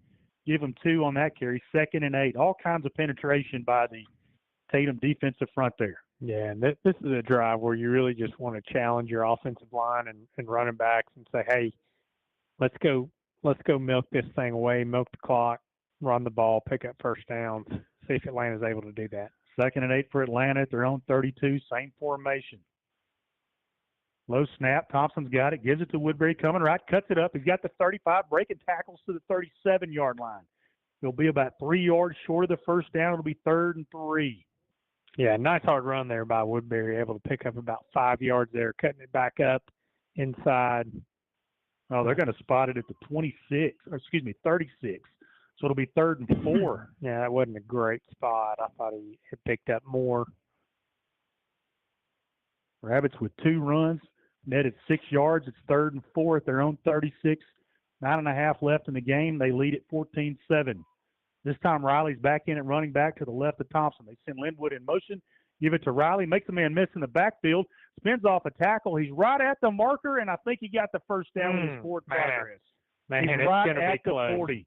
Give him 2 on that carry, 2nd and 8. All kinds of penetration by the Tatum defensive front there. Yeah, and this is a drive where you really just want to challenge your offensive line and running backs and say, hey, let's go milk this thing away, milk the clock, run the ball, pick up first downs, see if Atlanta's able to do that. 2nd and 8 for Atlanta at their own 32, same formation. Low snap, Thompson's got it, gives it to Woodbury, coming right, cuts it up. He's got the 35, breaking tackles to the 37-yard line. He'll be about 3 yards short of the first down. It'll be 3rd and 3. Yeah, nice hard run there by Woodbury, able to pick up about 5 yards there, cutting it back up inside. Oh, they're going to spot it at the 36, 36. So it'll be 3rd and 4. Yeah, that wasn't a great spot. I thought he had picked up more. Rabbits with 2 runs, netted 6 yards. It's 3rd and 4 at their own 36. 9.5 left in the game. They lead at 14-7. This time Riley's back in at running back to the left of Thompson. They send Linwood in motion, give it to Riley, makes a man miss in the backfield, spins off a tackle. He's right at the marker, and I think he got the first down with his forward progress. Man, he's it's right going to at be the close. 40.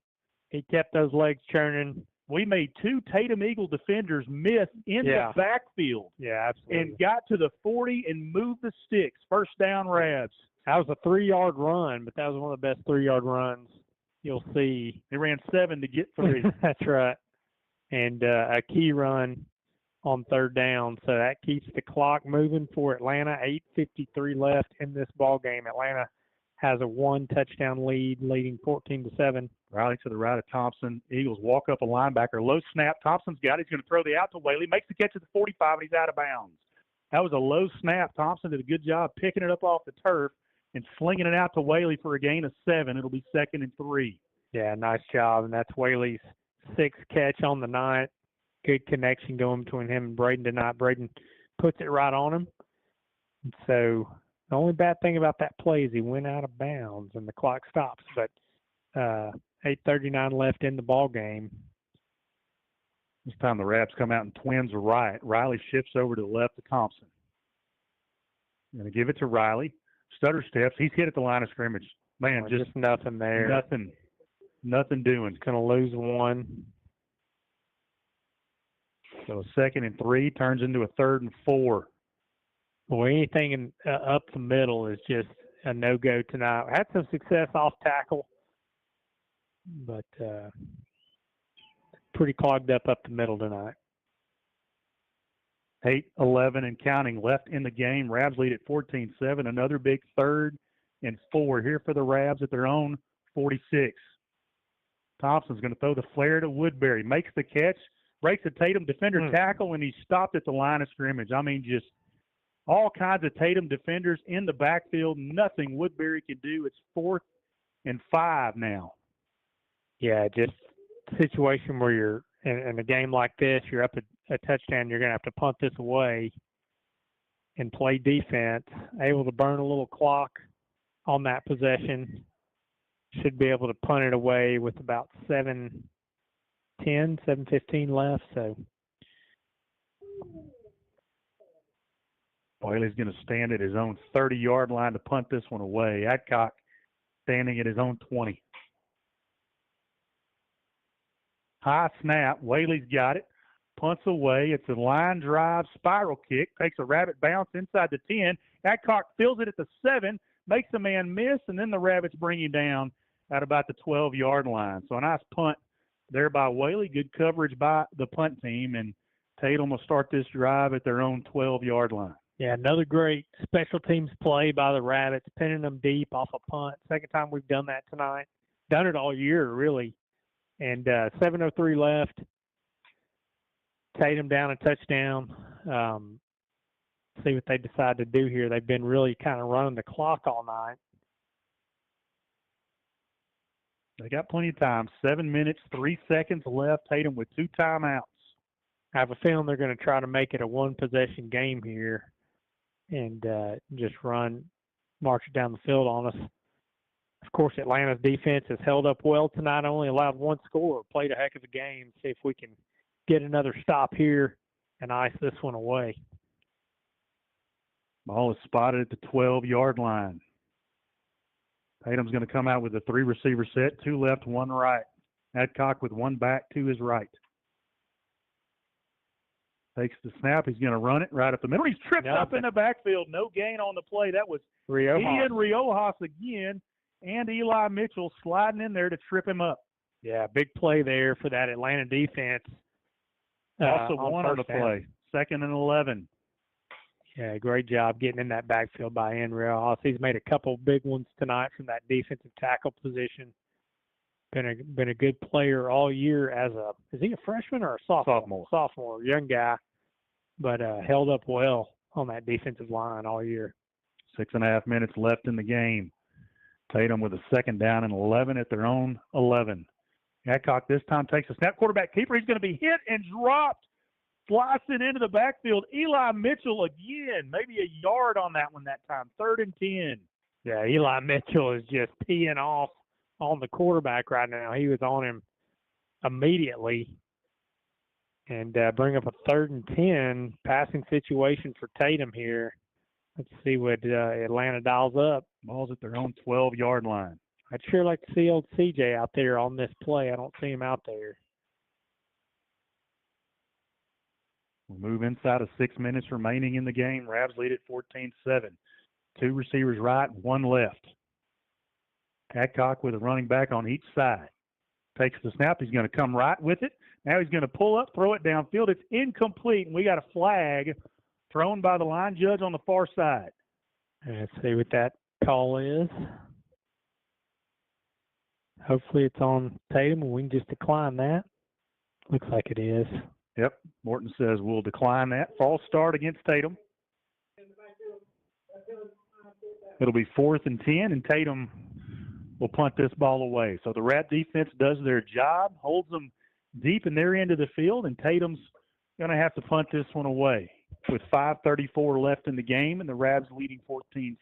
He kept those legs churning. We made 2 Tatum Eagle defenders miss in the backfield. Yeah, absolutely. And got to the 40 and moved the sticks. First down, Rabs. That was a 3-yard run, but that was one of the best 3-yard runs you'll see. They ran 7 to get 3. That's right. And a key run on 3rd down. So that keeps the clock moving for Atlanta. 8:53 left in this ball game. Atlanta has a 1-touchdown lead, leading 14-7. Riley to the right of Thompson. Eagles walk up a linebacker. Low snap. Thompson's got it. He's going to throw the out to Whaley. Makes the catch at the 45, and he's out of bounds. That was a low snap. Thompson did a good job picking it up off the turf and slinging it out to Whaley for a gain of 7. It'll be 2nd and 3. Yeah, nice job. And that's Whaley's 6th catch on the night. Good connection going between him and Braden tonight. Braden puts it right on him. And so the only bad thing about that play is he went out of bounds and the clock stops. But 8:39 left in the ball game. This time the Rabs come out and twins right. Riley shifts over to the left of Thompson. Going to give it to Riley. Stutter steps. He's hit at the line of scrimmage. Man, just nothing there. Nothing doing. Going to lose 1. So 2nd and 3 turns into a 3rd and 4. Well, anything up the middle is just a no-go tonight. Had some success off tackle, but pretty clogged up the middle tonight. 8-11 and counting left in the game. Rabs lead at 14-7. Another big 3rd and 4 here for the Rabs at their own 46. Thompson's going to throw the flare to Woodbury. Makes the catch, breaks a Tatum defender tackle, and he's stopped at the line of scrimmage. I mean, just all kinds of Tatum defenders in the backfield. Nothing Woodbury can do. It's 4th and 5 now. Yeah, just a situation where you're in a game like this, you're up a touchdown, you're going to have to punt this away and play defense, able to burn a little clock on that possession. Should be able to punt it away with about 7:15 left. So Whaley's going to stand at his own 30-yard line to punt this one away. Adcock standing at his own 20. High snap. Whaley's got it. punts away. It's a line drive spiral kick, takes a rabbit bounce inside the 10. Adcock fills it at the 7, makes a man miss, and then the Rabbits bring you down at about the 12-yard line. So a nice punt there by Whaley. Good coverage by the punt team, and Tatum will start this drive at their own 12-yard line. Yeah, another great special teams play by the Rabbits, pinning them deep off a punt. Second time we've done that tonight. Done it all year, really. And 7:03 left. Tatum down a touchdown. See what they decide to do here. They've been really kind of running the clock all night. They got plenty of time. 7 minutes, 3 seconds left. Tatum with 2 timeouts. I have a feeling they're going to try to make it a one-possession game here and just march it down the field on us. Of course, Atlanta's defense has held up well tonight, only allowed 1 score, played a heck of a game. See if we can get another stop here and ice this one away. Ball is spotted at the 12-yard line. Tatum's going to come out with a 3-receiver set, 2 left, 1 right. Adcock with 1 back to his right. Takes the snap. He's going to run it right up the middle. He's tripped up in the backfield. No gain on the play. That was Ian Riojas again, and Eli Mitchell sliding in there to trip him up. Yeah, big play there for that Atlanta defense. Also one on the play. 2nd and 11. Yeah, great job getting in that backfield by Ian Riojas. He's made a couple big ones tonight from that defensive tackle position. Been a good player all year is he a freshman or a sophomore? Sophomore, young guy, but held up well on that defensive line all year. 6.5 minutes left in the game. Tatum with a 2nd down and 11 at their own 11. Adcock this time takes a snap. Quarterback keeper. He's going to be hit and dropped. Slicing into the backfield. Eli Mitchell again. Maybe a yard on that one that time. 3rd and 10. Yeah, Eli Mitchell is just peeing off on the quarterback right now. He was on him immediately. And bring up a 3rd and 10 passing situation for Tatum here. Let's see what Atlanta dials up. Ball's at their own 12-yard line. I'd sure like to see old CJ out there on this play. I don't see him out there. We'll move inside of 6 minutes remaining in the game. Rabs lead at 14-7. 2 receivers right, 1 left. Adcock with a running back on each side. Takes the snap. He's going to come right with it. Now he's going to pull up, throw it downfield. It's incomplete, and we got a flag thrown by the line judge on the far side. Let's see what that call is. Hopefully it's on Tatum, and we can just decline that. Looks like it is. Yep. Morton says we'll decline that. False start against Tatum. It'll be 4th and 10, and Tatum will punt this ball away. So the Rat defense does their job, holds them deep in their end of the field, and Tatum's going to have to punt this one away with 5:34 left in the game, and the Rabs leading 14-7.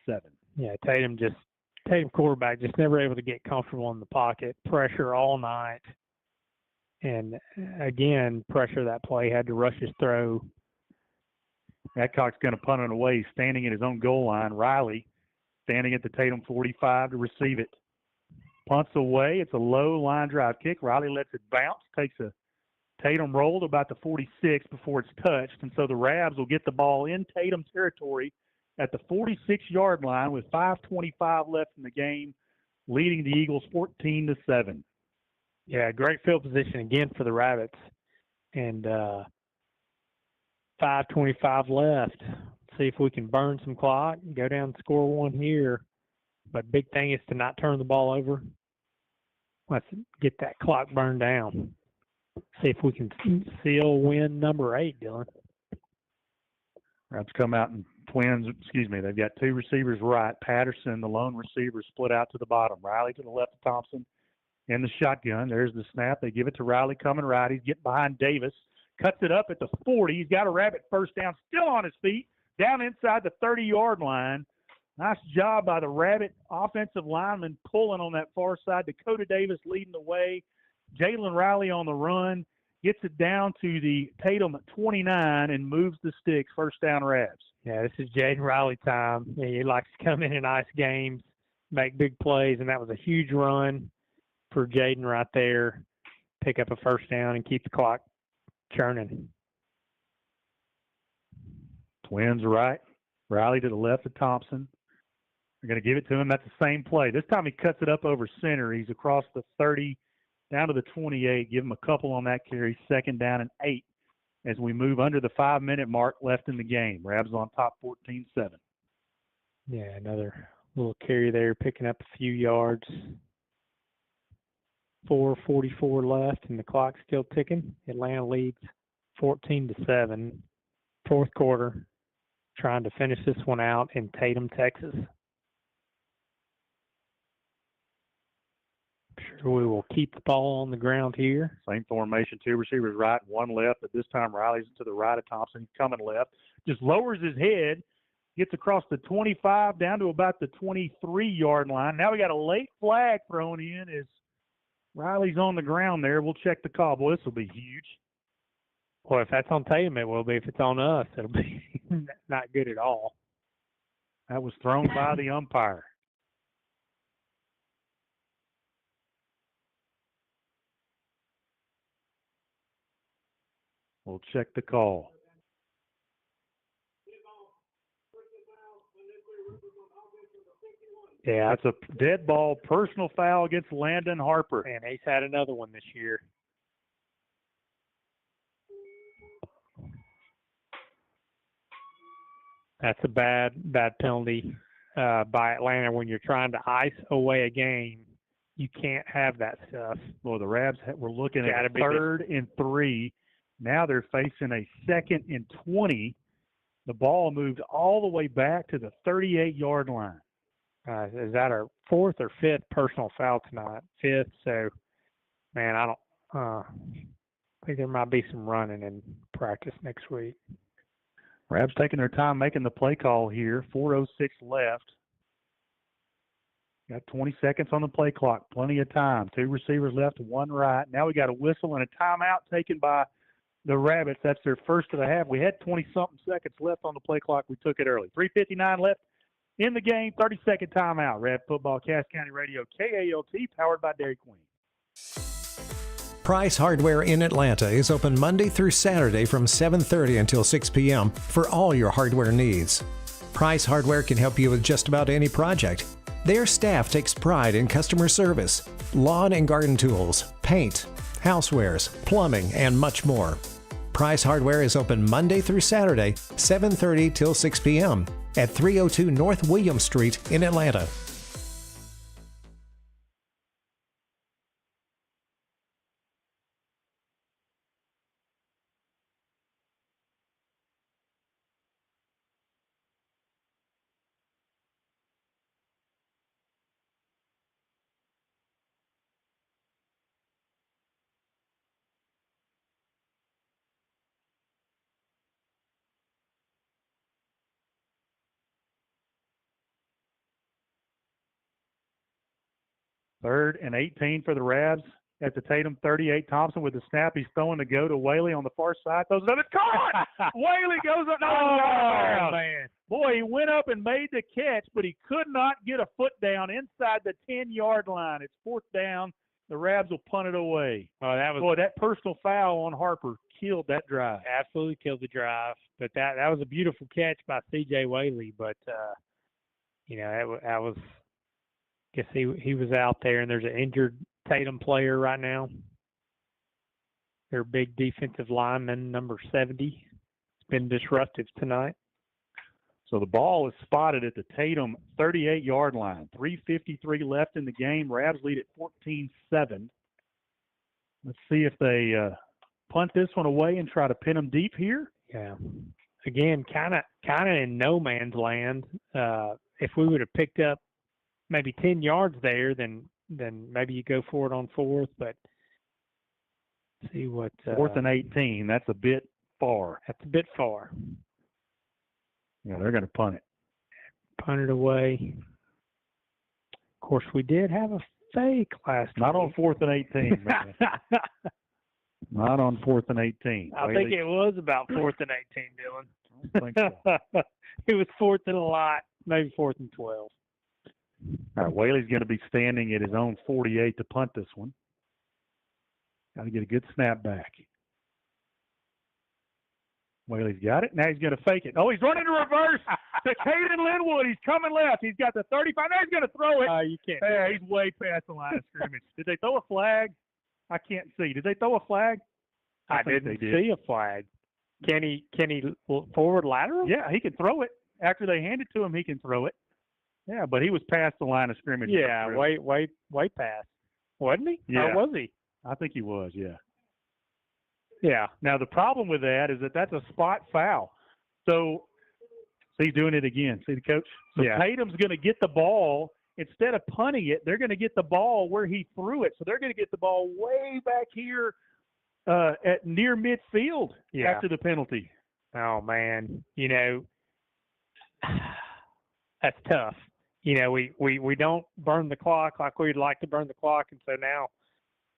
Yeah, Tatum quarterback just never able to get comfortable in the pocket. Pressure all night. And again, pressure that play, had to rush his throw. Adcock's going to punt it away, standing at his own goal line. Riley standing at the Tatum 45 to receive it. Punts away. It's a low line drive kick. Riley lets it bounce, takes a Tatum roll to about the 46 before it's touched. And so the Rabs will get the ball in Tatum territory at the 46-yard line with 5:25 left in the game, leading the Eagles 14-7. Yeah, great field position again for the Rabbits. And 5:25 left. See if we can burn some clock, go down and score one here. But big thing is to not turn the ball over. Let's get that clock burned down. See if we can seal win number 8, Dylan. Rabs come out in twins. They've got 2 receivers right. Patterson, the lone receiver, split out to the bottom. Riley to the left of Thompson in the shotgun. There's the snap. They give it to Riley coming right. He's getting behind Davis. Cuts it up at the 40. He's got a Rabbit first down, still on his feet, down inside the 30-yard line. Nice job by the Rabbit offensive lineman pulling on that far side. Dakota Davis leading the way. Jalen Riley on the run. Gets it down to the Tatum 29 and moves the sticks. First down, Rabs. Yeah, this is Jaden Riley time. Yeah, he likes to come in and ice games, make big plays, and that was a huge run for Jaden right there. Pick up a first down and keep the clock churning. Twins right. Riley to the left of Thompson. They're going to give it to him. That's the same play. This time he cuts it up over center. He's across the 30 down to the 28. Give him a couple on that carry. 2nd down and 8 as we move under the 5-minute mark left in the game. Rabs on top 14-7. Yeah, another little carry there, picking up a few yards. 4:44 left, and the clock's still ticking. Atlanta leads 14-7. 4th quarter, trying to finish this one out in Tatum, Texas. I'm sure we will keep the ball on the ground here. Same formation, 2 receivers right, 1 left, but this time Riley's to the right of Thompson. He's coming left. Just lowers his head, gets across the 25 down to about the 23-yard line. Now we got a late flag thrown in as Riley's on the ground there. We'll check the call. Boy, this will be huge. Well, if that's on Tatum, it will be. If it's on us, it'll be not good at all. That was thrown by the umpire. We'll check the call. Yeah, that's a dead ball, personal foul against Landon Harper. And he's had another one this year. That's a bad penalty by Atlanta when you're trying to ice away a game. You can't have that stuff. Well, the Rabs were looking at 3rd and 3. Now they're facing a 2nd and 20. The ball moved all the way back to the 38-yard line. Is that our 4th or 5th personal foul tonight? 5th. So, man, I think there might be some running in practice next week. Rabs taking their time making the play call here. 4:06 left. Got 20 seconds on the play clock. Plenty of time. 2 receivers left, 1 right. Now we got a whistle and a timeout taken by the Rabbits. That's their first of the half. We had 20-something seconds left on the play clock. We took it early. 3:59 left in the game. 30-second timeout. Rab Football, Cass County Radio, KALT, powered by Dairy Queen. Price Hardware in Atlanta is open Monday through Saturday from 7:30 until 6 p.m. for all your hardware needs. Price Hardware can help you with just about any project. Their staff takes pride in customer service, lawn and garden tools, paint, housewares, plumbing, and much more. Price Hardware is open Monday through Saturday, 7:30 till 6 p.m. at 302 North William Street in Atlanta. Third and 18 for the Rabs at the Tatum 38. Thompson with the snap. He's throwing to go to Whaley on the far side. Throws another caught. Whaley goes up. Oh, man. Boy, he went up and made the catch, but he could not get a foot down inside the 10-yard line. It's 4th down. The Rabs will punt it away. Oh, that personal foul on Harper killed that drive. Absolutely killed the drive. But that was a beautiful catch by C.J. Whaley. But, that was – guess he was out there, and there's an injured Tatum player right now. Their big defensive lineman, number 70. It's been disruptive tonight. So the ball is spotted at the Tatum 38-yard line. 3:53 left in the game. Rabs lead at 14-7. Let's see if they punt this one away and try to pin them deep here. Yeah. Again, kind of in no man's land. If we would have picked up maybe 10 yards there, then maybe you go for it on 4th, but see what 4th and 18. That's a bit far. That's a bit far. Yeah, they're going to punt it. Punt it away. Of course, we did have a fake last Not week. on 4th and 18, man. Not on 4th and 18. I think it was about 4th and 18, Dylan. I don't think so. It was 4th and a lot, maybe 4th and 12. All right, Whaley's going to be standing at his own 48 to punt this one. Got to get a good snap back. Whaley's got it. Now he's going to fake it. Oh, he's running to reverse to Caden Linwood. He's coming left. He's got the 35. Now he's going to throw it. You can't. Yeah, he's way past the line of scrimmage. Did they throw a flag? I can't see. Did they throw a flag? I didn't see a flag. Can he forward lateral? Yeah, he can throw it. After they hand it to him, he can throw it. Yeah, but he was past the line of scrimmage. Yeah, way past. Wasn't he? Yeah. Or was he? I think he was, yeah. Yeah. Now, the problem with that is that that's a spot foul. So he's doing it again. See the coach? So Yeah. Tatum's going to get the ball. Instead of punting it, they're going to get the ball where he threw it. So they're going to get the ball way back here at near midfield after the penalty. Oh, man. You know, that's tough. You know, we don't burn the clock like we'd like to burn the clock, and so now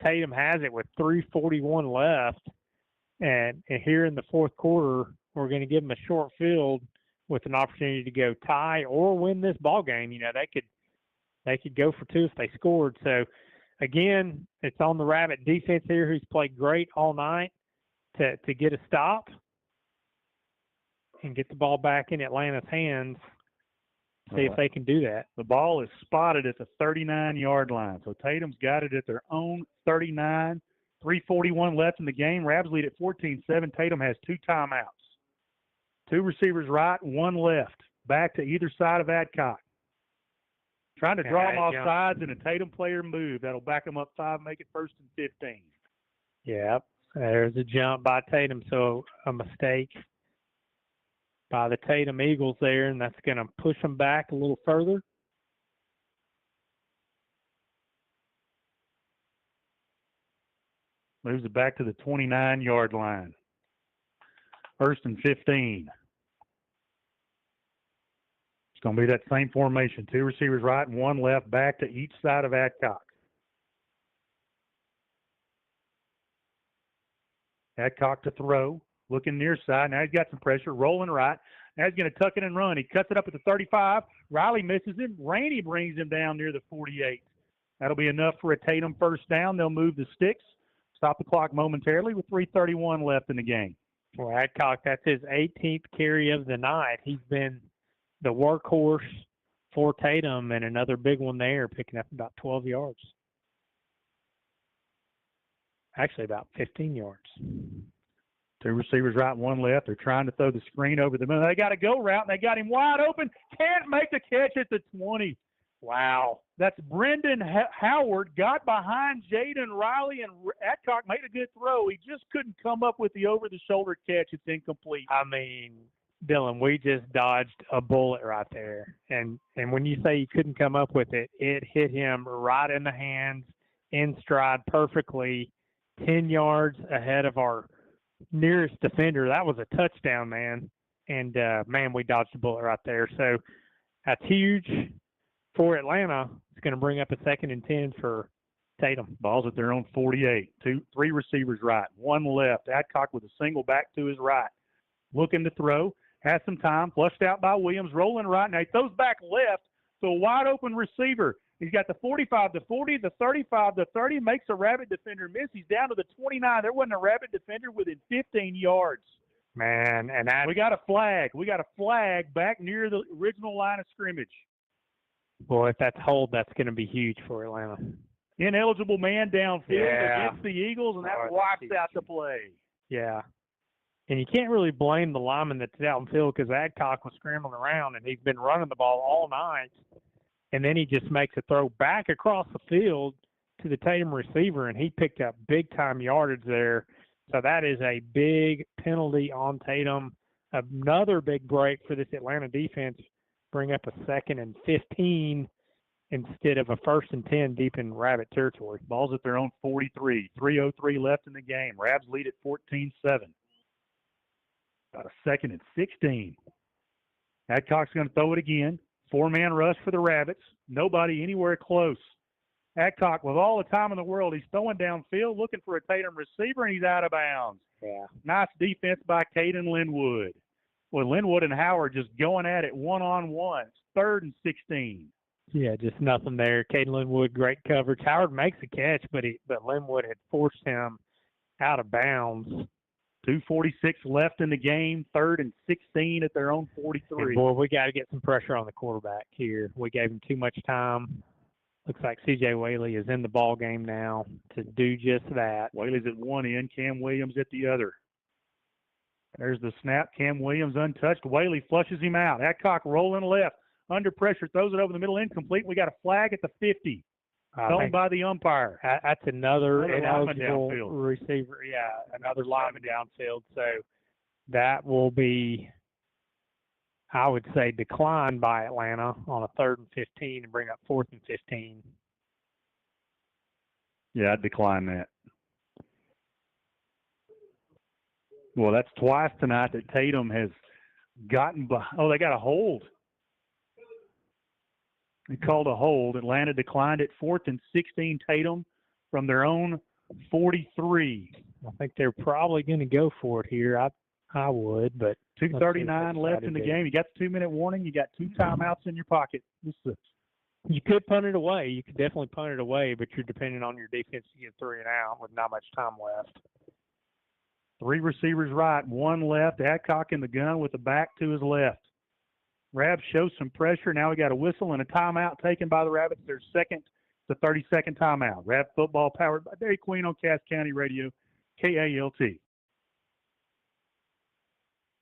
Tatum has it with 3:41 left, and here in the fourth quarter, we're going to give them a short field with an opportunity to go tie or win this ball game. You know, they could go for two if they scored. So again, it's on the Rabbit defense here, who's played great all night, to get a stop and get the ball back in Atlanta's hands. See if they can do that. The ball is spotted at the 39-yard line. So Tatum's got it at their own 39. 3:41 left in the game. Rabs lead at 14-7. Tatum has 2 timeouts. 2 receivers right, 1 left. Back to either side of Adcock. Trying to draw him off sides in a Tatum player move. That'll back him up 5, make it 1st and 15. Yeah, there's a jump by Tatum, so a mistake by the Tatum Eagles there, and that's going to push them back a little further. Moves it back to the 29-yard line. 1st and 15. It's going to be that same formation. 2 receivers right and 1 left, back to each side of Adcock. Adcock to throw. Looking near side. Now he's got some pressure. Rolling right. Now he's going to tuck it and run. He cuts it up at the 35. Riley misses him. Rainey brings him down near the 48. That'll be enough for a Tatum first down. They'll move the sticks. Stop the clock momentarily with 3:31 left in the game. Well, Adcock, that's his 18th carry of the night. He's been the workhorse for Tatum, and another big one there, picking up about 12 yards. Actually, about 15 yards. 2 receivers right, 1 left. They're trying to throw the screen over the middle. They got a go route, and they got him wide open. Can't make the catch at the 20. Wow. That's Brendan Howard got behind Jaden Riley, and Adcock made a good throw. He just couldn't come up with the over-the-shoulder catch. It's incomplete. I mean, Dylan, we just dodged a bullet right there. And when you say he couldn't come up with it, it hit him right in the hands, in stride perfectly, 10 yards ahead of our nearest defender. That was a touchdown, man. And, man, we dodged a bullet right there. So that's huge for Atlanta. It's going to bring up a 2nd and 10 for Tatum. Ball's at their own 48. 3 receivers right, 1 left. Adcock with a single back to his right. Looking to throw. Has some time. Flushed out by Williams. Rolling right. Now he throws back left to a wide open receiver. He's got the 45, the 40, the 35, the 30. Makes a Rabbit defender miss. He's down to the 29. There wasn't a Rabbit defender within 15 yards. Man, and we got a flag. We got a flag back near the original line of scrimmage. Boy, if that's hold, that's going to be huge for Atlanta. Ineligible man downfield against the Eagles, and that wipes out the play. Yeah. And you can't really blame the lineman that's downfield because Adcock was scrambling around, and he's been running the ball all night. And then he just makes a throw back across the field to the Tatum receiver, and he picked up big-time yardage there. So that is a big penalty on Tatum. Another big break for this Atlanta defense. Bring up a 2nd and 15 instead of a 1st and 10 deep in Rabbit territory. Ball's at their own 43. 3:03 left in the game. Rabs lead at 14-7. Got a 2nd and 16. Adcock's going to throw it again. 4-man rush for the Rabbits. Nobody anywhere close. Adcock, with all the time in the world, he's throwing downfield, looking for a Tatum receiver, and he's out of bounds. Yeah. Nice defense by Caden Linwood. Well, Linwood and Howard just going at it one-on-one. 3rd and 16. Yeah, just nothing there. Caden Linwood, great coverage. Howard makes a catch, but Linwood had forced him out of bounds. 2:46 left in the game, 3rd and 16 at their own 43. And boy, we got to get some pressure on the quarterback here. We gave him too much time. Looks like C.J. Whaley is in the ball game now to do just that. Whaley's at one end, Cam Williams at the other. There's the snap. Cam Williams untouched. Whaley flushes him out. Adcock rolling left. Under pressure, throws it over the middle, incomplete. We got a flag at the 50. Held by the umpire. That's another ineligible downfield. receiver. Yeah, another lineman downfield. So that will be, I would say, declined by Atlanta on a 3rd and 15 and bring up 4th and 15. Yeah, I'd decline that. Well, that's twice tonight that Tatum has gotten behind. Oh, they got a hold. They called a hold. Atlanta declined it. 4th and 16, Tatum from their own 43. I think they're probably going to go for it here. I would, but 2:39 left in the game. You got the 2-minute warning. You got 2 timeouts in your pocket. You could punt it away. You could definitely punt it away, but you're depending on your defense to get 3 and out with not much time left. 3 receivers right, 1 left. Adcock in the gun with the back to his left. Rabs shows some pressure. Now we got a whistle and a timeout taken by the Rabbits. Their 2nd to 32nd timeout. Rab football powered by Dairy Queen on Cass County Radio, KALT.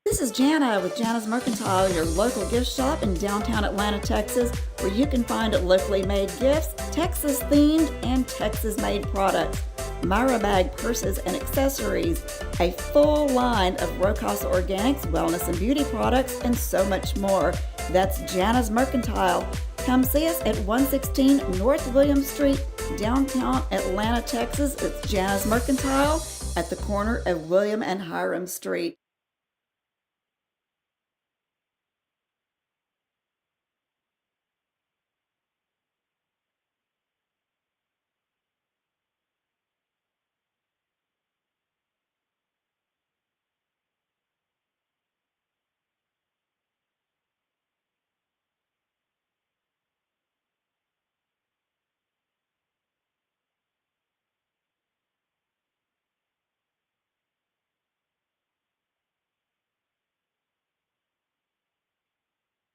This is Jana with Jana's Mercantile, your local gift shop in downtown Atlanta, Texas, where you can find locally made gifts, Texas-themed, and Texas-made products. Myra bag purses and accessories, a full line of Rocasa Organics, wellness and beauty products, and so much more. That's Jana's Mercantile. Come see us at 116 North William Street, downtown Atlanta, Texas. It's Jana's Mercantile at the corner of William and Hiram Street.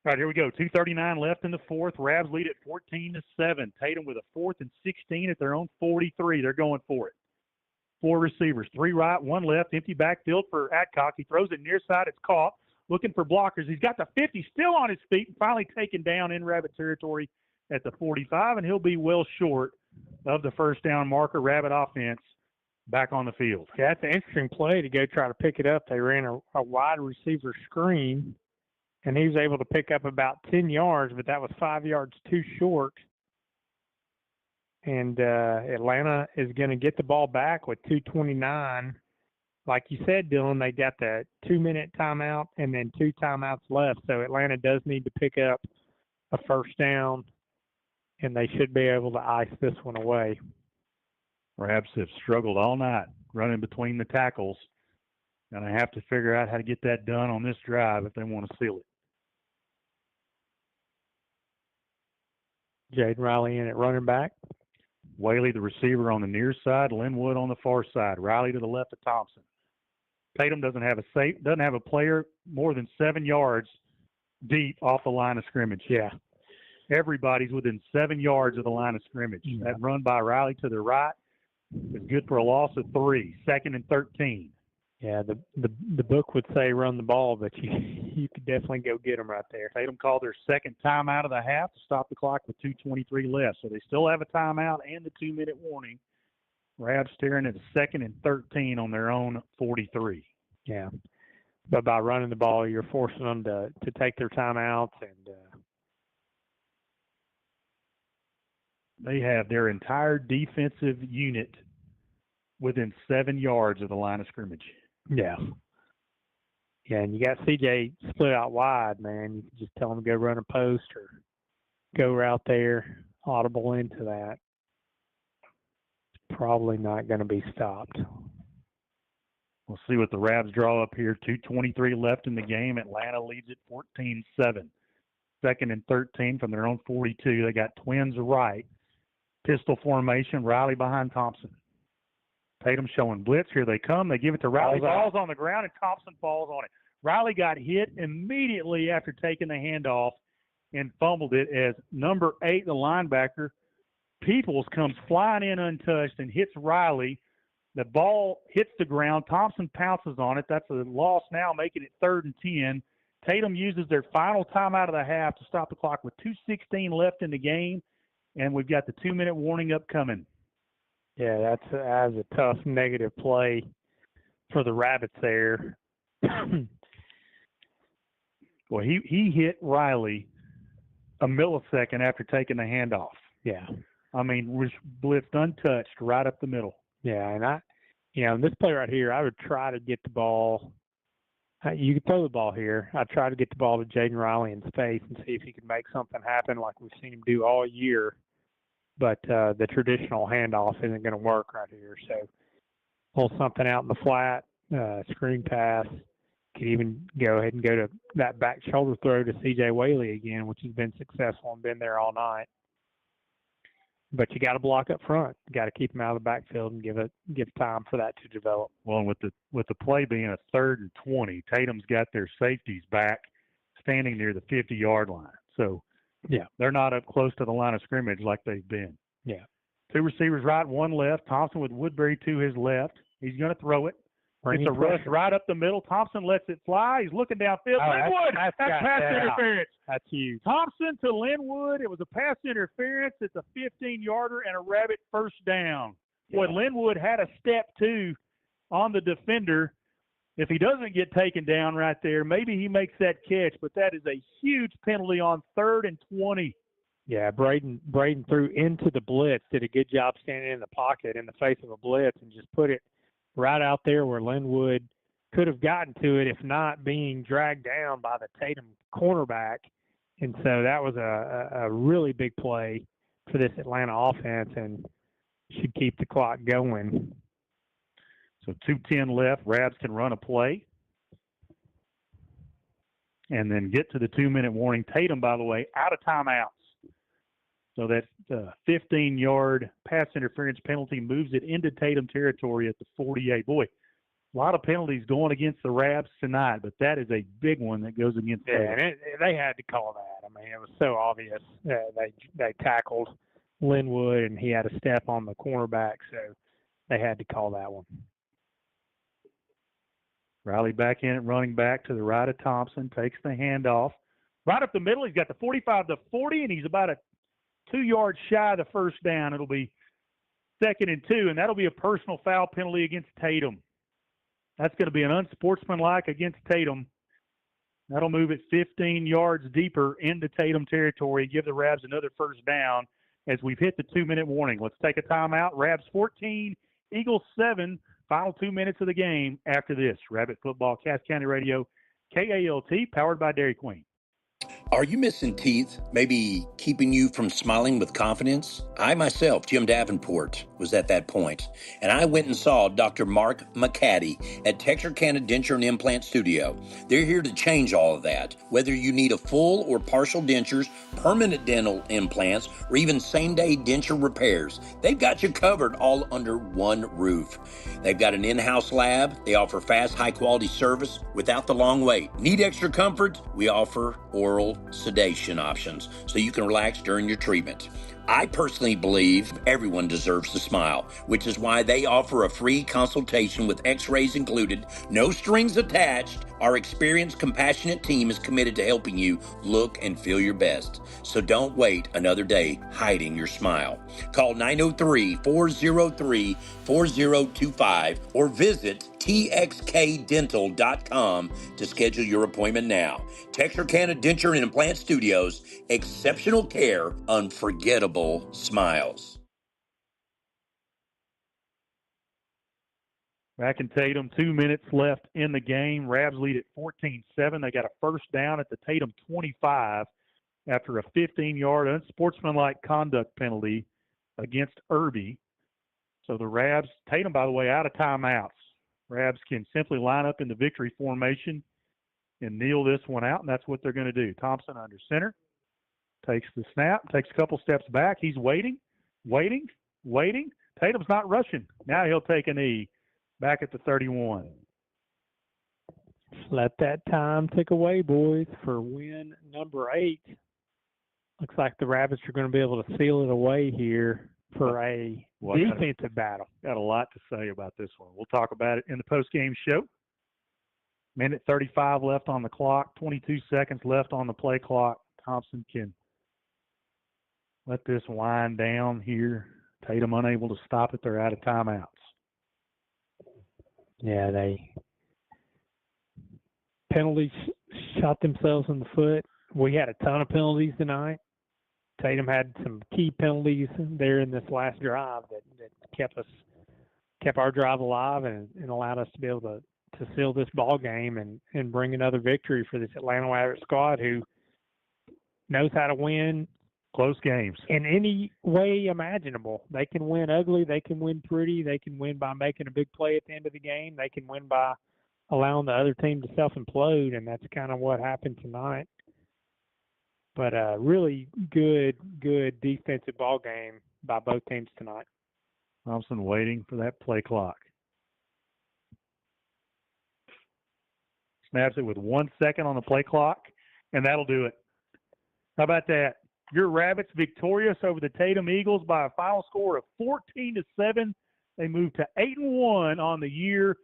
All right, here we go. 2:39 left in the 4th. Rabs lead at 14-7. Tatum with a 4th and 16 at their own 43. They're going for it. 4 receivers, 3 right, 1 left. Empty backfield for Adcock. He throws it near side. It's caught. Looking for blockers. He's got the 50 still on his feet and finally taken down in Rabbit territory at the 45, and he'll be well short of the first down marker. Rabbit offense back on the field. Yeah, that's an interesting play to go try to pick it up. They ran a wide receiver screen, and he was able to pick up about 10 yards, but that was 5 yards too short. And Atlanta is going to get the ball back with 2:29. Like you said, Dylan, they got the 2-minute timeout and then 2 timeouts left. So Atlanta does need to pick up a first down, and they should be able to ice this one away. Rabs have struggled all night running between the tackles, and I have to figure out how to get that done on this drive if they want to seal it. Jaden Riley in at running back. Whaley, the receiver, on the near side. Linwood on the far side. Riley to the left of Thompson. Tatum doesn't have a player more than 7 yards deep off the line of scrimmage. Yeah. Everybody's within 7 yards of the line of scrimmage. Yeah. That run by Riley to the right is good for a loss of 3. 2nd and 13. Yeah, the book would say run the ball, but you could definitely go get them right there. Tatum called their 2nd timeout of the half to stop the clock with 2:23 left. So they still have a timeout and the 2-minute warning. Rabs staring at 2nd and 13 on their own 43. Yeah, but by running the ball, you're forcing them to take their timeouts, and they have their entire defensive unit within 7 yards of the line of scrimmage. Yeah. Yeah, and you got CJ split out wide, man. You can just tell him to go run a post or go out there, audible into that. It's probably not going to be stopped. We'll see what the Rabs draw up here. 2:23 left in the game. Atlanta leads at 14-7. 2nd and 13 from their own 42. They got twins right. Pistol formation. Riley behind Thompson. Tatum showing blitz. Here they come. They give it to Riley. Ball's on the ground, and Thompson falls on it. Riley got hit immediately after taking the handoff and fumbled it as number 8, the linebacker, Peoples, comes flying in untouched and hits Riley. The ball hits the ground. Thompson pounces on it. That's a loss now, making it 3rd and 10. Tatum uses their final timeout of the half to stop the clock with 2:16 left in the game, and we've got the 2-minute warning upcoming. Yeah, that's a tough negative play for the Rabbits there. Well, he hit Riley a millisecond after taking the handoff. Yeah. I mean, was blitzed untouched right up the middle. Yeah, and in this play right here, I would try to get the ball. You could throw the ball here. I'd try to get the ball to Jaden Riley in space and see if he could make something happen like we've seen him do all year. But the traditional handoff isn't going to work right here. So pull something out in the flat, screen pass. Could even go ahead and go to that back shoulder throw to C.J. Whaley again, which has been successful and been there all night. But you got to block up front. You got to keep them out of the backfield and give time for that to develop. Well, and with the play being a 3rd and 20, Tatum's got their safeties back, standing near the 50-yard line. So yeah, they're not up close to the line of scrimmage like they've been. Yeah. 2 receivers right, 1 left. Thompson with Woodbury to his left. He's going to throw it. It's a rush right up the middle. Thompson lets it fly. He's looking downfield. Linwood! That's pass interference. That's huge. Thompson to Linwood. It was a pass interference. It's a 15-yarder and a Rabbit first down. Boy, Linwood had a step, too, on the defender. If he doesn't get taken down right there, maybe he makes that catch, but that is a huge penalty on 3rd and 20. Yeah, Braden threw into the blitz, did a good job standing in the pocket in the face of a blitz and just put it right out there where Linwood could have gotten to it, if not being dragged down by the Tatum cornerback. And so that was a really big play for this Atlanta offense and should keep the clock going. So 2:10 left. Rabs can run a play and then get to the 2-minute warning. Tatum, by the way, out of timeouts. So that 15-yard pass interference penalty moves it into Tatum territory at the 48. Boy, a lot of penalties going against the Rabs tonight, but that is a big one that goes against Tatum. Yeah, and they had to call that. I mean, it was so obvious. They tackled Linwood, and he had a step on the cornerback, so they had to call that one. Riley back in at running back to the right of Thompson, takes the handoff. Right up the middle, he's got the 45 to 40, and he's about a 2 yards shy of the first down. It'll be 2nd and 2, and that'll be a personal foul penalty against Tatum. That's going to be an unsportsmanlike against Tatum. That'll move it 15 yards deeper into Tatum territory and give the Rabs another first down as we've hit the 2-minute warning. Let's take a timeout. Rabs 14, Eagles 7. Final 2 minutes of the game after this. Rabbit Football, Cass County Radio, KALT, powered by Dairy Queen. Are you missing teeth? Maybe keeping you from smiling with confidence? I myself, Jim Davenport, was at that point, and I went and saw Dr. Mark McCaddy at Texarkana Denture and Implant Studio. They're here to change all of that. Whether you need a full or partial dentures, permanent dental implants, or even same-day denture repairs, they've got you covered all under one roof. They've got an in-house lab. They offer fast, high-quality service without the long wait. Need extra comfort? We offer oral sedation options so you can relax during your treatment. I personally believe everyone deserves to smile, which is why they offer a free consultation with x-rays included, no strings attached. Our experienced, compassionate team is committed to helping you look and feel your best. So don't wait another day hiding your smile. Call 903-403-4025 or visit txkdental.com to schedule your appointment now. Texarkana Denture and Implant Studios, exceptional care, unforgettable smiles. Back in Tatum, 2 minutes left in the game. Rabs lead at 14-7. They got a first down at the Tatum 25 after a 15-yard unsportsmanlike conduct penalty against Irby. So the Rabs, Tatum, by the way, out of timeouts. Rabs can simply line up in the victory formation and kneel this one out, and that's what they're going to do. Thompson under center, takes the snap, takes a couple steps back. He's waiting, Tatum's not rushing. Now he'll take a knee back at the 31. Let that time tick away, boys, for win number 8. Looks like the Rabbits are going to be able to seal it away here for a defensive battle. Got a lot to say about this one. We'll talk about it in the post-game show. Minute 35 left on the clock, 22 seconds left on the play clock. Thompson can let this wind down here. Tatum unable to stop it. They're out of timeouts. Yeah, penalties shot themselves in the foot. We had a ton of penalties tonight. Tatum had some key penalties there in this last drive that kept our drive alive and allowed us to be able to seal this ball game and bring another victory for this Atlanta Rabbit squad who knows how to win close games in any way imaginable. They can win ugly, they can win pretty, they can win by making a big play at the end of the game, they can win by allowing the other team to self-implode, and that's kind of what happened tonight. But a really good defensive ball game by both teams tonight. Thompson waiting for that play clock. Snaps it with 1 second on the play clock, and that'll do it. How about that? Your Rabbits victorious over the Tatum Eagles by a final score of 14-7. They move to 8-1 on the year,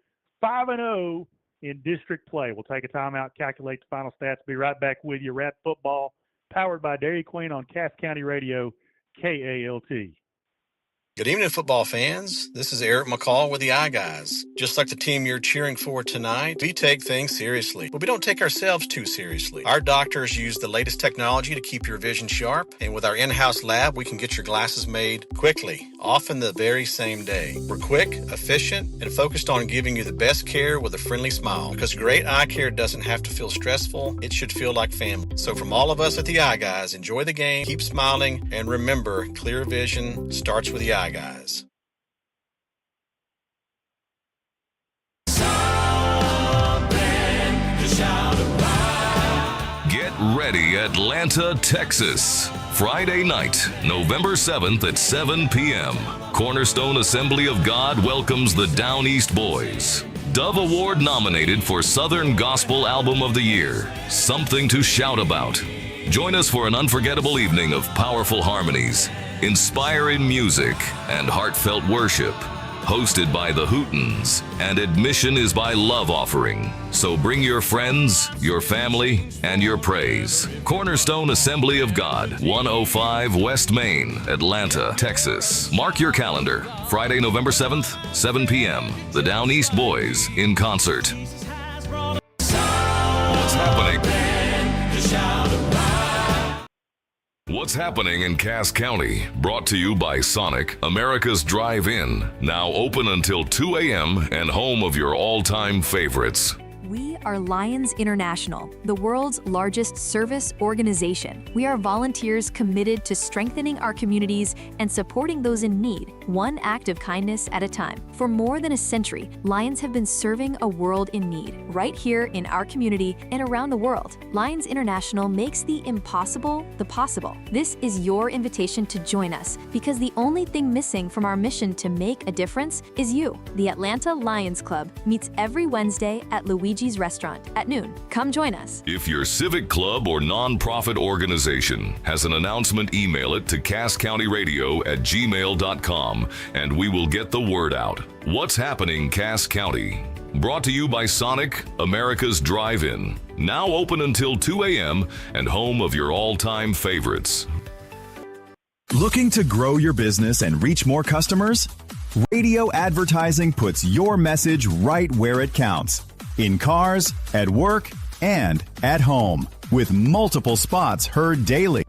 5-0 in district play. We'll take a timeout, calculate the final stats. Be right back with you. Rat Football, powered by Dairy Queen on Cass County Radio, KALT. Good evening, football fans. This is Eric McCall with the I Guys. Just like the team you're cheering for tonight, we take things seriously, but we don't take ourselves too seriously. Our doctors use the latest technology to keep your vision sharp, and with our in-house lab, we can get your glasses made quickly, often the very same day. We're quick, efficient, and focused on giving you the best care with a friendly smile, because great eye care doesn't have to feel stressful. It should feel like family. So from all of us at the I Guys, enjoy the game, keep smiling, and remember, clear vision starts with the I Guys. Get ready, Atlanta, Texas. Friday night, November 7th at 7 p.m. Cornerstone Assembly of God welcomes the Down East Boys. Dove Award nominated for Southern Gospel Album of the Year. Something to shout about. Join us for an unforgettable evening of powerful harmonies, inspiring music, and heartfelt worship. Hosted by the Hootens, and admission is by Love Offering. So bring your friends, your family, and your praise. Cornerstone Assembly of God, 105 West Main, Atlanta, Texas. Mark your calendar. Friday, November 7th, 7 p.m. The Down East Boys in concert. What's happening? What's happening in Cass County? Brought to you by Sonic, America's Drive-In. Now open until 2 a.m. and home of your all-time favorites. We are Lions International, the world's largest service organization. We are volunteers committed to strengthening our communities and supporting those in need, one act of kindness at a time. For more than a century, Lions have been serving a world in need, right here in our community and around the world. Lions International makes the impossible the possible. This is your invitation to join us, because the only thing missing from our mission to make a difference is you. The Atlanta Lions Club meets every Wednesday at Luigi's Restaurant at noon. Come join us. If your civic club or nonprofit organization has an announcement, email it to casscountyradio@gmail.com and we will get the word out. What's happening, Cass County? Brought to you by Sonic, America's Drive-In. Now open until 2 a.m. and home of your all-time favorites. Looking to grow your business and reach more customers? Radio advertising puts your message right where it counts. In cars, at work, and at home, with multiple spots heard daily.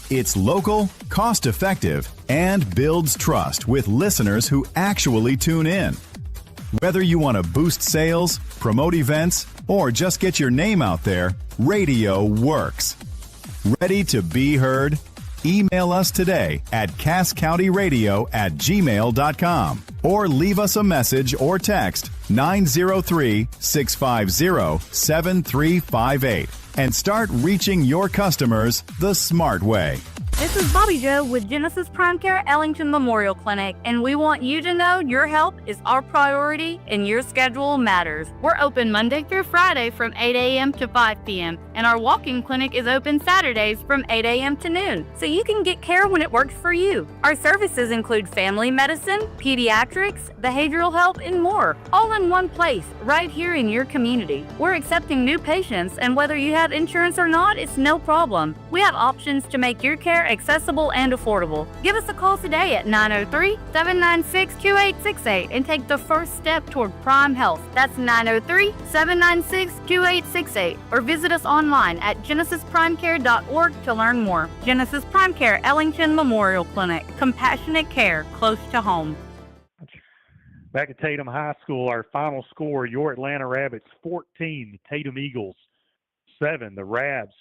It's local, cost-effective, and builds trust with listeners who actually tune in. Whether you want to boost sales, promote events, or just get your name out there, radio works. Ready to be heard? Email us today at casscountyradio@gmail.com or leave us a message or text 903-650-7358 and start reaching your customers the smart way. This is Bobby Joe with Genesis Prime Care Ellington Memorial Clinic, and we want you to know your help is our priority and your schedule matters. We're open Monday through Friday from 8 a.m. to 5 p.m., and our walk-in clinic is open Saturdays from 8 a.m. to noon, so you can get care when it works for you. Our services include family medicine, pediatrics, behavioral health, and more, all in one place, right here in your community. We're accepting new patients, and whether you have insurance or not, it's no problem. We have options to make your care accessible and affordable. Give us a call today at 903-796-2868 and take the first step toward Prime Health. That's 903-796-2868, or visit us online at genesisprimecare.org to learn more. Genesis Prime Care Ellington Memorial Clinic. Compassionate care close to home. Back at Tatum High School, our final score, your Atlanta Rabbits 14, the Tatum Eagles 7. The Rabs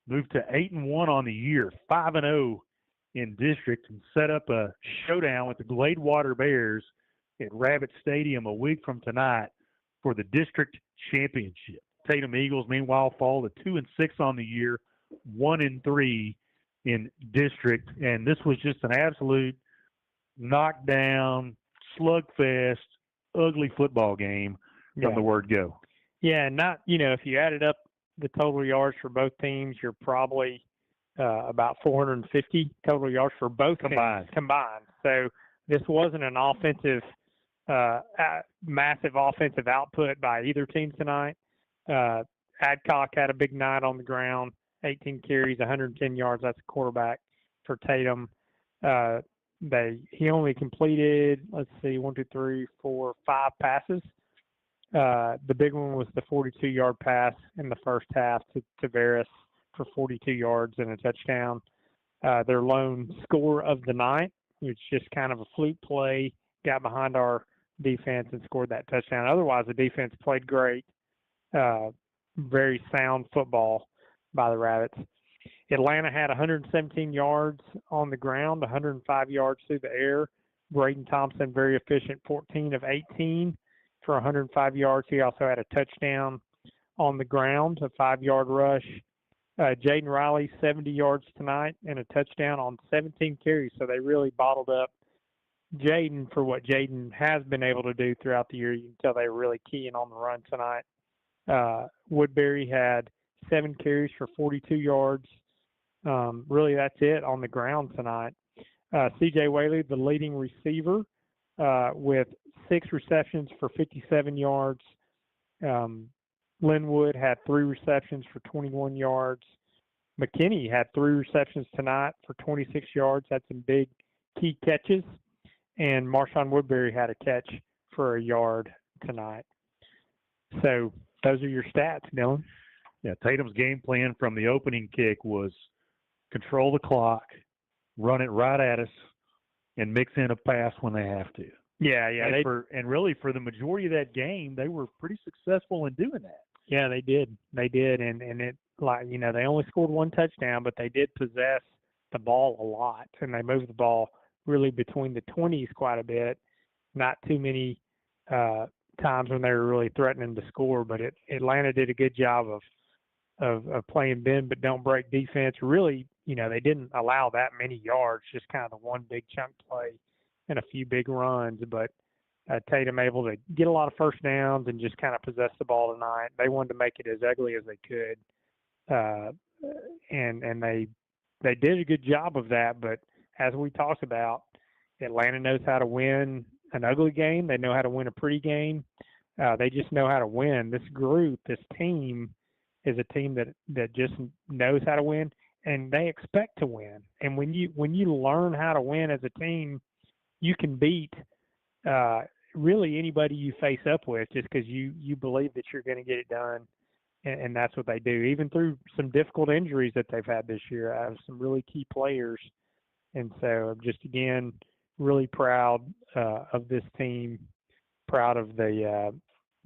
moved to 8-1 on the year, 5-0 in district, and set up a showdown with the Gladewater Bears at Rabbit Stadium a week from tonight for the district championship. Tatum Eagles, meanwhile, fall to 2-6 on the year, 1-3 in district, and this was just an absolute knockdown, slugfest, ugly football game from the word go. Yeah, not, if you added up the total yards for both teams, you're probably about 450 total yards for both teams combined. So this wasn't an offensive, massive offensive output by either team tonight. Adcock had a big night on the ground, 18 carries, 110 yards. That's a quarterback for Tatum. He only completed, 5 passes. The big one was the 42-yard pass in the first half to Tavares for 42 yards and a touchdown. Their lone score of the night, which just kind of a fluke play, got behind our defense and scored that touchdown. Otherwise, the defense played great. Very sound football by the Rabbits. Atlanta had 117 yards on the ground, 105 yards through the air. Braden Thompson, very efficient, 14 of 18 for 105 yards. He also had a touchdown on the ground, a 5-yard rush. Jaden Riley, 70 yards tonight and a touchdown on 17 carries. So they really bottled up Jaden for what Jaden has been able to do throughout the year. You can tell they were really keying on the run tonight. Woodbury had 7 carries for 42 yards. Really, that's it on the ground tonight. C.J. Whaley, the leading receiver, with 6 receptions for 57 yards. Linwood had 3 receptions for 21 yards. McKinney had 3 receptions tonight for 26 yards. Had some big key catches. And Marshawn Woodbury had a catch for a yard tonight. So those are your stats, Dylan. Yeah, Tatum's game plan from the opening kick was control the clock, run it right at us, and mix in a pass when they have to. Yeah. And really, for the majority of that game, they were pretty successful in doing that. Yeah, they did. And it, they only scored 1 touchdown, but they did possess the ball a lot, and they moved the ball really between the 20s quite a bit. Not too many times when they were really threatening to score, but Atlanta did a good job of playing bend but don't break defense. Really, they didn't allow that many yards, just kind of the one big chunk play and a few big runs. But Tatum able to get a lot of first downs and just kind of possess the ball tonight. They wanted to make it as ugly as they could, and they did a good job of that. But as we talked about, Atlanta knows how to win an ugly game. They know how to win a pretty game. They just know how to win. This group, this team, is a team that just knows how to win, and they expect to win. And when you learn how to win as a team, you can beat really anybody you face up with, just because you believe that you're going to get it done, and that's what they do. Even through some difficult injuries that they've had this year, I have some really key players, and so I'm just again really proud of this team, proud of the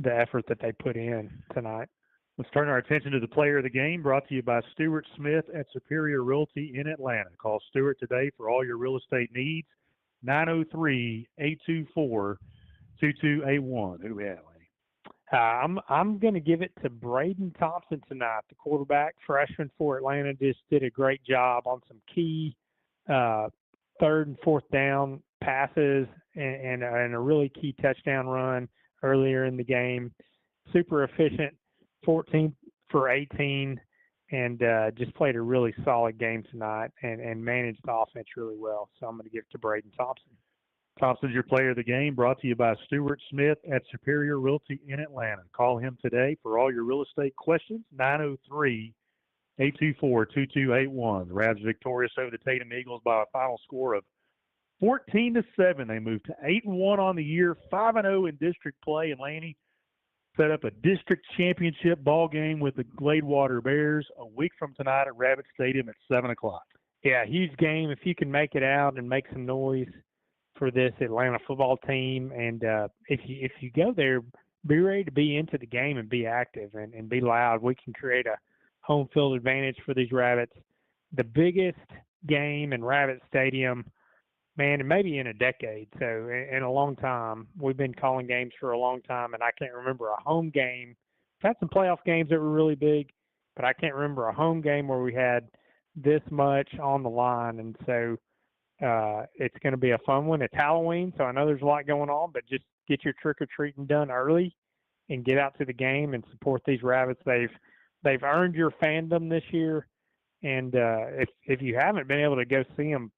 effort that they put in tonight. Let's turn our attention to the player of the game, brought to you by Stuart Smith at Superior Realty in Atlanta. Call Stuart today for all your real estate needs. 903-824-2281. Who we have, Lenny? I'm going to give it to Braden Thompson tonight, the quarterback freshman for Atlanta. Just did a great job on some key third and fourth down passes and a really key touchdown run earlier in the game. Super efficient, 14 for 18, and just played a really solid game tonight and managed the offense really well. So I'm going to give it to Braden Thompson. Thompson's your player of the game, brought to you by Stuart Smith at Superior Realty in Atlanta. Call him today for all your real estate questions, 903-824-2281. The Ravs victorious over the Tatum Eagles by a final score of 14-7. They moved to 8-1 on the year, 5-0 in district play, and Laney set up a district championship ball game with the Gladewater Bears a week from tonight at Rabbit Stadium at 7 o'clock. Yeah, huge game. If you can make it out and make some noise for this Atlanta football team, and if you go there, be ready to be into the game and be active and be loud. We can create a home field advantage for these Rabbits. The biggest game in Rabbit Stadium, man, and maybe in a decade. So in a long time, we've been calling games for a long time, and I can't remember a home game. We've had some playoff games that were really big, but I can't remember a home game where we had this much on the line. And so it's going to be a fun one. It's Halloween, so I know there's a lot going on, but just get your trick-or-treating done early and get out to the game and support these Rabbits. They've earned your fandom this year, and if you haven't been able to go see them